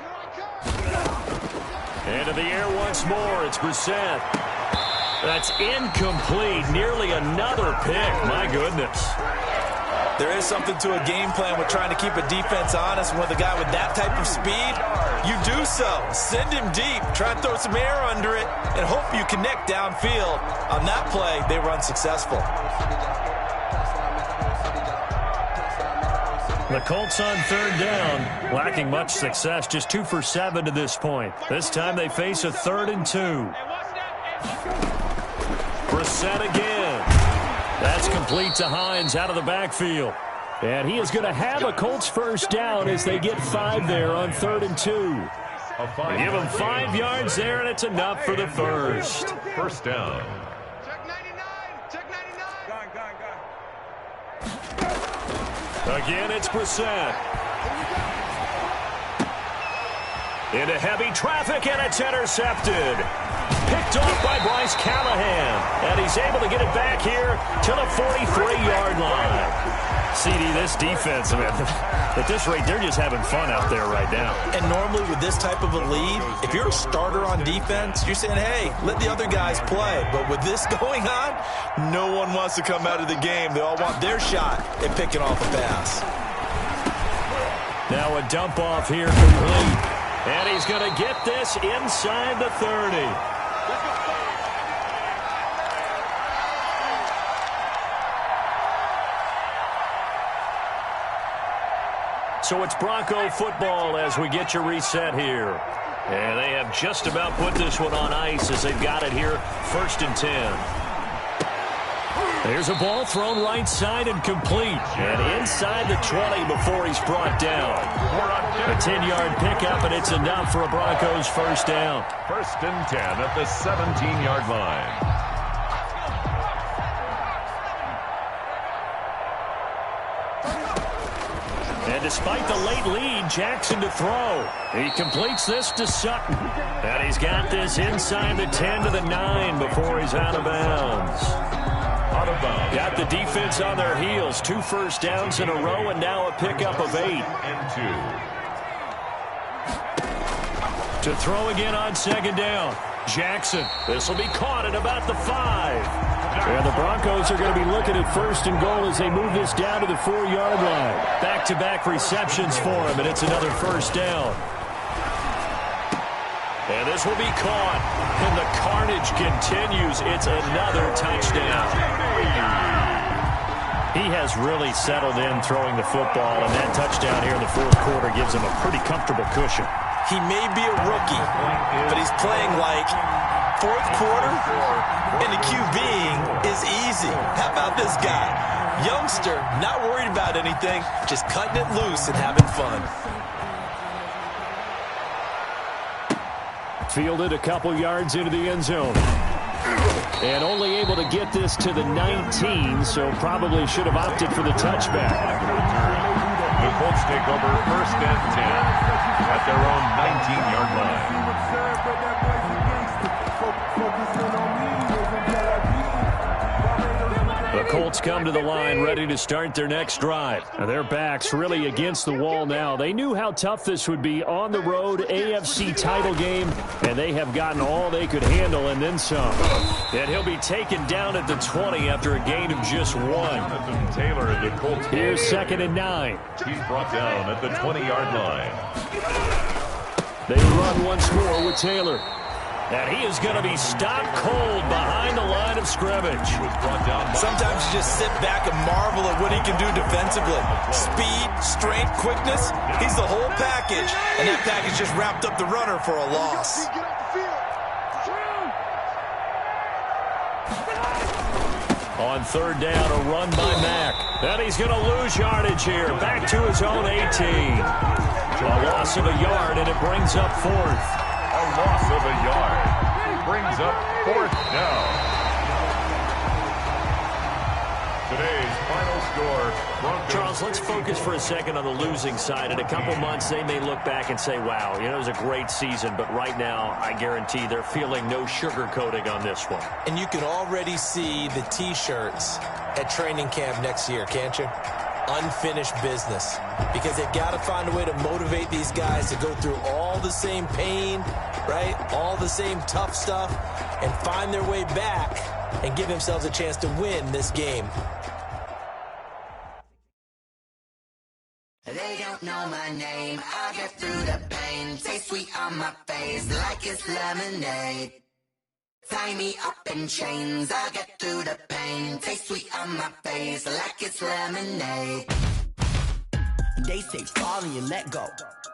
S7: I come.
S2: Into the air once more. It's Brissett. That's incomplete. Nearly another pick. My goodness.
S4: There is something to a game plan with trying to keep a defense honest. With a guy with that type of speed, you do so. Send him deep. Try and throw some air under it and hope you connect downfield. On that play, they run successful.
S2: The Colts on 3rd down, lacking much success, just 2 for 7 to this point. This time they face a 3rd and 2. Brissett again. That's complete to Hines out of the backfield. And he is going to have a Colts first down as they get 5 there on 3rd and 2. They give him 5 yards there, and it's enough for the first.
S3: First down.
S2: Again, it's Brissett. Into heavy traffic, and it's intercepted. Picked off by Bryce Callahan. And he's able to get it back here to the 43-yard line. CD, this defense, man, at this rate, they're just having fun out there right now.
S4: And normally with this type of a lead, if you're a starter on defense, you're saying, hey, let the other guys play. But with this going on, no one wants to come out of the game. They all want their shot at picking off a pass.
S2: Now a dump off here complete. And he's going to get this inside the 30. So it's Bronco football as we get you reset here. And they have just about put this one on ice as they've got it here, 1st and 10. There's a ball thrown right side and complete. And inside the 20 before he's brought down. A 10-yard pickup, and it's enough for a Broncos first down.
S3: 1st and 10 at the 17-yard line.
S2: And despite the late lead, Jackson to throw. He completes this to Sutton. And he's got this inside the 10 to the 9 before he's out of bounds.
S3: Out of bounds.
S2: Got the defense on their heels. 2 first downs in a row and now a pickup of 8.
S3: And
S2: 2. To throw again on 2nd down. Jackson. This will be caught at about the 5. And the Broncos are going to be looking at 1st and goal as they move this down to the 4-yard line. Back-to-back receptions for him, and it's another first down. And this will be caught. And the carnage continues. It's another touchdown. He has really settled in throwing the football, and that touchdown here in the 4th quarter gives him a pretty comfortable cushion.
S4: He may be a rookie, but he's playing like 4th quarter, and the QBing is easy. How about this guy? Youngster, not worried about anything, just cutting it loose and having fun.
S2: Fielded a couple yards into the end zone. And only able to get this to the 19, so probably should have opted for the touchback.
S3: The Colts take over 1st and 10 at their own 19-yard line.
S2: The Colts come to the line ready to start their next drive. Now their backs really against the wall now. They knew how tough this would be on the road, AFC title game, and they have gotten all they could handle and then some. And he'll be taken down at the 20 after a gain of just 1.
S3: Taylor, the Colts.
S2: Here's 2nd and 9.
S3: He's brought down at the 20-yard line.
S2: They run once more with Taylor. And he is going to be stopped cold behind the line of scrimmage.
S4: Sometimes you just sit back and marvel at what he can do defensively. Speed, strength, quickness, he's the whole package. And that package just wrapped up the runner for a loss.
S2: On 3rd down, a run by Mack. And he's going to lose yardage here. Back to his own 18. A loss of a yard, and it brings up 4th.
S3: A loss of a yard. Brings up 4th down. Today's final score, Broncos.
S2: Charles, let's focus for a second on the losing side. In a couple months, they may look back and say, wow, it was a great season. But right now, I guarantee they're feeling no sugarcoating on this one.
S6: And you can already see the T-shirts at training camp next year, can't you? Unfinished business. Because they've got to find a way to motivate these guys to go through all the same pain, right? All the same tough stuff, and find their way back and give themselves a chance to win this game.
S9: They don't know my name. I get through the pain. Taste sweet on my face like it's lemonade. Tie me up in chains. I get through the pain. Taste sweet on my face like it's lemonade. They say fall and you let go,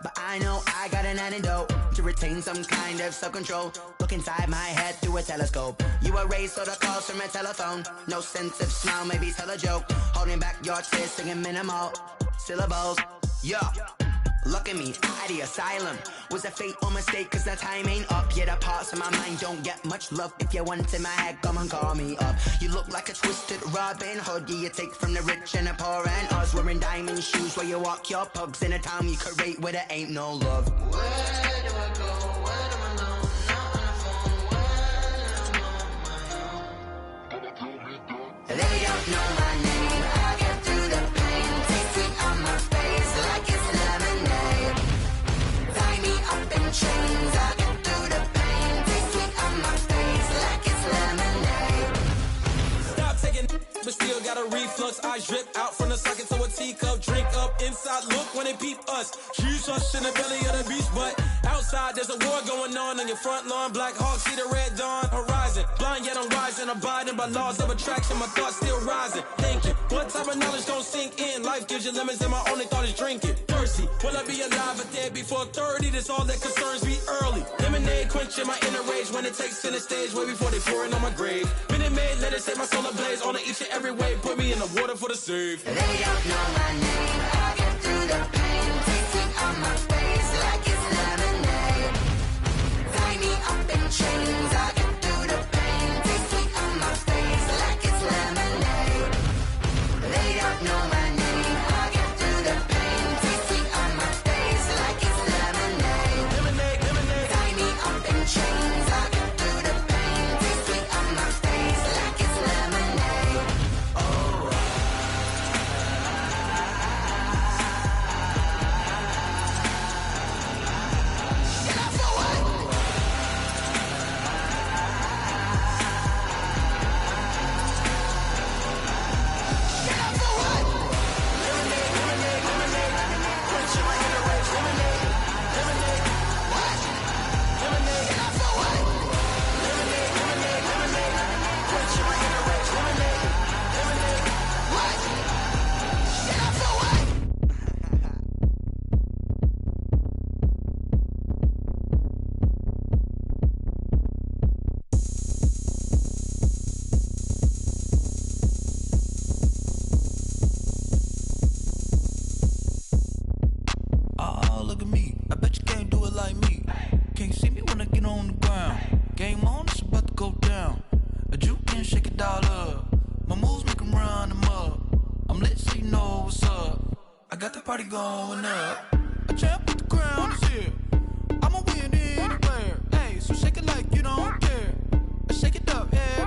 S9: but I know I got an antidote to retain some kind of self-control. Look inside my head through a telescope. You erase all the calls from a telephone. No sense of smile, maybe tell a joke. Holding back your tears, singing minimal syllables. Yeah, look at me, out of the asylum. Was a fate or mistake, cause the time ain't up. Yeah, the parts of my mind don't get much love. If you want in my head, come and call me up. You look like a twisted Robin Hood. Yeah, you take from the rich and the poor and us. Wearing diamond shoes where you walk your pugs. In a town you create where there ain't no love. Where do I go? Where am I alone? Not on the phone. When I'm on my own. They don't know my name. I get through the pain. Taste sweet on my face like it's lemonade. Tie me up in chains. I get through the pain. Taste sweet on my face like it's lemonade.
S13: Stop taking, but still got a reflux. Eyes drip out from the socket to a teacup. Drink up inside, look when they peep us. Shoes us in the belly of the beast, but outside there's a war going on your front lawn. Black Hawk, see the red dawn horizon. Blind yet I'm rising, abiding by laws of attraction. My thoughts still rising. Thinking, what type of knowledge don't sink in? Life gives you lemons and my only thought is drinking. Thirsty, will I be alive or dead before 30? That's all that concerns me early. Lemonade quenching my inner rage when it takes center stage way before they pour it on my grave. Minute Maid, let it set my soul ablaze on each and every way. Put me in the water for the save.
S9: They don't know my name. I get through the pain. Taste sweet on my face like it's lemonade. Tie me up in chains. I get through the pain. Taste sweet on my face like it's lemonade. They don't know my name. I get through the pain. Taste sweet on my face like it's lemonade.
S13: Lemonade, lemonade.
S9: Tie me up in chains. I get through the pain. Taste sweet on my face like it's lemonade. Oh.
S15: Oh, look at me. I bet you can't do it like me. Can't see me when I get on the ground. Game on, it's about to go down. A juke and shake it all up. My moves make them run them up. I'm lit so you know what's up. I got the party going up. A champ with the crown is here. I'ma win anywhere. Hey, so shake it like you don't care. Shake it up, yeah.